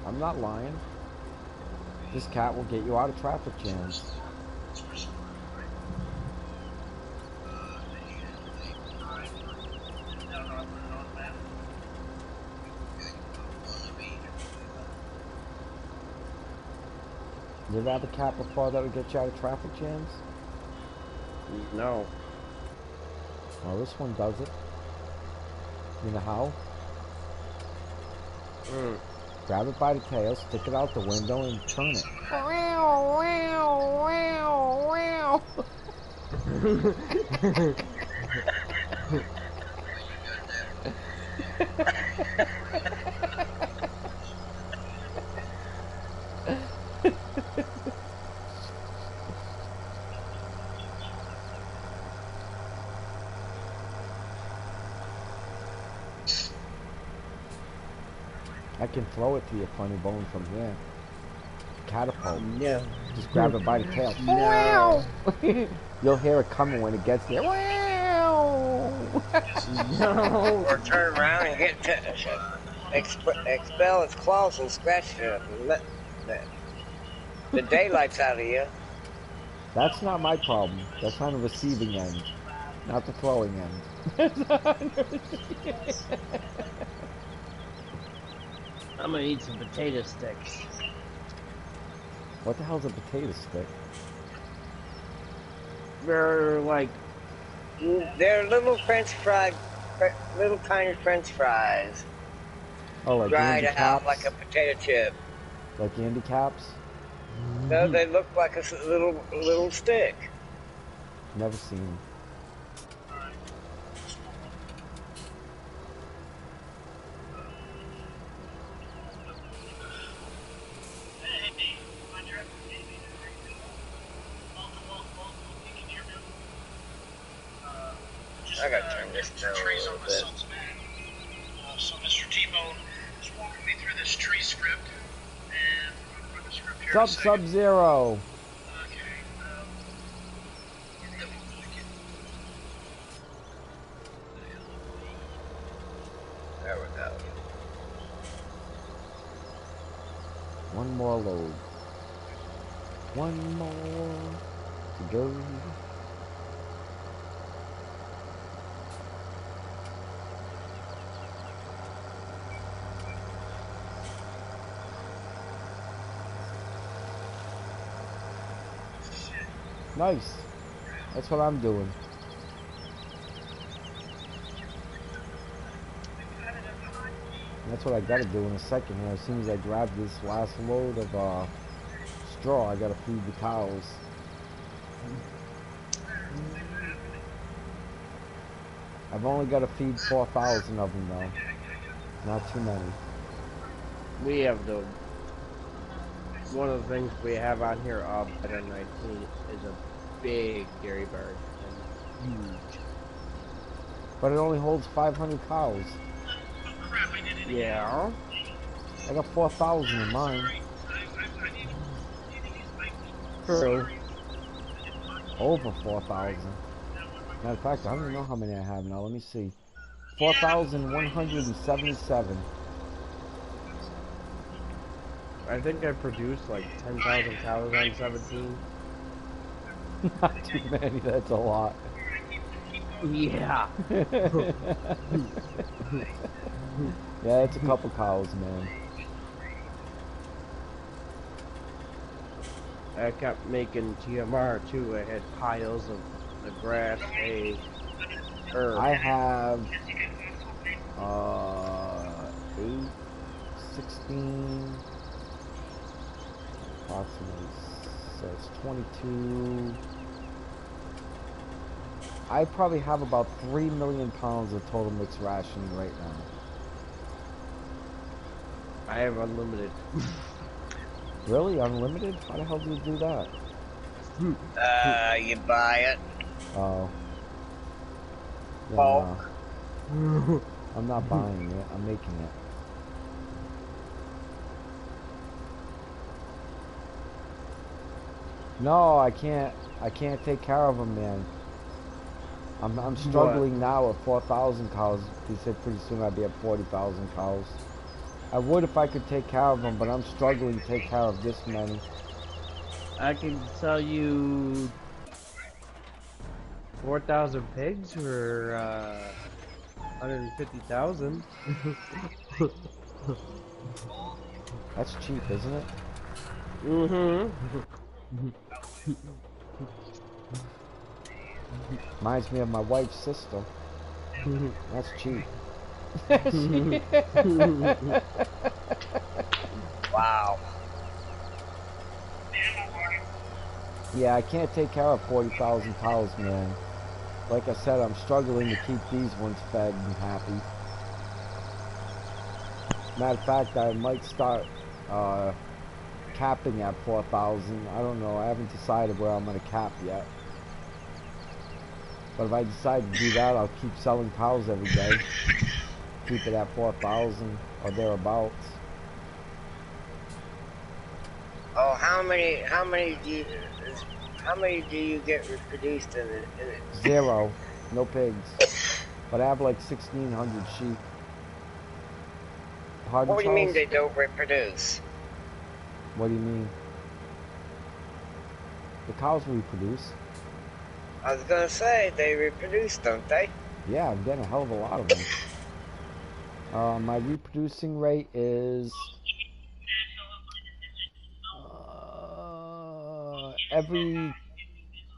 I'm not lying. This cat will get you out of traffic jams. You ever have a cat before that would get you out of traffic jams? No. Well, this one does it. You know how? Grab it by the tail, stick it out the window, and turn it. I can throw it to you, Funny Bone, from here. Catapult. No. Just grab it by the tail. No. You'll hear it coming when it gets there. No. Or turn around and get to expel its claws and scratch the daylights out of you. That's not my problem. That's on the receiving end, not the throwing end. I'm gonna eat some potato sticks. What the hell's a potato stick? They're like, They're little little tiny French fries, Oh, like dried handicaps? out like a potato chip. Like handicaps? No, they look like a little stick. Never seen them. I gotta turn this down a trees on little my bit. son's man. So Mr. T-Bone is walking me through this tree script, and I'm going to run the script here in a second. Sub-Zero. Okay. There we go. One more load. One more to go. Nice. That's what I'm doing. That's what I gotta do in a second here. As soon as I grab this last load of straw, I gotta feed the cows. I've only gotta feed 4,000 of them though. Not too many. We have the one of the things we have on here at 19 is a big dairy barn and huge. But it only holds 500 cows. Yeah. I got 4,000 in mine. True. Over 4,000. Matter of fact, I don't even know how many I have now. Let me see. 4,177. I think I produced like 10,000 cows on 17. Not too many, that's a lot. Yeah. Yeah, it's a couple cows, man. I kept making TMR too. I had piles of the grass, hay, earth. I have 8, 16, approximately, so it's 22. I probably have about 3 million pounds of total mixed rationing right now. I have unlimited. Really? Unlimited? How the hell do you do that? You buy it. Oh. Bulk. No, I'm not buying it. I'm making it. No, I can't take care of them, man. I'm struggling now at 4,000 cows. He said pretty soon I'd be at 40,000 cows. I would if I could take care of them, but I'm struggling to take care of this many. I can sell you 4,000 pigs for 150,000. That's cheap, isn't it? Mm-hmm. Reminds me of my wife's sister. That's cheap. Wow. Yeah, I can't take care of 40,000 cows, man. Like I said, I'm struggling to keep these ones fed and happy. Matter of fact, I might start capping at 4,000. I don't know. I haven't decided where I'm going to cap yet. But if I decide to do that, I'll keep selling cows every day. Keep it at 4,000 or thereabouts. Oh, how many do you get reproduced in it? 0. No pigs. But I have like 1,600 sheep. Pardon, What do you mean Charles? they don't reproduce? What do you mean? The cows reproduce. I was gonna say, they reproduce, don't they? Yeah, I'm getting a hell of a lot of them. My reproducing rate is every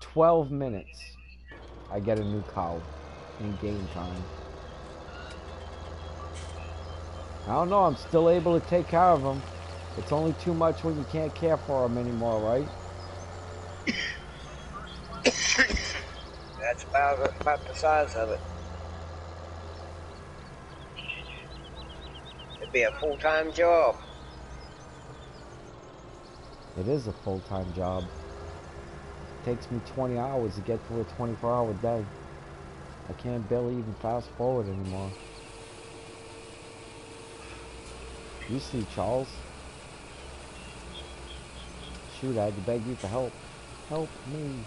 12 minutes I get a new cow in game time. I don't know, I'm still able to take care of them. It's only too much when you can't care for them anymore, right? That's about the size of it. It'd be a full-time job. It is a full-time job. It takes me 20 hours to get through a 24-hour day. I can't barely even fast forward anymore. You see, Charles? Shoot, I had to beg you for help. Help me.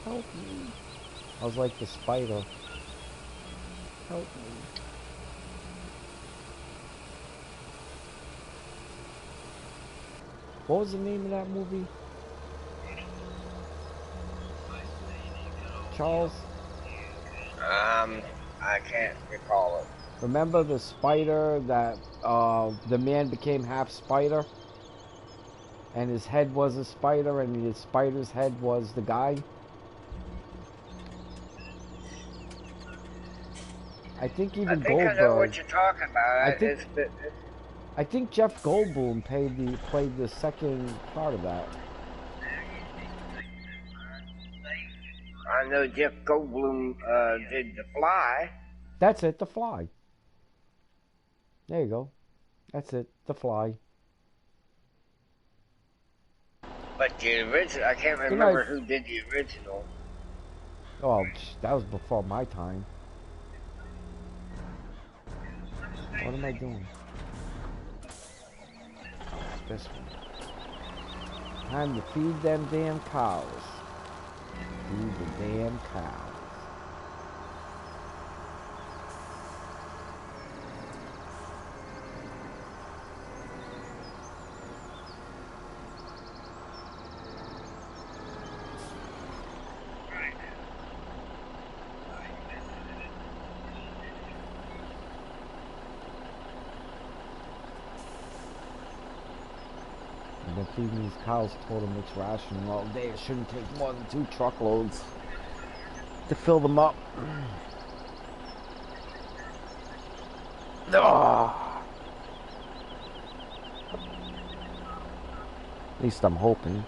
Help me. I was like the spider. Help me. What was the name of that movie? Charles? I can't recall it. Remember the spider that the man became half spider? And his head was a spider and his spider's head was the guy? I think even I think Goldberg. I know what you're talking about. I think Jeff Goldblum played the second part of that. I know Jeff Goldblum did The Fly. That's it, The Fly. There you go. That's it, The Fly. But the original, I can't remember who did the original. Oh, that was before my time. What am I doing? Oh, it's this one. Time to feed them damn cows. Feed the damn cows. I've been feeding these cows total mixed rationing all day. It shouldn't take more than 2 truckloads to fill them up. Oh. At least I'm hoping.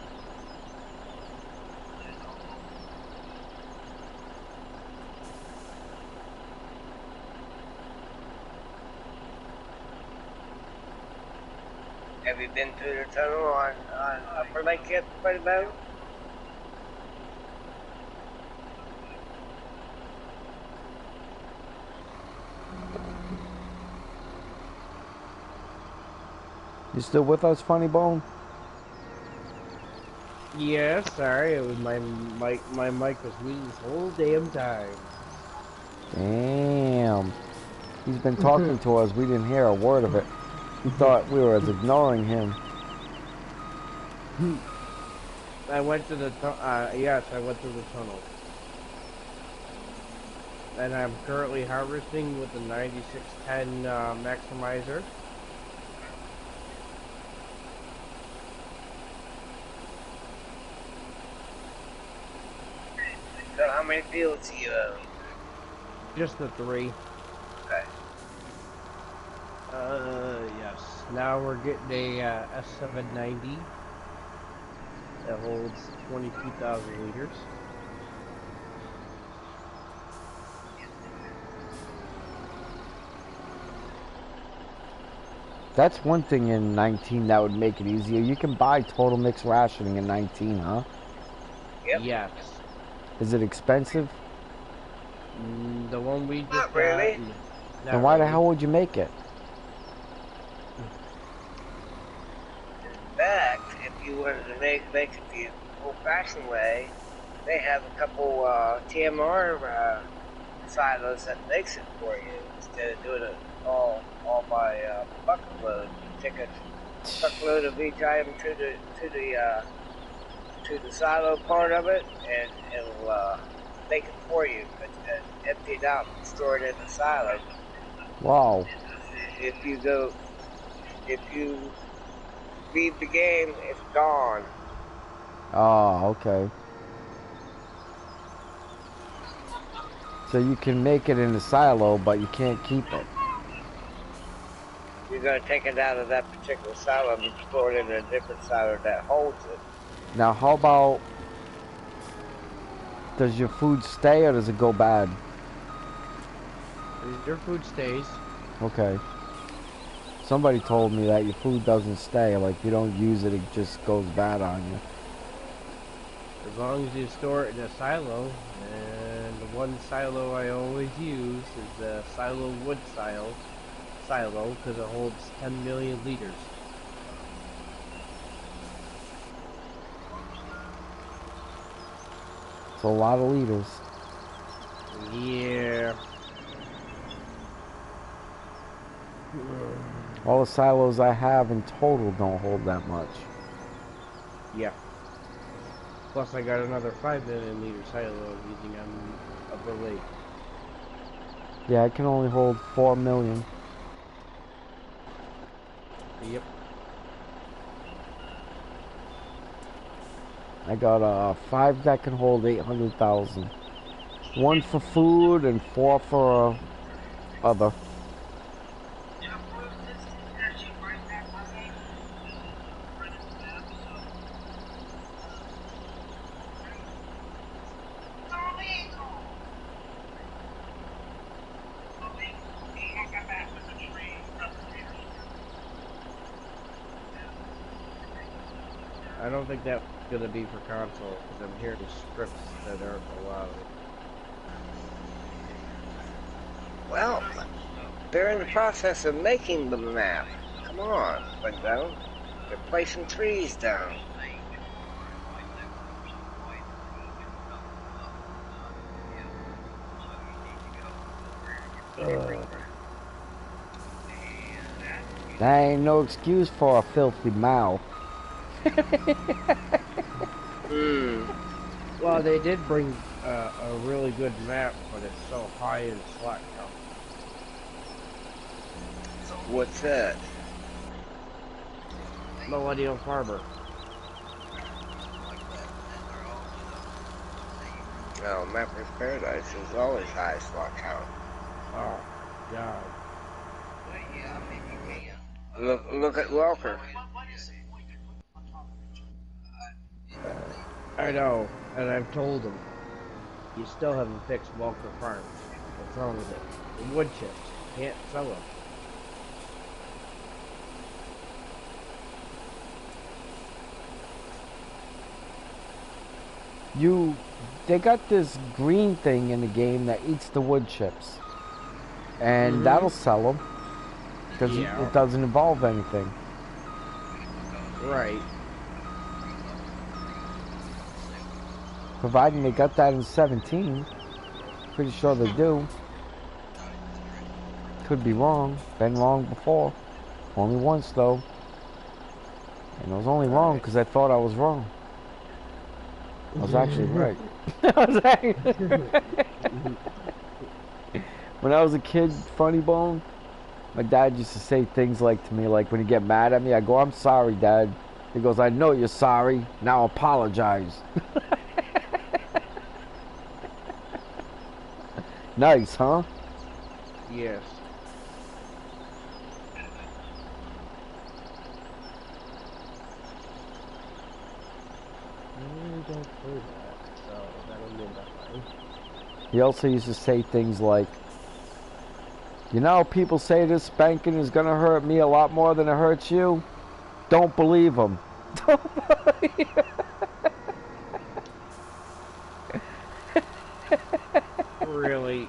Have you been through the tunnel on Upper Lake yet, Buddy Bo? You still with us, Funny Bone? Yeah, sorry, it was my mic was muted this whole damn time. Damn. He's been talking to us. We didn't hear a word of it. He thought we were ignoring him. I went to the yes, I went through the tunnel. And I'm currently harvesting with the 9610 maximizer. So how many fields do you own? Just the 3. Okay. Yes. Now we're getting a S790 that holds 22,000 liters. That's one thing in 19 that would make it easier. You can buy total mixed rationing in 19, huh? Yep. Yes. Is it expensive? The one we just Not really. Then why the hell would you make it? In fact, if you wanted to make it the old-fashioned way, they have a couple TMR silos that makes it for you instead of doing it all by bucket load. You take a truckload of each item to the silo part of it, and it'll make it for you, but empty it out and store it in the silo. Wow. If you leave the game, it's gone. Oh, okay. So you can make it in the silo, but you can't keep it. You're going to take it out of that particular silo and store it in a different silo that holds it. Now, how about... Does your food stay or does it go bad? Your food stays. Okay. Somebody told me that your food doesn't stay. Like, you don't use it, it just goes bad on you. As long as you store it in a silo and one silo I always use is the silo wood silo, because it holds 10 million liters. It's a lot of liters. Yeah. All the silos I have in total don't hold that much. Yeah. Plus, I got another 5 million liter silo I'm using on Upper Lake. Yeah, I can only hold 4 million. Yep. I got 5 that can hold 800,000. 1 for food and 4 for other. I don't think that's gonna be for console, because I'm hearing scripts that aren't allowed. Well, they're in the process of making the map. Come on, Window. They're placing trees down. That ain't no excuse for a filthy mouth. Well, they did bring a really good map, but it's so high in slot count. What's that? Millennial Farmer. Oh, Mapper's Paradise is always high slot count. Oh, God. Look at Walker. I know, and I've told him. You still haven't fixed Walker Farms. What's wrong with it? The wood chips. Can't sell them. They got this green thing in the game that eats the wood chips. And that'll sell them. Because it doesn't involve anything. Right. Providing they got that in 17. Pretty sure they do. Could be wrong. Been wrong before. Only once though. And I was only wrong because I thought I was wrong. I was actually right. When I was a kid, funny bone, my dad used to say things like to me, like when he get mad at me, I go, "I'm sorry, Dad." He goes, "I know you're sorry. Now apologize." Nice, huh? Yes. I don't play that, so that'll be enough. He also used to say things like, "You know, people say this spanking is going to hurt me a lot more than it hurts you. Don't believe them." Don't believe them. Really?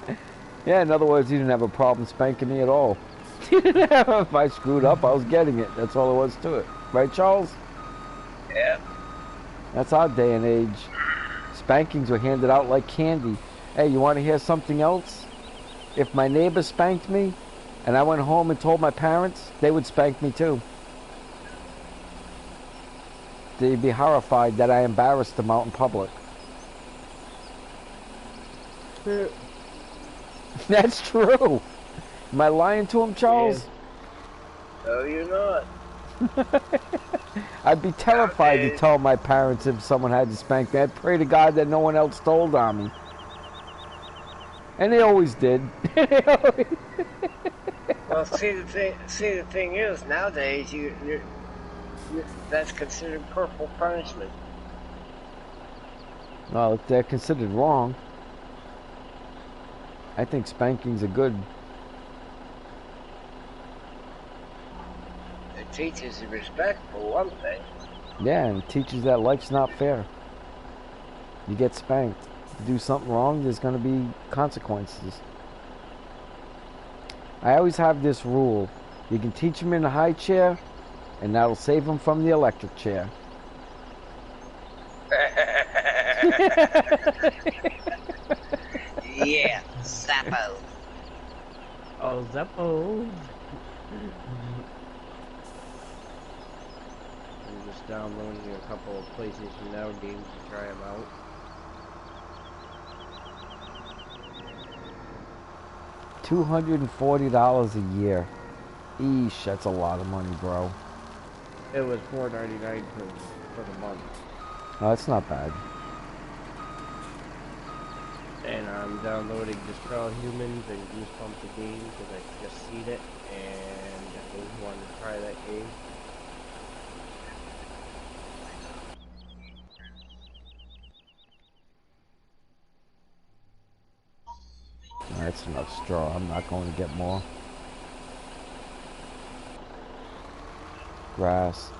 Yeah, in other words, he didn't have a problem spanking me at all. If I screwed up, I was getting it. That's all there was to it. Right, Charles? Yeah. That's our day and age. Spankings were handed out like candy. Hey, you want to hear something else? If my neighbor spanked me, and I went home and told my parents, they would spank me too. They'd be horrified that I embarrassed them out in public. That's true. Am I lying to him, Charles? Yeah. No, you're not. I'd be terrified to tell my parents if someone had to spank me. I'd pray to God that no one else told on me. And they always did. Well, see the thing is, nowadays that's considered corporal punishment. Well, if they're considered wrong, I think spankings are good. It teaches you respect, for one thing. Yeah, and it teaches that life's not fair. You get spanked. do something wrong, there's going to be consequences. I always have this rule. You can teach them in the high chair, and that'll save them from the electric chair. Yeah, Zappo. Oh, Zeppo. I'm just downloading a couple of PlayStation Now games to try them out. $240 a year. Eesh, that's a lot of money, bro. It was $4.99 for the month. No, that's not bad. And I'm downloading Destroy Humans and Goosebumps the game because I just seen it and I always wanted to try that game. That's enough straw. I'm not going to get more. Grass.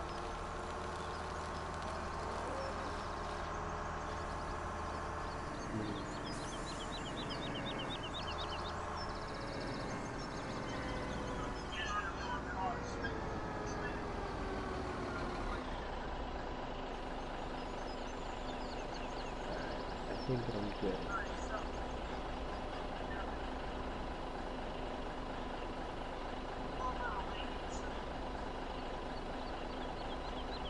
I think I'm good.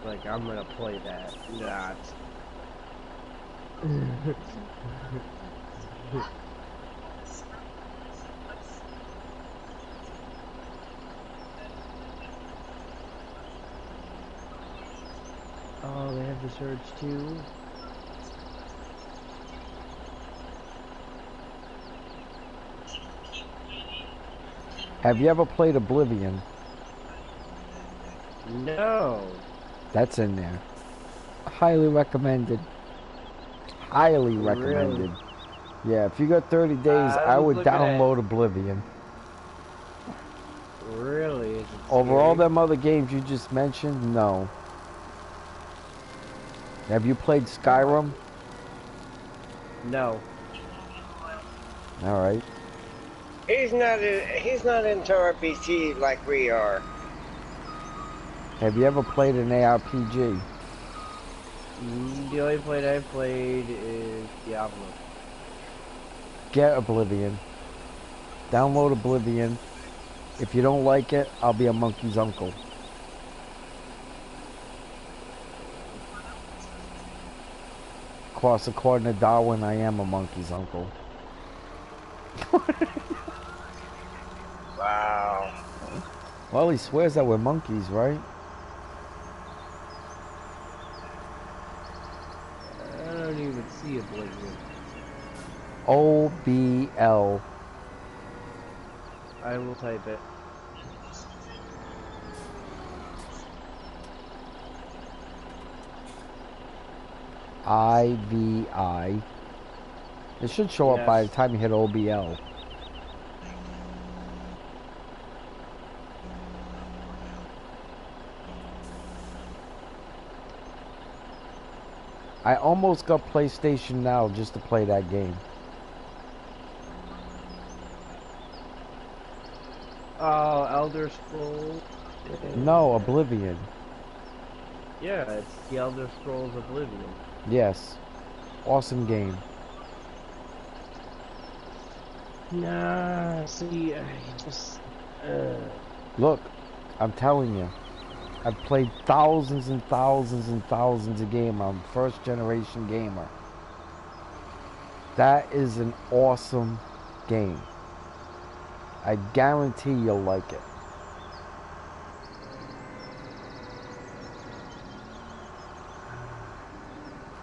Like, I'm gonna play that. Not. Oh, they have the Surge too? Have you ever played Oblivion? No! That's in there. Highly recommended. Highly recommended. Really? Yeah, if you got 30 days, I was would looking at- download Oblivion. Really? Is it Over all scary? them other games you just mentioned, no. Have you played Skyrim? No. Alright. He's not into RPG like we are. Have you ever played an ARPG? The only play I've played is Diablo. Get Oblivion. Download Oblivion. If you don't like it, I'll be a monkey's uncle. Of course, according to Darwin, I am a monkey's uncle. Wow. Well, he swears that we're monkeys, right? I don't even see Oblivion. OBL. I will type it. IVI. It should show up by the Yes. time you hit OBL. I almost got PlayStation Now just to play that game. Oh, Elder Scrolls. No, Oblivion. Yeah, it's the Elder Scrolls Oblivion. Yes. Awesome game. Nah, see, I just. Look, I'm telling you. I've played thousands and thousands and thousands of games. I'm a first generation gamer. That is an awesome game. I guarantee you'll like it.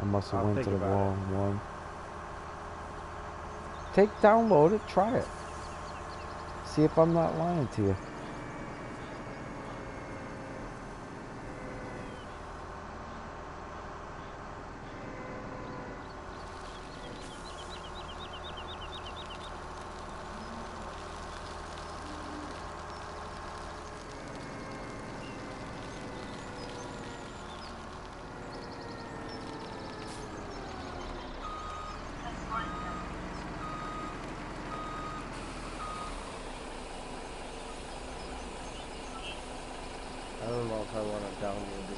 I must have I'll went think to the about wrong one. Download it, try it. See if I'm not lying to you.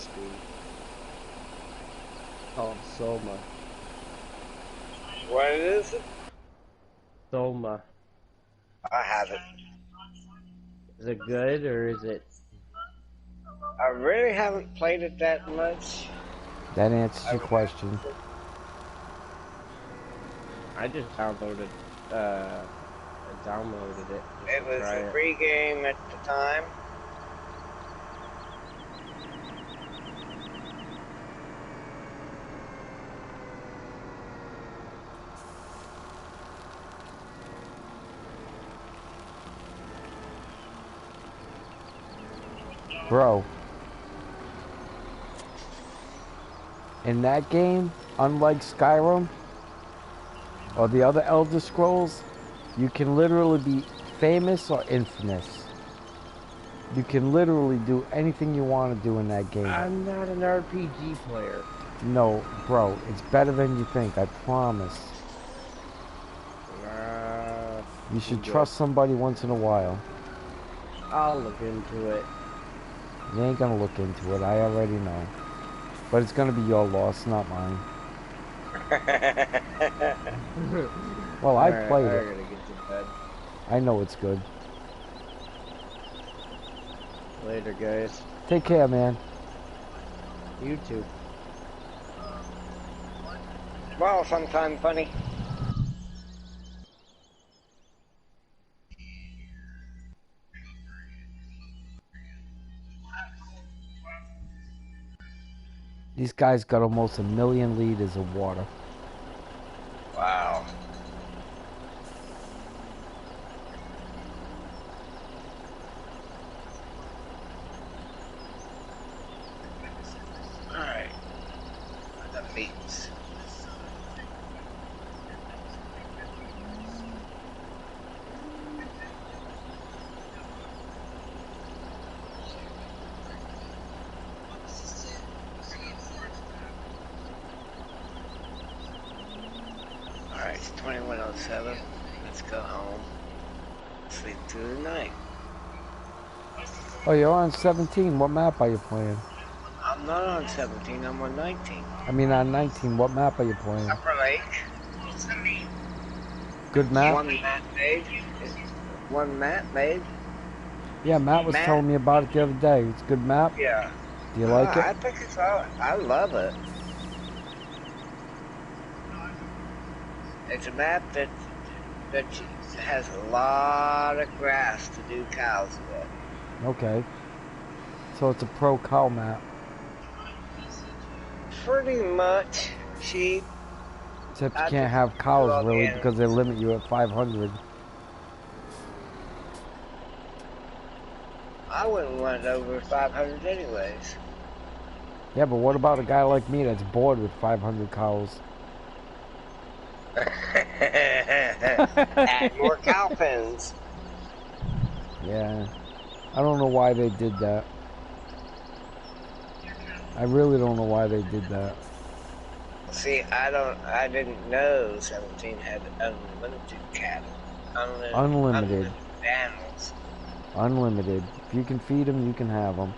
game. Called Soma. What is it? Soma. I haven't. Is it good or is it? I really haven't played it that much. That answers your question. I just downloaded it. It was a free game at the time. Bro. In that game, unlike Skyrim or the other Elder Scrolls, you can literally be famous or infamous. You can literally do anything you want to do in that game. I'm not an RPG player. No, bro, it's better than you think, I promise. You should trust somebody once in a while. I'll look into it. You ain't gonna look into it, I already know. But it's gonna be your loss, not mine. Well, I played it. I gotta get to bed. I know it's good. Later, guys. Take care, man. You too. Well, sometime funny. These guys got almost 1 million liters of water. Wow. Alright. The meats. Alright, it's 21:07. Let's go home. Sleep through the night. Oh, you're on 17. What map are you playing? I'm not on 17, I'm on 19. I mean, on 19. What map are you playing? Upper Lake. Good map? One map made. One map made. Yeah, Matt was telling me about it the other day. It's a good map? Yeah. Do you like it? I think it's all. I love it. It's a map that has a lot of grass to do cows with. Okay. So it's a pro cow map. Pretty much sheep. Except you can't have cows really because they limit you at 500. I wouldn't want over 500 anyways. Yeah, but what about a guy like me that's bored with 500 cows? Add more cow pens. Yeah. I don't know why they did that. I really don't know why they did that. See, I didn't know 17 had unlimited cattle. Unlimited animals. Unlimited. If you can feed them, you can have them.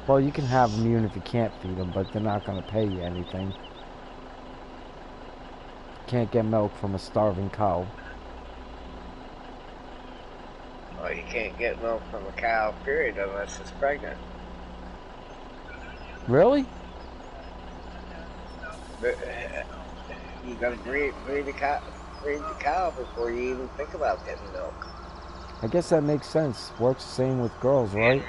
Well, you can have them even if you can't feed them, but they're not going to pay you anything. Can't get milk from a starving cow. Well, you can't get milk from a cow, period, unless it's pregnant. Really? But, you gotta breed the cow before you even think about getting milk. I guess that makes sense. Works the same with girls, right?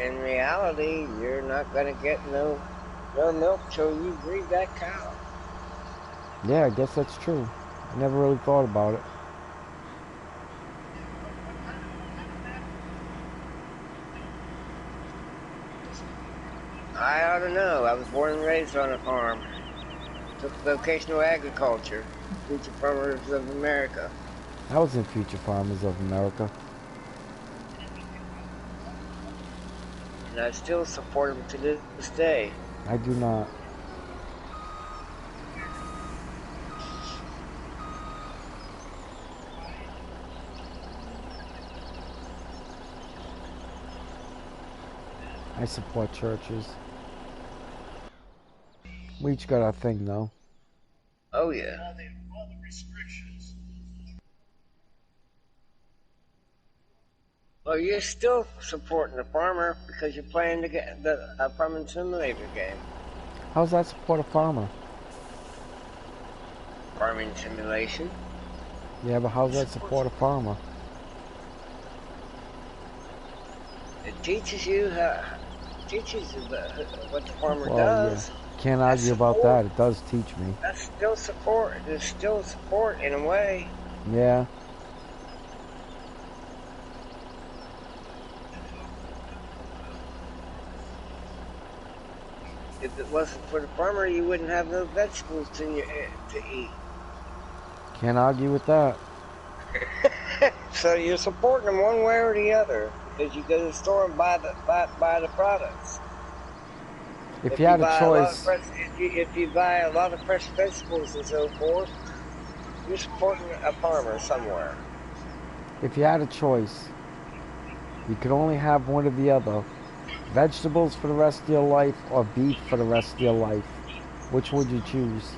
In reality, you're not gonna get no milk till you breed that cow. Yeah, I guess that's true. I never really thought about it. I ought to know. I was born and raised on a farm. Took vocational agriculture. Future Farmers of America. I was in Future Farmers of America. And I still support them to this day. I do not. I support churches. We each got our thing, though. Oh yeah. All the restrictions. Well, you're still supporting the farmer because you're playing the farming simulator game. How's that support a farmer? Farming simulation. Yeah, but how's that support a farmer? It teaches you what the farmer Well, does. yeah. Can't argue about that. It does teach me. That's still support. There's still support in a way. Yeah. If it wasn't for the farmer, you wouldn't have no vegetables to eat. Can't argue with that. So you're supporting them one way or the other because you go to the store and buy the products. If you had a choice, If you buy a lot of fresh vegetables and so forth, you're supporting a farmer somewhere. if you had a choice, you could only have one or the other. Vegetables for the rest of your life or beef for the rest of your life. Which would you choose?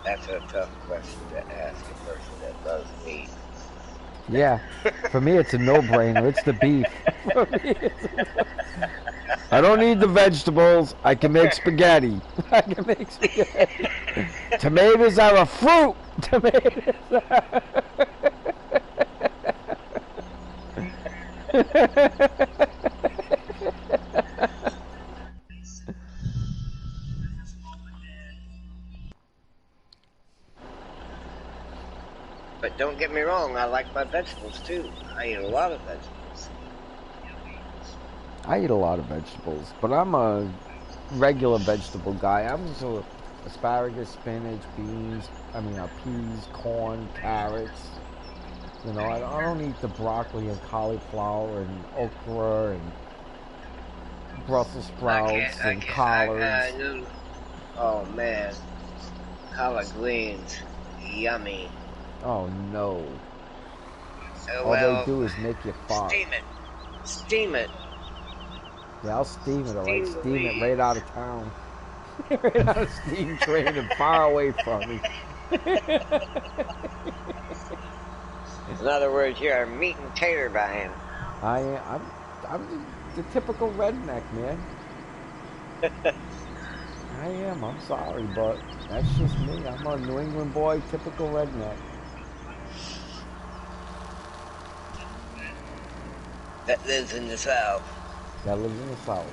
That's a tough question to ask a person that loves meat. Yeah, for me it's a no-brainer. It's the beef. I don't need the vegetables. I can make spaghetti. I can make spaghetti. Tomatoes are a fruit. Tomatoes are... But don't get me wrong, I like my vegetables too. I eat a lot of vegetables. I eat a lot of vegetables, but I'm a regular vegetable guy. I'm just asparagus, spinach, beans, peas, corn, carrots. You know, I don't eat the broccoli and cauliflower and okra and Brussels sprouts and collards. Oh man, collard greens, yummy. Oh no. All Well, they do is make you fart. Steam it. Yeah, I'll steam it, alright. Steam the Steam it weed. right out of town. Right out of steam train and far away from me. In other words, you're a meat and tater buying. I'm the typical redneck, man. I am. I'm sorry, but that's just me. I'm a New England boy, typical redneck. That lives in the South. That lives in the South.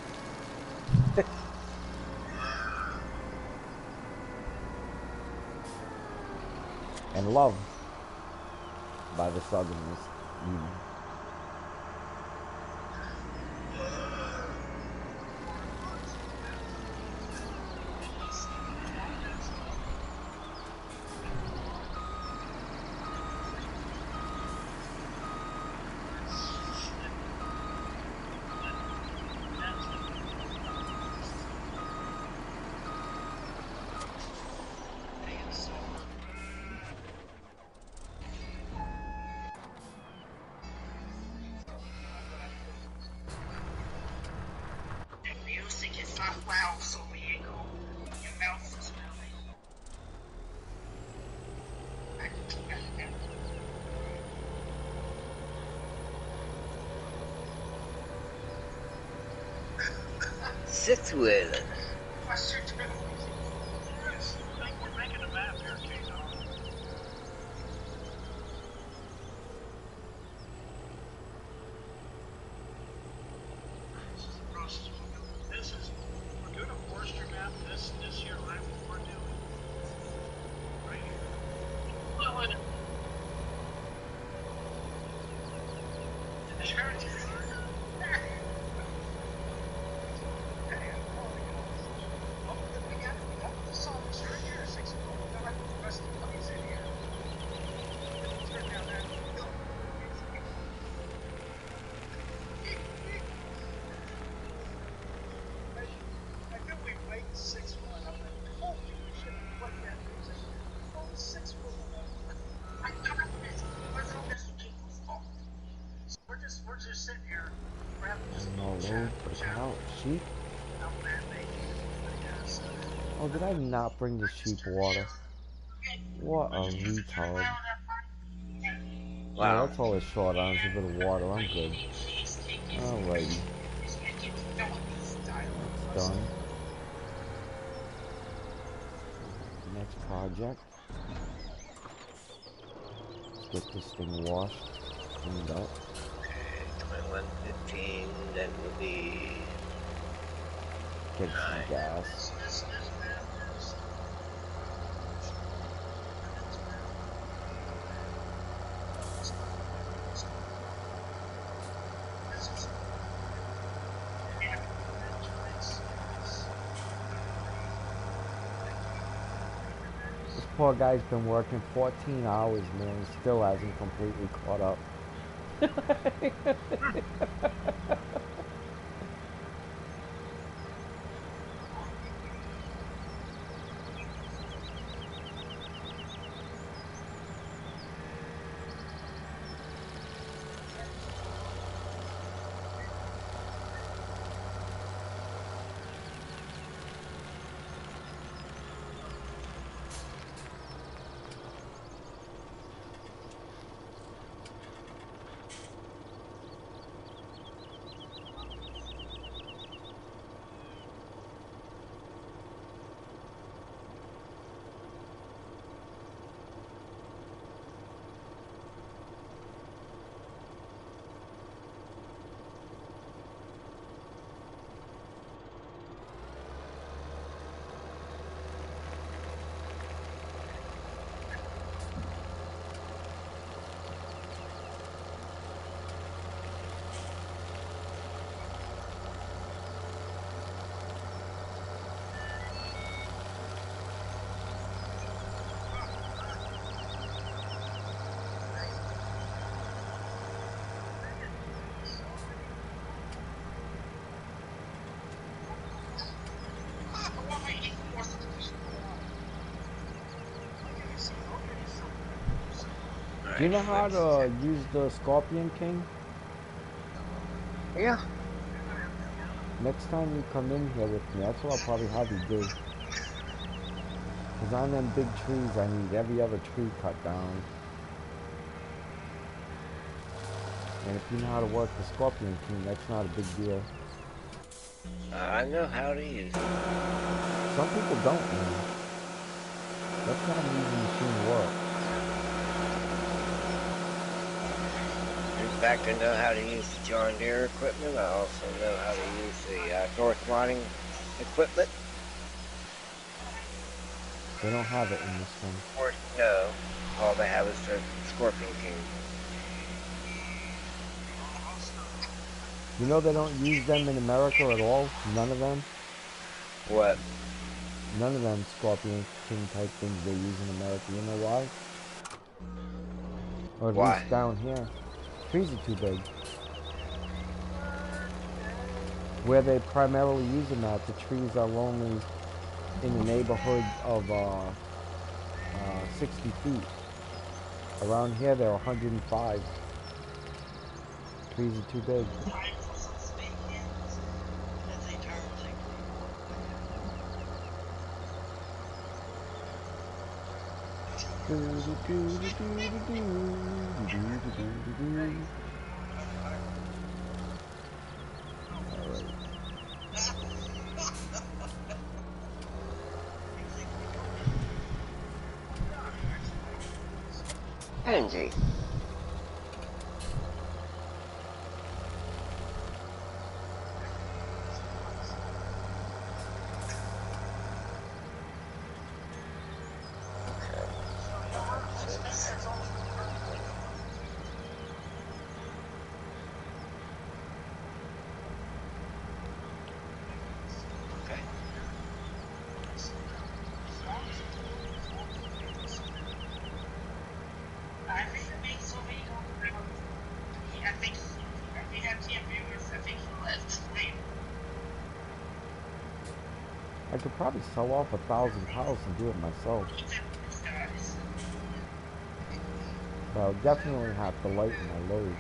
And loved by the Southerners, even. Music is not loud, so we echo. Your mouth is Sit with it. Question two. Yes, I think we're making a map here, Kate. We're doing a forestry map this year, right? What we're doing. Right here. Well, and hell? Sheep? Oh, did I not bring the sheep water? What a retard. Yeah, Wow. that's all it's short on, is a bit of water. I'm good. Alrighty. That's done. Next project. Let's get this thing washed, cleaned up. 21:15, then will be Get some gas. This poor guy's been working 14 hours, man. He still hasn't completely caught up. Do you know how to use the Scorpion King? yeah. Next time you come in here with me, that's what I'll probably have you do. Because on them big trees, I need every other tree cut down. And if you know how to work the Scorpion King, that's not a big deal. I know how to use it. Some people don't, man. That's not an easy machine to work. In fact, I know how to use the John Deere equipment. I also know how to use the North Lighting equipment. They don't have it in this one. Of course, no. All they have is the Scorpion King. You know they don't use them in America at all? None of them? What? None of them Scorpion King type things they use in America. You know why? Or at Why? least down here. Trees are too big. Where they primarily use them at, the trees are only in the neighborhood of 60 feet. Around here they're 105. Trees are too big. Angie. I could probably sell off 1,000 cows and do it myself. But I'll definitely have to lighten my load.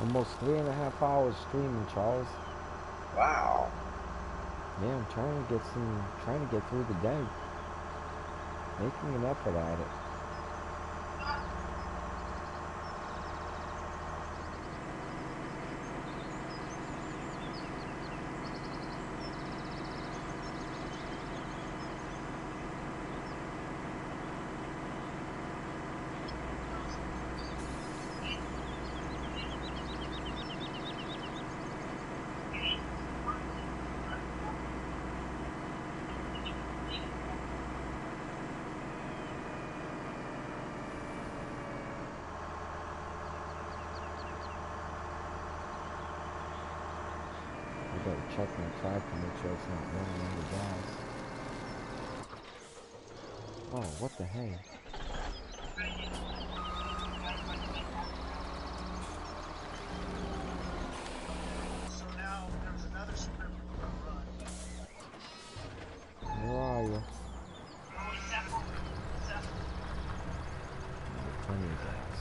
Almost 3.5 hours streaming, Charles. Wow. Yeah, I'm trying to get through the day. Making an effort at it. I gotta check my track to make sure it's not running out of gas. Oh, what the heck? So now there's another strip we're gonna run. Where are you? Plenty of gas.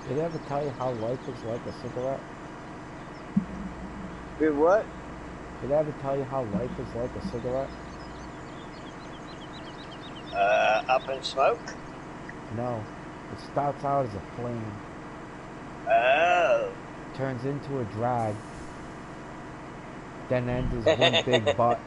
Did they ever tell you how life is like a cigarette? Do what? Did they ever tell you how life is like a cigarette? Up in smoke? No. It starts out as a flame, Oh. turns into a drag, then ends as one big butt.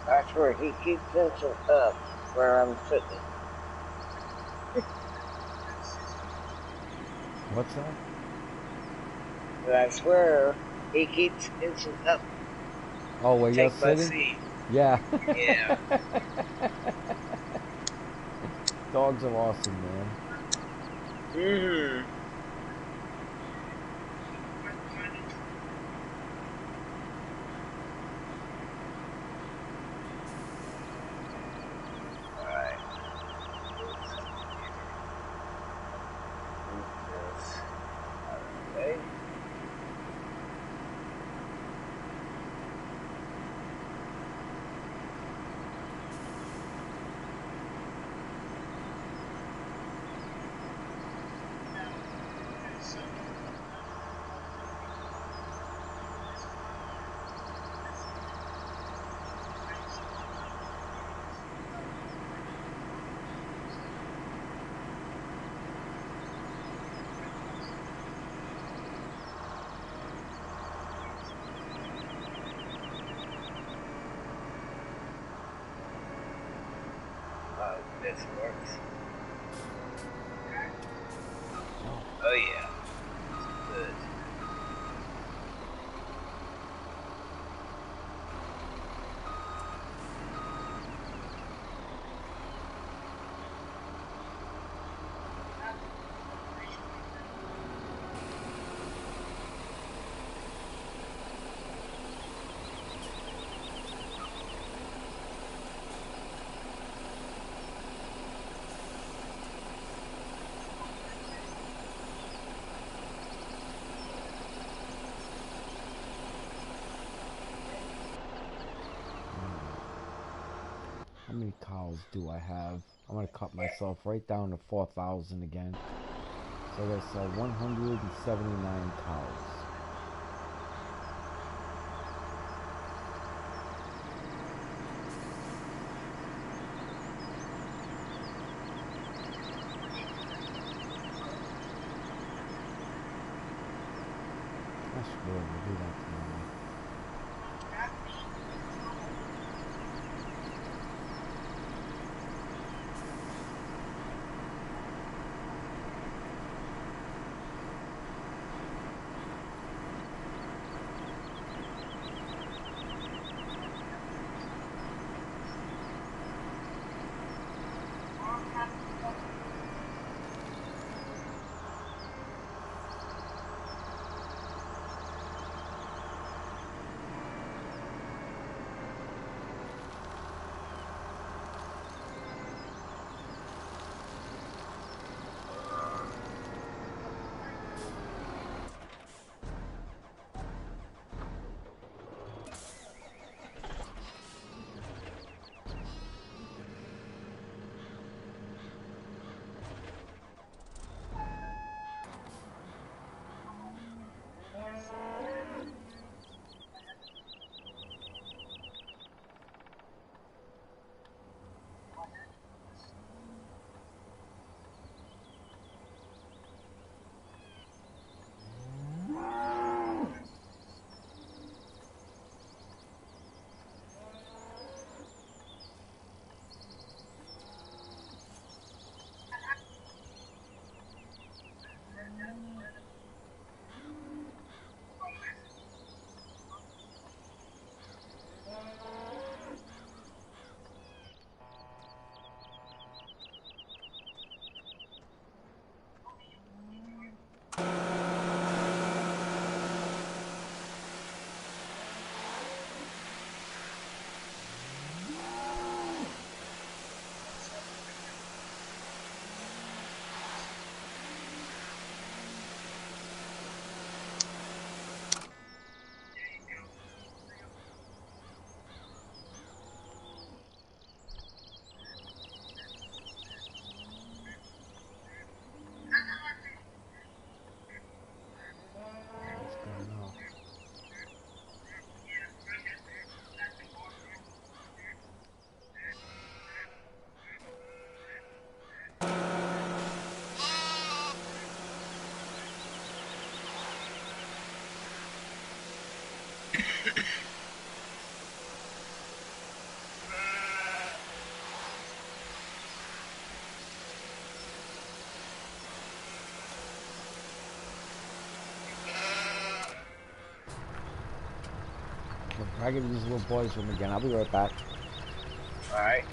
That's where he keeps Vincent up, where I'm sitting. What's that? That's where he keeps Vincent up. Oh, where you're Take my sitting? seat. Yeah. Yeah. Dogs are awesome, man. Mm-hmm. Alright. Okay. This works. Oh yeah. Good. How many cows do I have? I'm gonna cut myself right down to 4,000 again. So I gotta sell 179 cows. I should be able to do that tomorrow. I gotta use the little boys' room again. I'll be right back. Alright.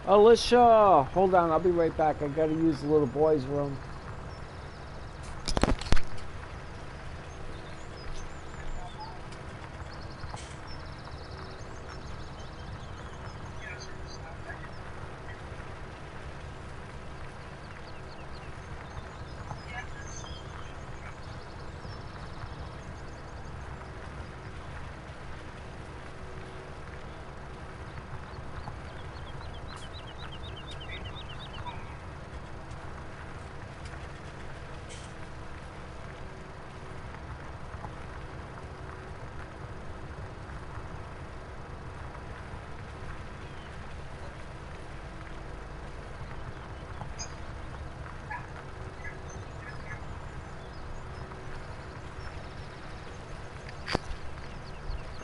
Alicia, hold on. I'll be right back. I gotta use the little boys' room.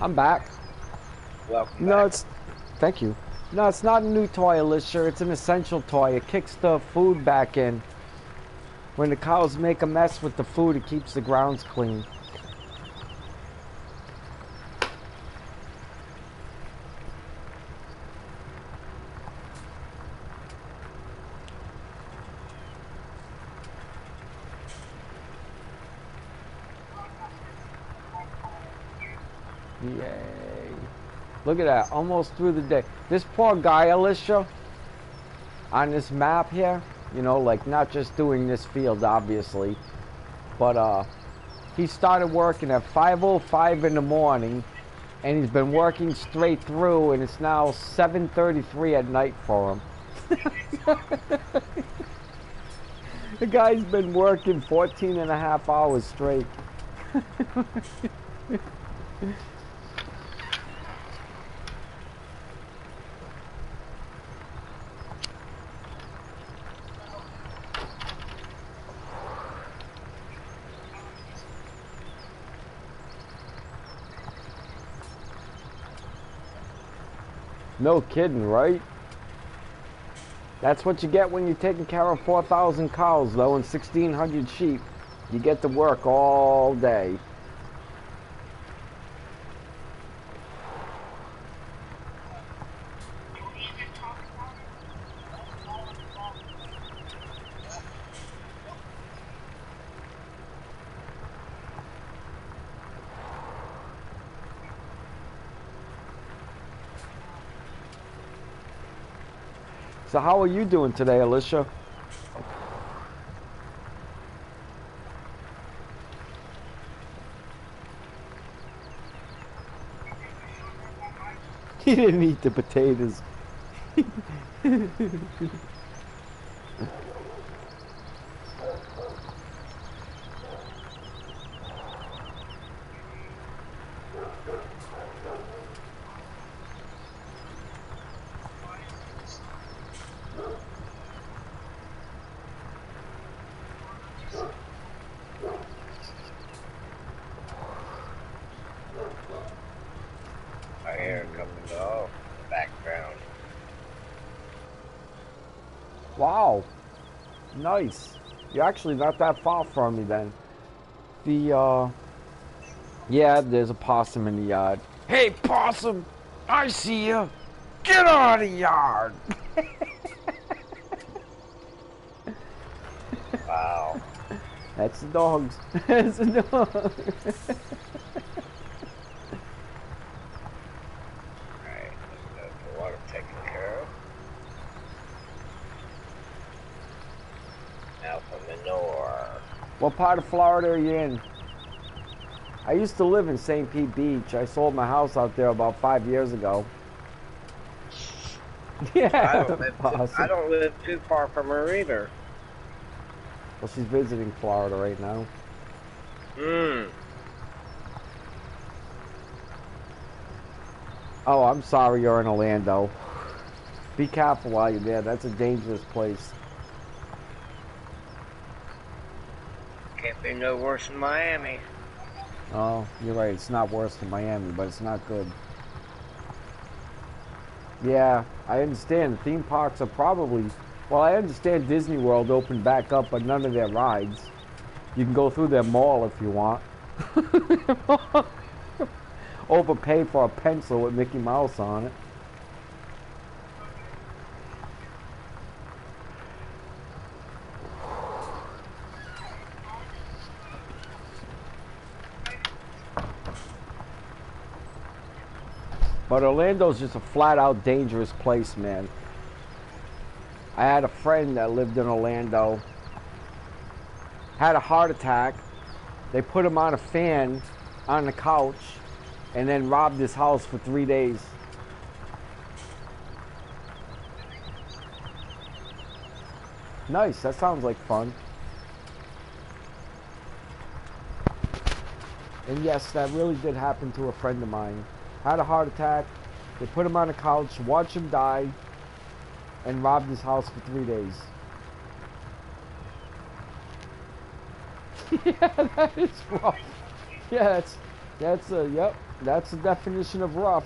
I'm back. Welcome No, back. it's... Thank you. No, it's not a new toy, Alicia. It's an essential toy. It kicks the food back in. When the cows make a mess with the food, it keeps the grounds clean. Yay. Look at that. Almost through the day. This poor guy, Alicia, on this map here, you know, like not just doing this field, obviously, but he started working at 5:05 in the morning, and he's been working straight through, and it's now 7:33 at night for him. The guy's been working 14 and a half hours straight. No kidding, right? That's what you get when you're taking care of 4,000 cows, though, and 1,600 sheep. You get to work all day. So how are you doing today, Alicia? He didn't eat the potatoes. I hear a couple of dogs in the background. Wow. Nice. You're actually not that far from me then. Yeah, there's a possum in the yard. Hey, possum! I see you! Get out of the yard! Wow. That's the dogs. That's the dog. Alright, the water taken care of. Now for manure. What part of Florida are you in? I used to live in St. Pete Beach. I sold my house out there about 5 years ago. Yeah, I don't live too far from her either. Well, she's visiting Florida right now. Oh, I'm sorry you're in Orlando. Be careful while you're there. That's a dangerous place. Can't be no worse than Miami. Oh, you're right. It's not worse than Miami, but it's not good. Yeah, I understand. The theme parks are probably Well, I understand Disney World opened back up, but none of their rides. You can go through their mall if you want. Overpay for a pencil with Mickey Mouse on it. But Orlando's just a flat-out dangerous place, man. I had a friend that lived in Orlando. Had a heart attack. They put him on a fan on the couch and then robbed his house for 3 days. Nice, that sounds like fun. And yes, that really did happen to a friend of mine. Had a heart attack, they put him on a couch, watched him die, and robbed his house for 3 days. Yeah, that is rough. Yeah, that's the definition of rough.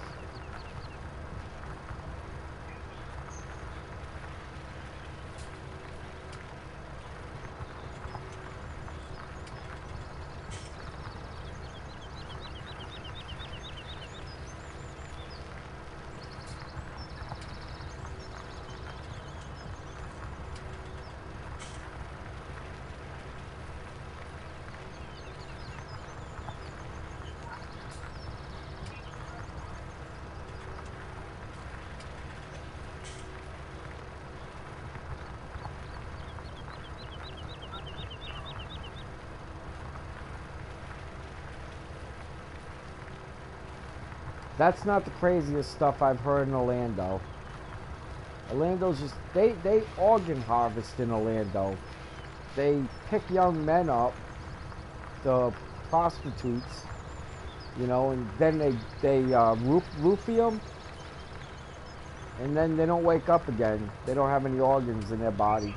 That's not the craziest stuff I've heard in Orlando. Orlando's just, they organ harvest in Orlando. They pick young men up, the prostitutes, you know, and then they roofie them, and then they don't wake up again. They don't have any organs in their body.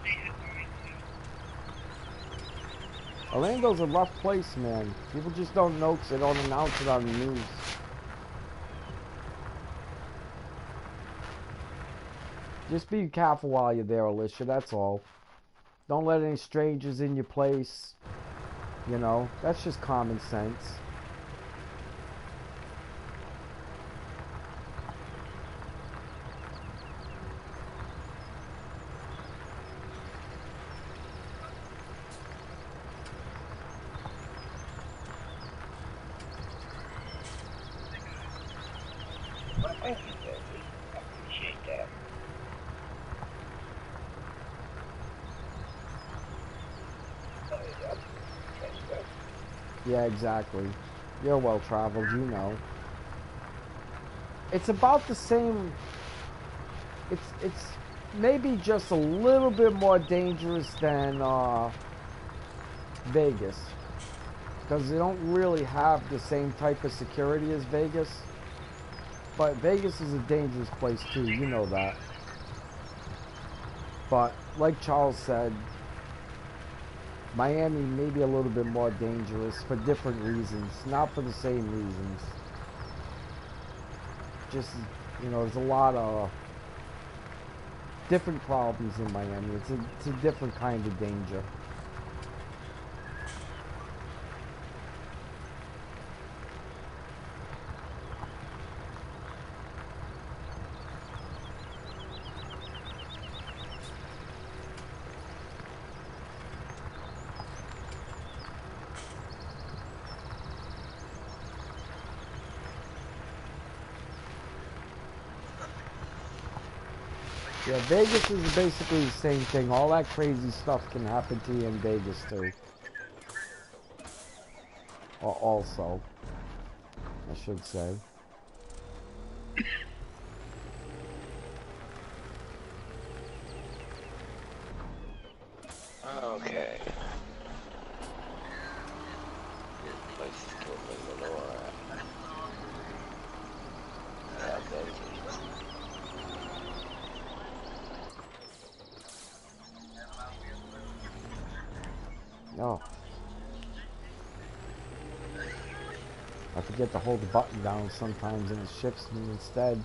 Orlando's a rough place, man. People just don't know because they don't announce it on the news. Just be careful while you're there, Alicia, that's all. Don't let any strangers in your place. You know, that's just common sense. Well, thank you, baby. I appreciate that. Yeah, exactly. You're well traveled, you know. It's about the same. It's maybe just a little bit more dangerous than Vegas, because they don't really have the same type of security as Vegas. But Vegas is a dangerous place too, you know that. But like Charles said, Miami may be a little bit more dangerous for different reasons, not for the same reasons. Just, you know, there's a lot of different problems in Miami. It's a different kind of danger. Yeah, Vegas is basically the same thing. All that crazy stuff can happen to you in Vegas too. Or also, I should say. Okay. Good place to kill the Lenore. Yeah, thank you. No. I forget to hold the button down sometimes and it shifts me instead.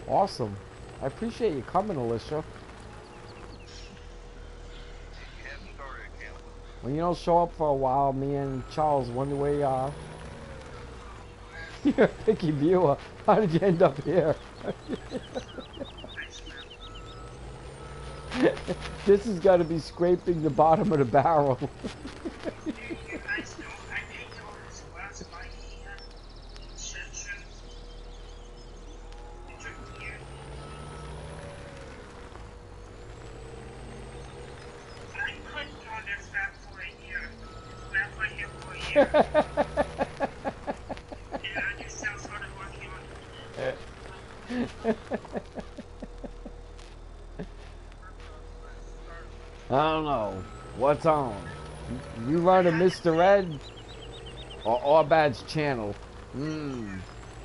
Awesome. I appreciate you coming, Alicia. You haven't started a camp. When you don't show up for a while, me and Charles wonder where you are. You're a picky viewer. How did you end up here? Thanks, man. This has got to be scraping the bottom of the barrel. You guys know I made yours last night here. Inception. It took years. I couldn't on this map for a year. This map right here for a year. And I just now started working on it. I don't know. What's on? You running Mr. Ed or Orbad's channel?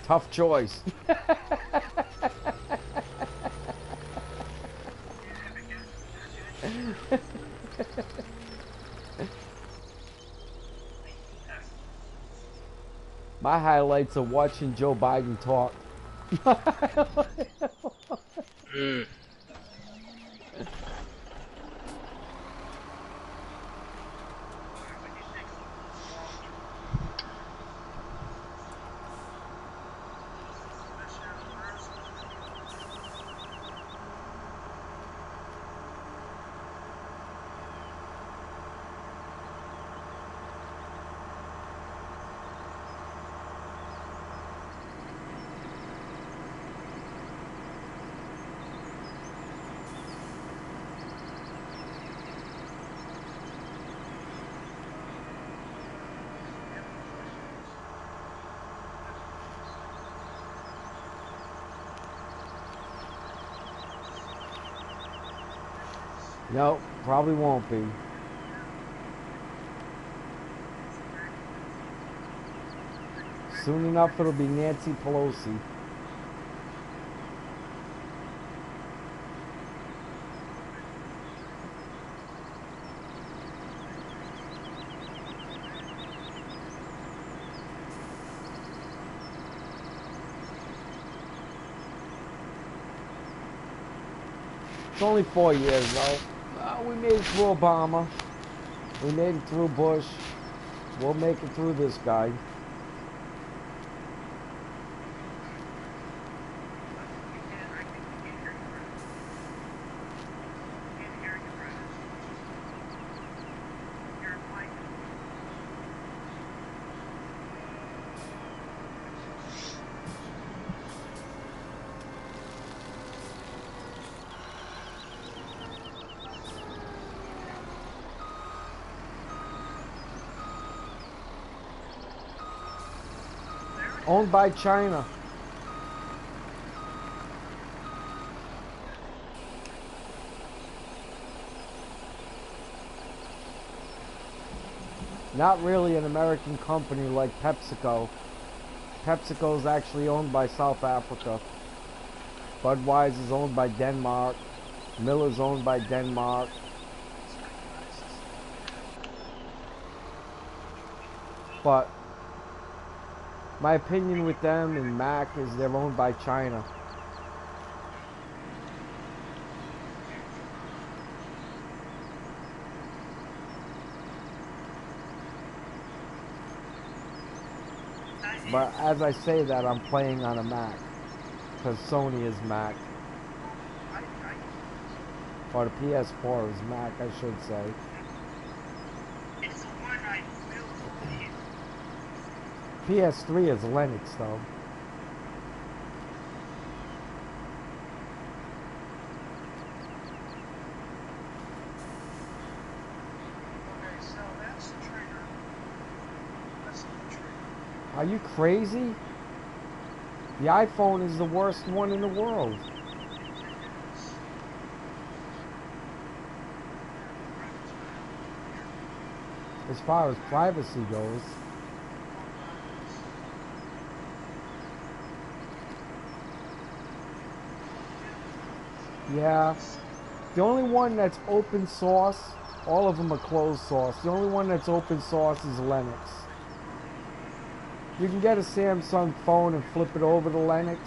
Tough choice. My highlights are watching Joe Biden talk. No, probably won't be. Soon enough, it'll be Nancy Pelosi. It's only 4 years, though. We made it through Obama. We made it through Bush. We'll make it through this guy. Owned by China. Not really an American company like PepsiCo. PepsiCo is actually owned by South Africa. Budweiser is owned by Denmark. Miller's owned by Denmark. But my opinion with them and Mac is they're owned by China. But as I say that, I'm playing on a Mac. Because Sony is Mac. Or the PS4 is Mac, I should say. It's the one I built for you. PS3 is Linux, though. Okay, so that's the trigger. That's the trigger. Are you crazy? The iPhone is the worst one in the world. As far as privacy goes. Yeah. The only one that's open source, all of them are closed source. The only one that's open source is Linux. You can get a Samsung phone and flip it over to Linux.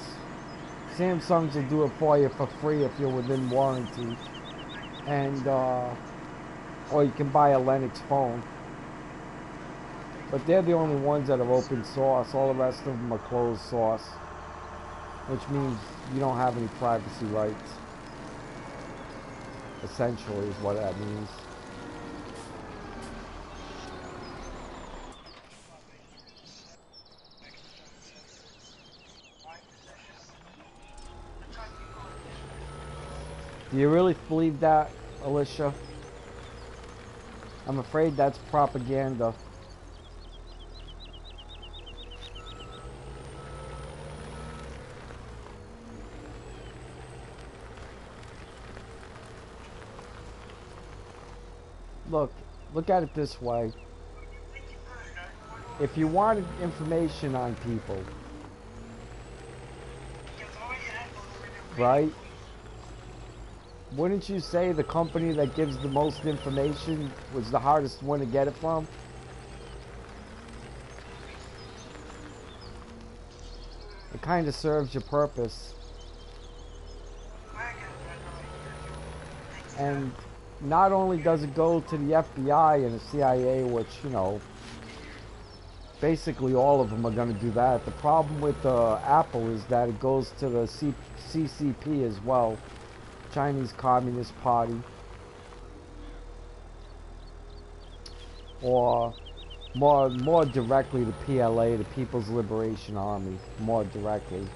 Samsungs will do it for you for free if you're within warranty. And, or you can buy a Linux phone. But they're the only ones that are open source. All the rest of them are closed source. Which means you don't have any privacy rights. Essentially is what that means. Do you really believe that, Alicia? I'm afraid that's propaganda. Look at it this way. If you wanted information on people, right? Wouldn't you say the company that gives the most information was the hardest one to get it from? It kind of serves your purpose. And not only does it go to the FBI and the CIA, which, you know, basically all of them are going to do that. The problem with Apple is that it goes to the CCP as well. Chinese Communist Party, or more directly the PLA, the People's Liberation Army, more directly.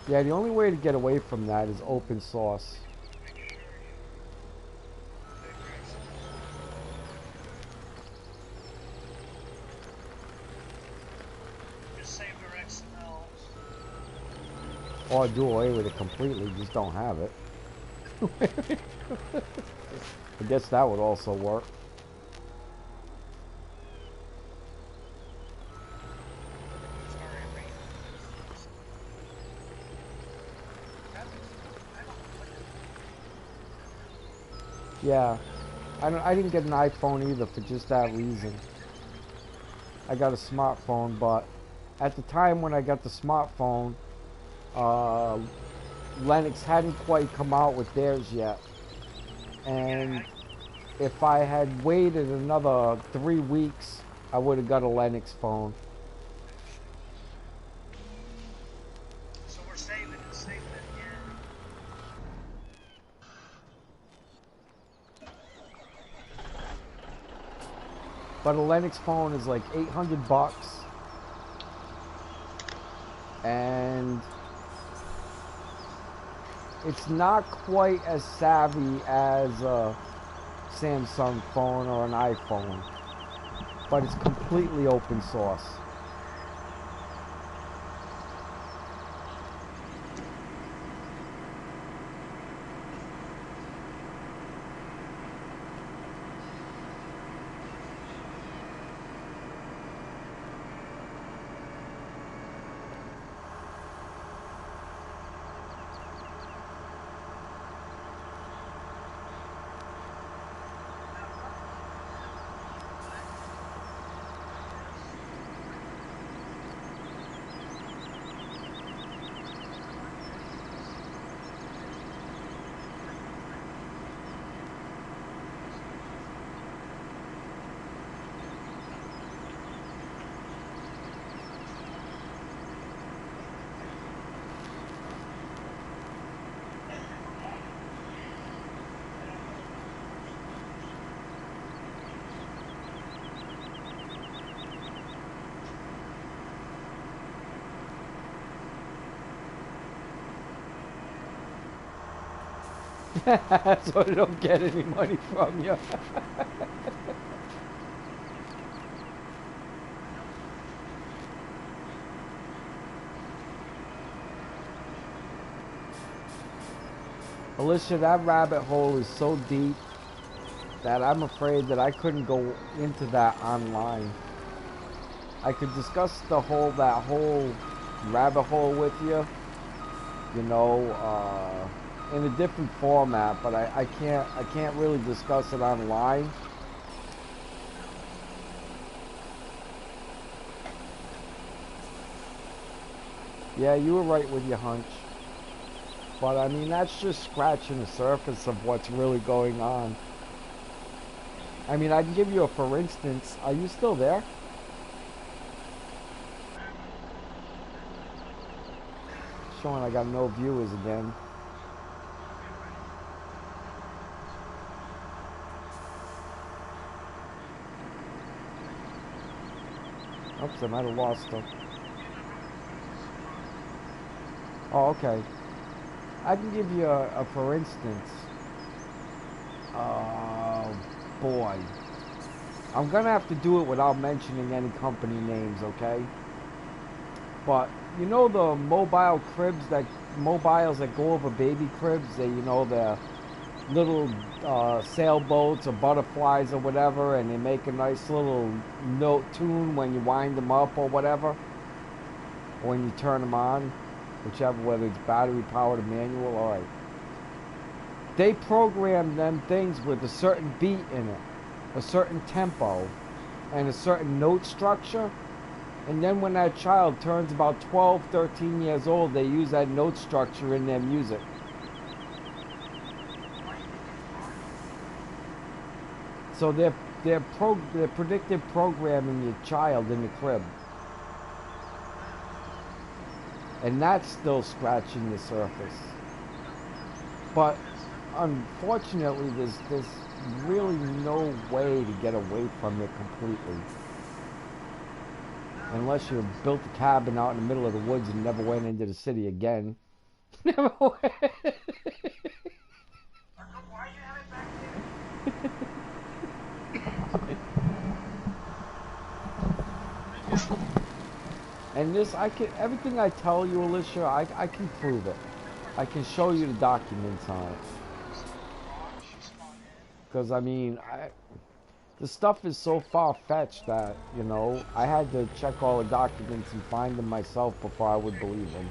Yeah, the only way to get away from that is open source. Or do away with it completely, just don't have it. I guess that would also work. Yeah, I didn't get an iPhone either for just that reason. I got a smartphone, but at the time when I got the smartphone, Linux hadn't quite come out with theirs yet. And if I had waited another 3 weeks, I would have got a Linux phone. So we're saving it, yeah. But a Linux phone is like $800. And it's not quite as savvy as a Samsung phone or an iPhone, but it's completely open source. So they don't get any money from you. Alicia, that rabbit hole is so deep that I'm afraid that I couldn't go into that online. I could discuss that whole rabbit hole with you, you know, in a different format, but I can't really discuss it online. Yeah, you were right with your hunch. But I mean, that's just scratching the surface of what's really going on. I mean, I can give you a for instance. Are you still there? Showing I got no viewers again. Oops, I might have lost her. Oh, okay. I can give you a for instance. Oh, boy. I'm going to have to do it without mentioning any company names, okay? But, you know the mobile cribs mobiles that go over baby cribs? They, you know, the little sailboats or butterflies or whatever, and they make a nice little note tune when you wind them up or whatever, or when you turn them on, whichever, whether it's battery powered or manual. All right, they program them things with a certain beat in it, a certain tempo, and a certain note structure. And then when that child turns about 12, 13 years old, they use that note structure in their music. So they're predictive programming your child in the crib, and that's still scratching the surface. But unfortunately, there's really no way to get away from it completely, unless you built a cabin out in the middle of the woods and never went into the city again. Never went. And this, everything I tell you, Alicia, I can prove it. I can show you the documents on it. Because, I mean, the stuff is so far-fetched that, you know, I had to check all the documents and find them myself before I would believe them.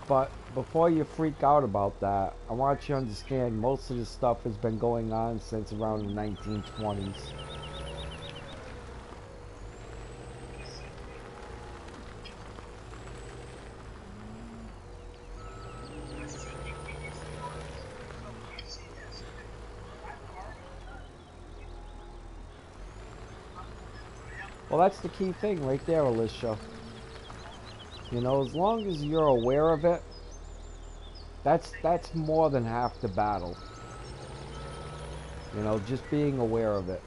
But before you freak out about that, I want you to understand most of this stuff has been going on since around the 1920s. Well, that's the key thing right there, Alicia. You know, as long as you're aware of it, that's more than half the battle. You know, just being aware of it.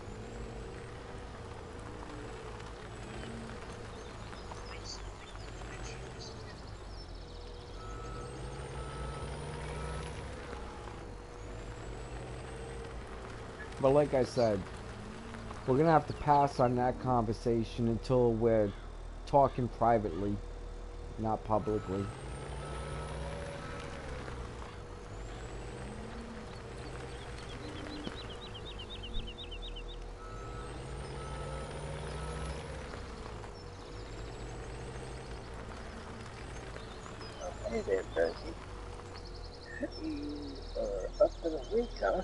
But like I said, we're going to have to pass on that conversation until we're talking privately, not publicly. Hey there, Percy. You are up for the week, huh?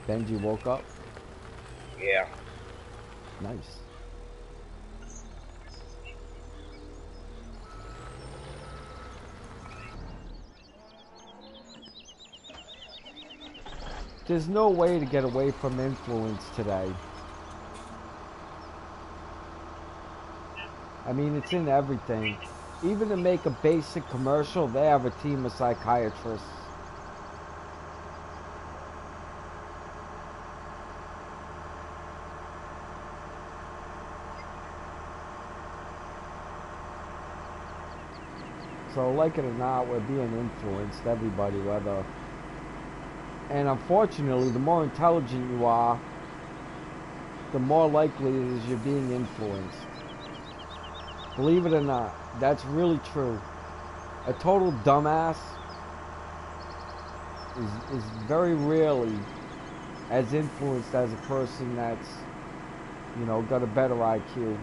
Benji woke up? Yeah. Nice. There's no way to get away from influence today. I mean, it's in everything. Even to make a basic commercial, they have a team of psychiatrists. So like it or not, we're being influenced, everybody, whether... And unfortunately, the more intelligent you are, the more likely it is you're being influenced. Believe it or not, that's really true. A total dumbass is very rarely as influenced as a person that's, you know, got a better IQ.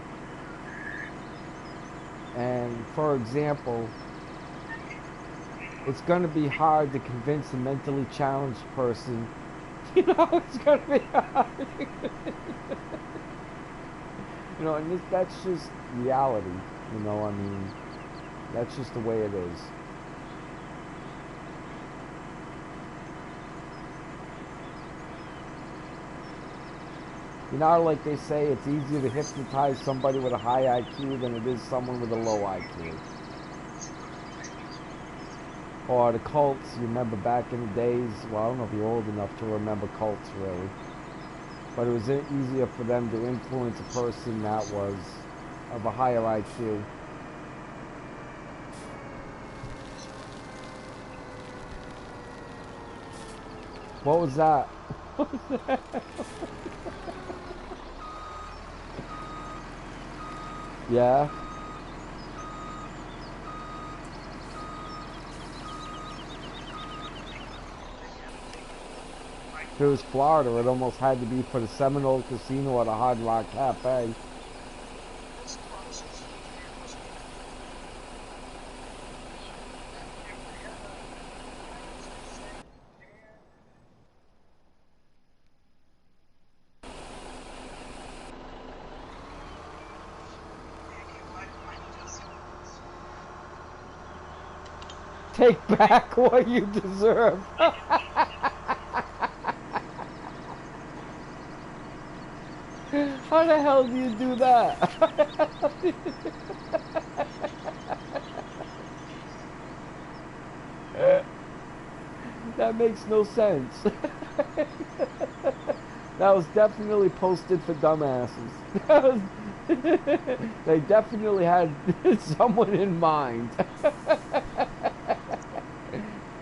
And for example, it's going to be hard to convince a mentally challenged person. You know, it's going to be hard. You know, and that's just reality. You know, I mean, that's just the way it is. You know, like they say, it's easier to hypnotize somebody with a high IQ than it is someone with a low IQ. Or the cults, you remember back in the days, well, I don't know if you're old enough to remember cults really, but it was easier for them to influence a person that was of a higher IQ. What was that? What was that? Yeah? If it was Florida, it almost had to be for the Seminole Casino or the Hard Rock Cafe. Take back what you deserve. How the hell do you do that? That makes no sense. That was definitely posted for dumbasses. They definitely had someone in mind.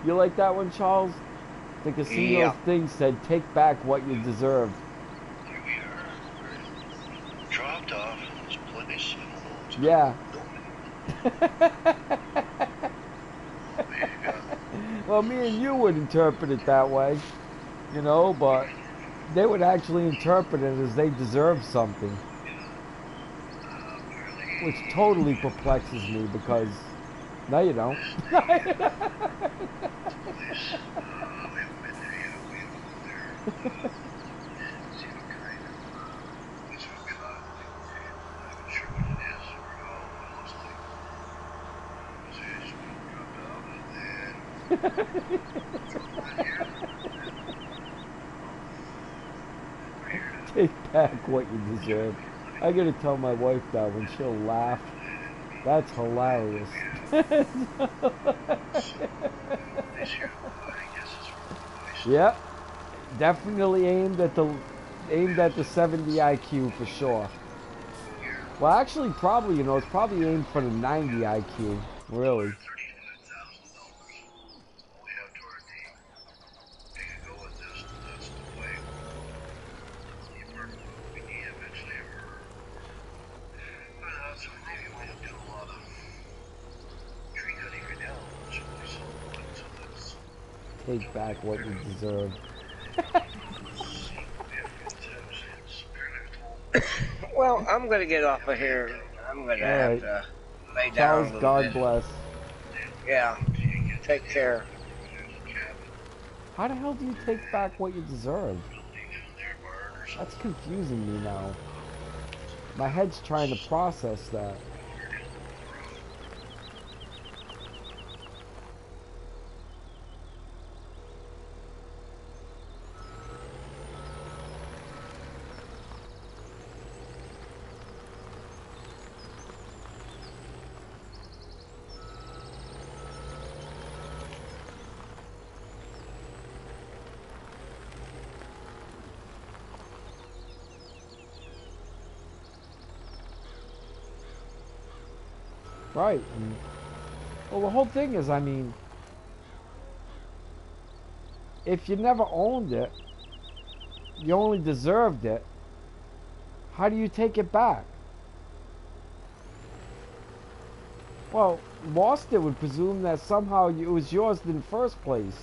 You like that one, Charles? The casino thing said, take back what you deserve. Here we are. We're dropped off in this place. Yeah. Well, me and you would interpret it that way, you know, but they would actually interpret it as they deserve something. Which totally perplexes me because, no you don't. Take back what you deserve. I gotta tell my wife that when she'll laugh. That's hilarious. Yep. Definitely aimed at the 70 IQ for sure. Well, actually, probably, you know, it's probably aimed for the 90 IQ. Really. Take back what you deserve. Well, I'm gonna get off of here. I'm gonna have to lay down Charles, a little God bit. bless. Yeah. Take care. How the hell do you take back what you deserve? That's confusing me now. My head's trying to process that. Right. And, well, the whole thing is, I mean, if you never owned it, you only deserved it, how do you take it back? Well, lost it would presume that somehow it was yours in the first place.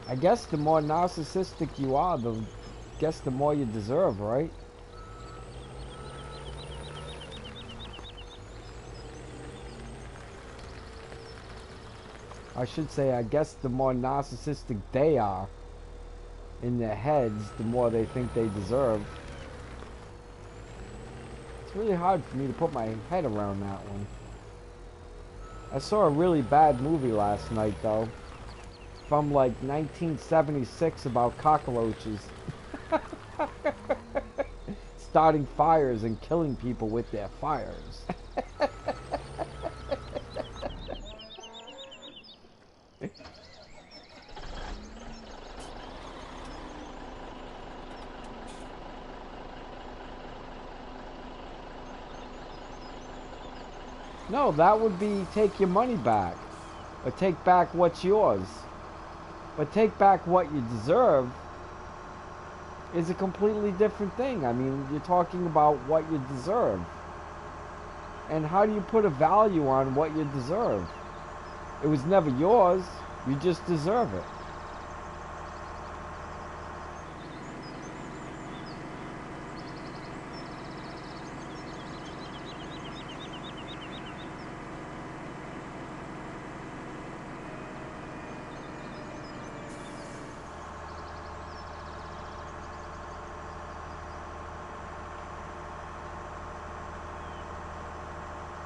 I guess the more narcissistic you are, the more you deserve, right? I should say, I guess the more narcissistic they are in their heads, the more they think they deserve. It's really hard for me to put my head around that one. I saw a really bad movie last night, though, from like 1976 about cockroaches starting fires and killing people with their fires. No, that would be take your money back, or take back what's yours. But take back what you deserve is a completely different thing. I mean, you're talking about what you deserve. And how do you put a value on what you deserve? It was never yours, you just deserve it.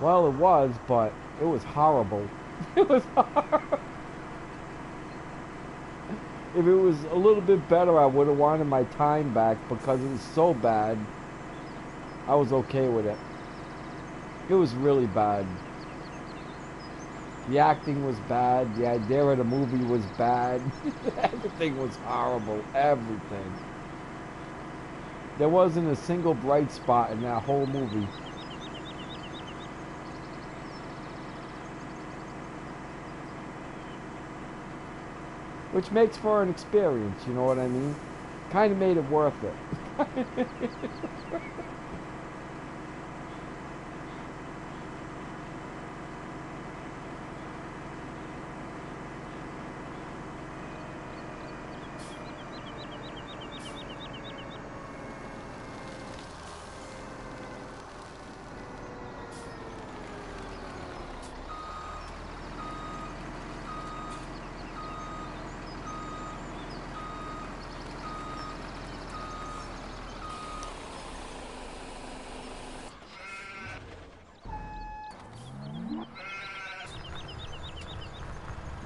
Well, it was, but it was horrible. It was horrible. If it was a little bit better, I would have wanted my time back because it was so bad. I was okay with it. It was really bad. The acting was bad. The idea of the movie was bad. Everything was horrible. Everything. There wasn't a single bright spot in that whole movie. Which makes for an experience, you know what I mean? Kind of made it worth it.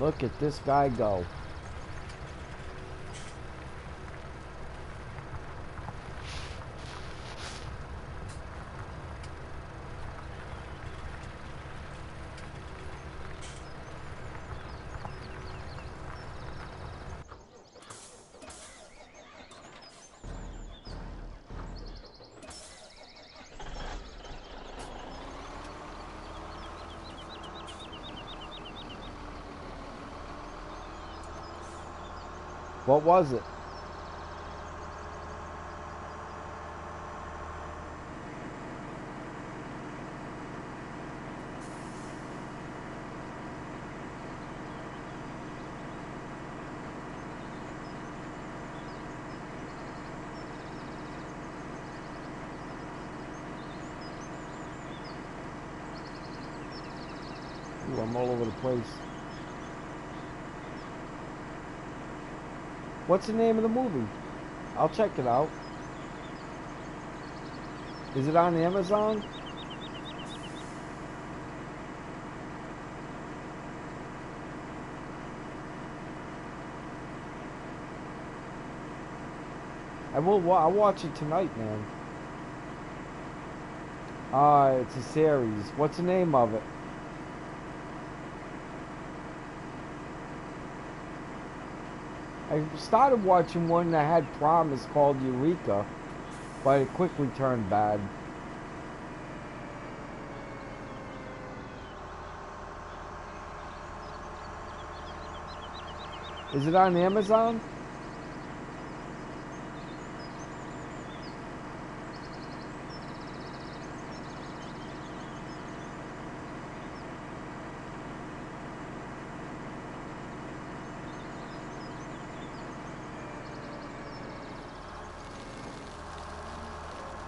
Look at this guy go. What was it? Ooh, I'm all over the place. What's the name of the movie? I'll check it out. Is it on Amazon? I'll watch it tonight, man. It's a series. What's the name of it? I started watching one that had promise called Eureka, but it quickly turned bad. Is it on Amazon?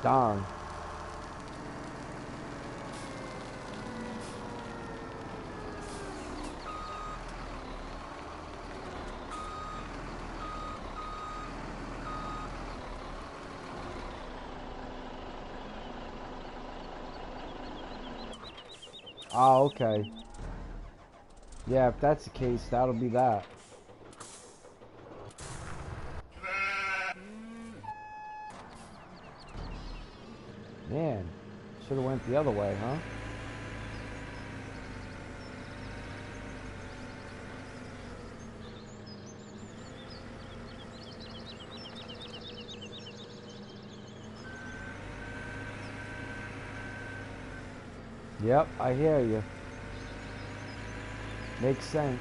Darn. Oh, okay. Yeah, if that's the case, that'll be that. Man, should have went the other way, huh? Yep, I hear you. Makes sense.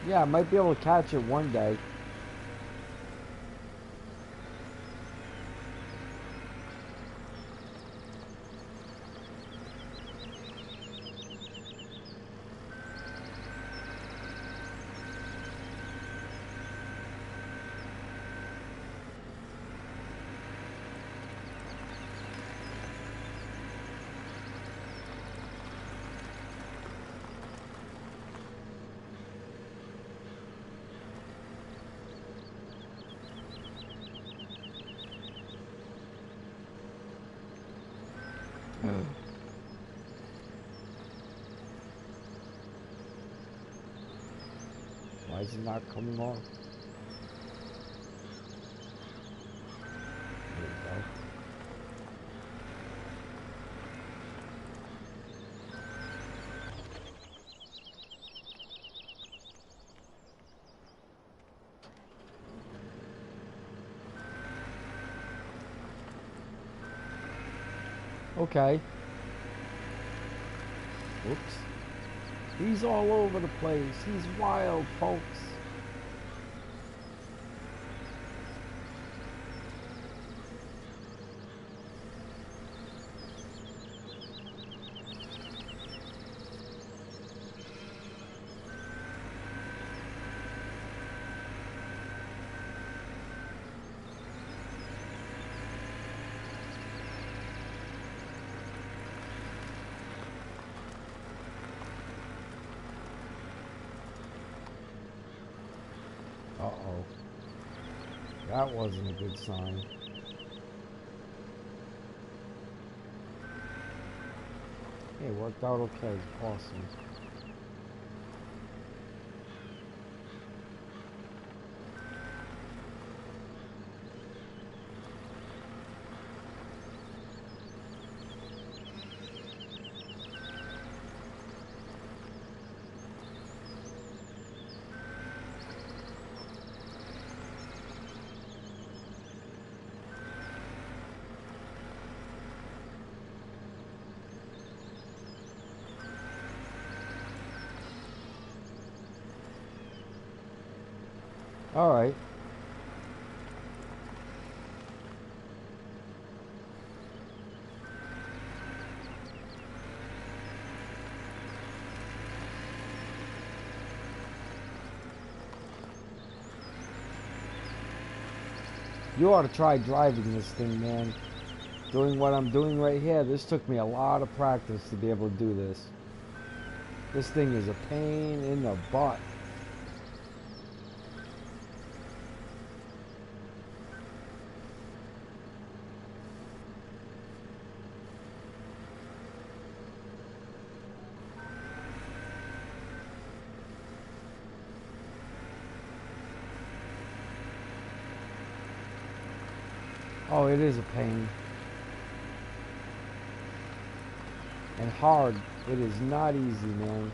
Yeah, I might be able to catch it one day. Why is it not coming off? There we go. Okay. Oops. He's all over the place. He's wild, folks. Uh-oh. That wasn't a good sign. Hey, it worked out okay. Awesome. All right. You ought to try driving this thing, man. Doing what I'm doing right here, this took me a lot of practice to be able to do this. This thing is a pain in the butt. Oh, it is a pain. And hard. It is not easy, man.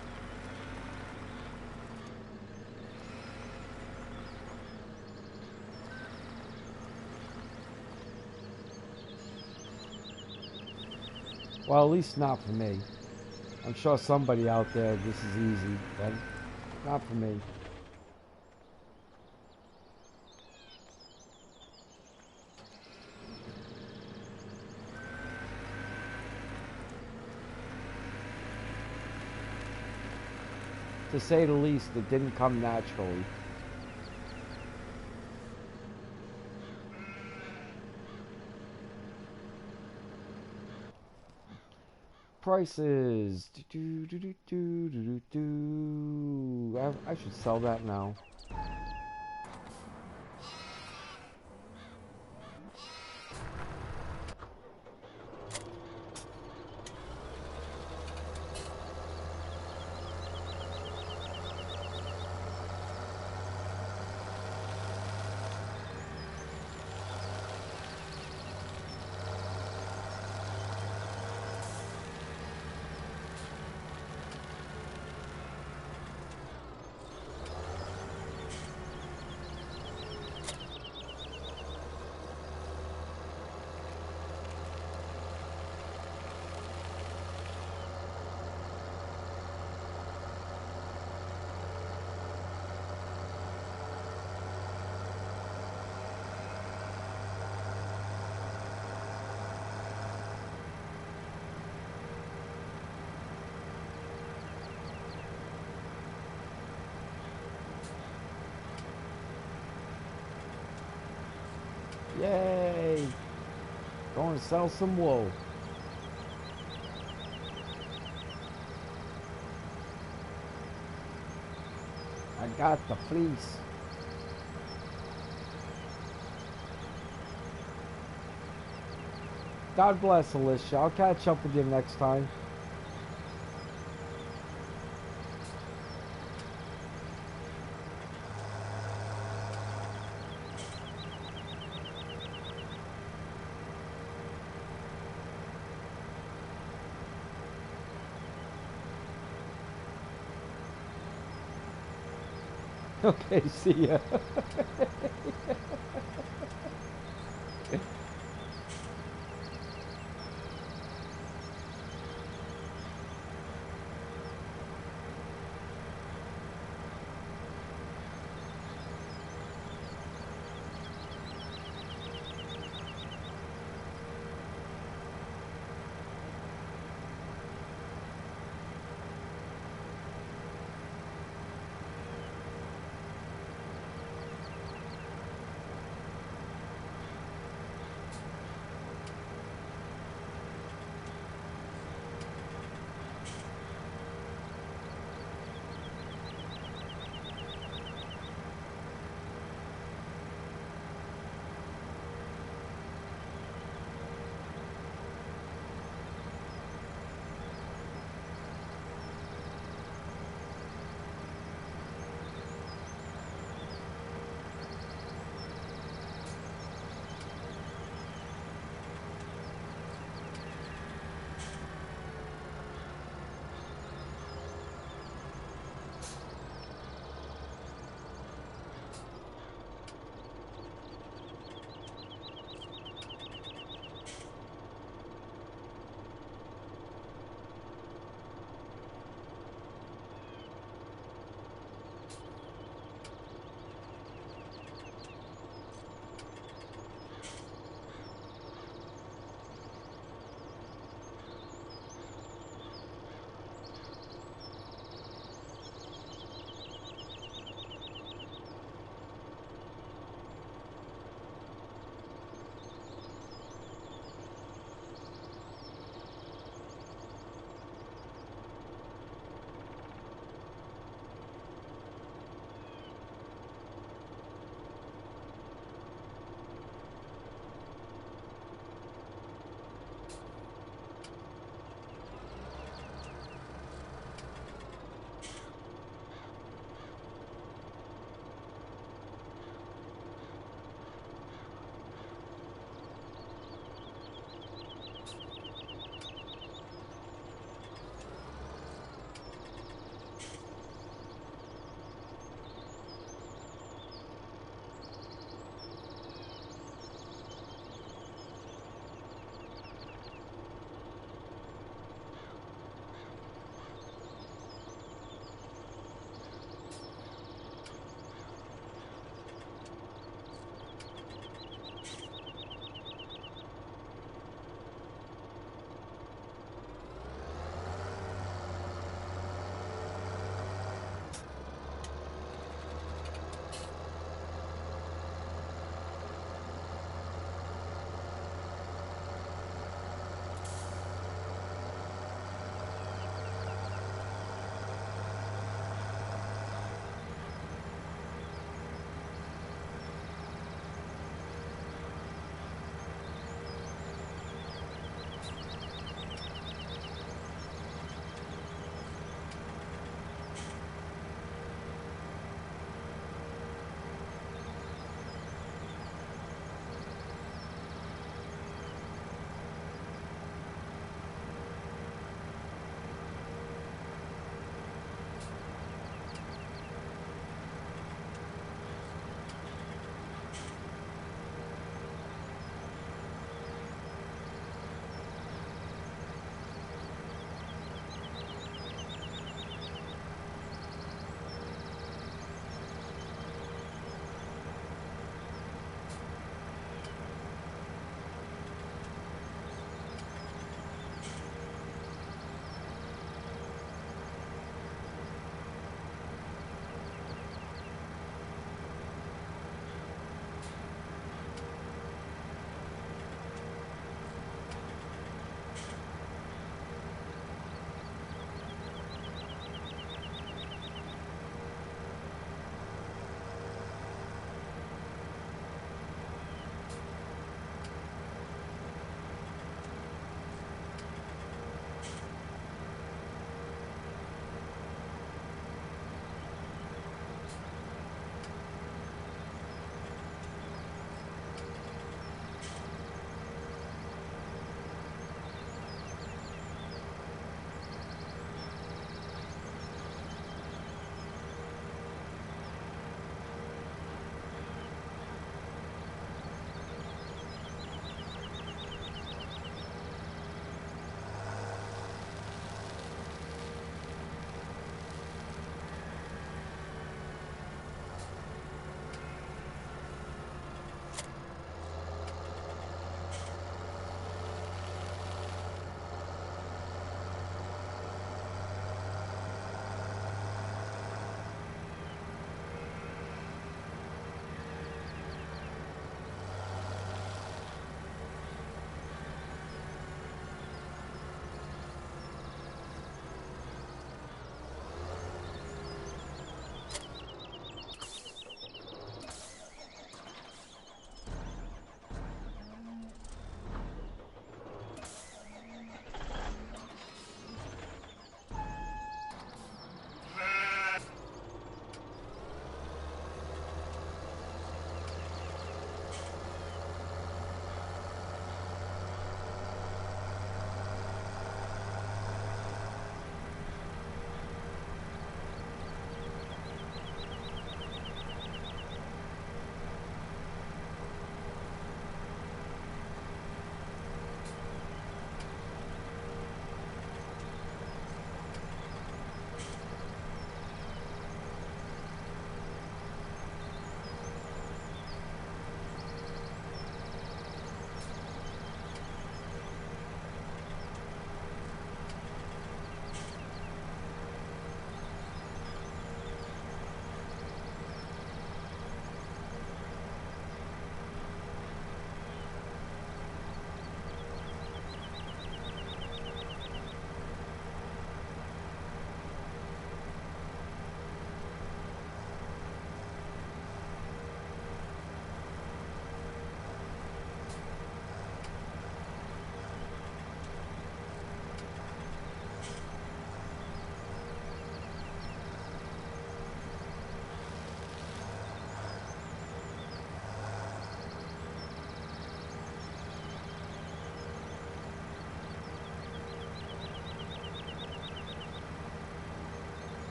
Well, at least not for me. I'm sure somebody out there, this is easy, but not for me. To say the least, it didn't come naturally. Prices. I should sell that now. Yay! Going to sell some wool. I got the fleece. God bless, Alicia. I'll catch up with you next time. Okay, see ya.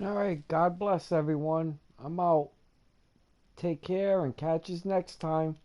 All right. God bless everyone. I'm out. Take care and catch us next time.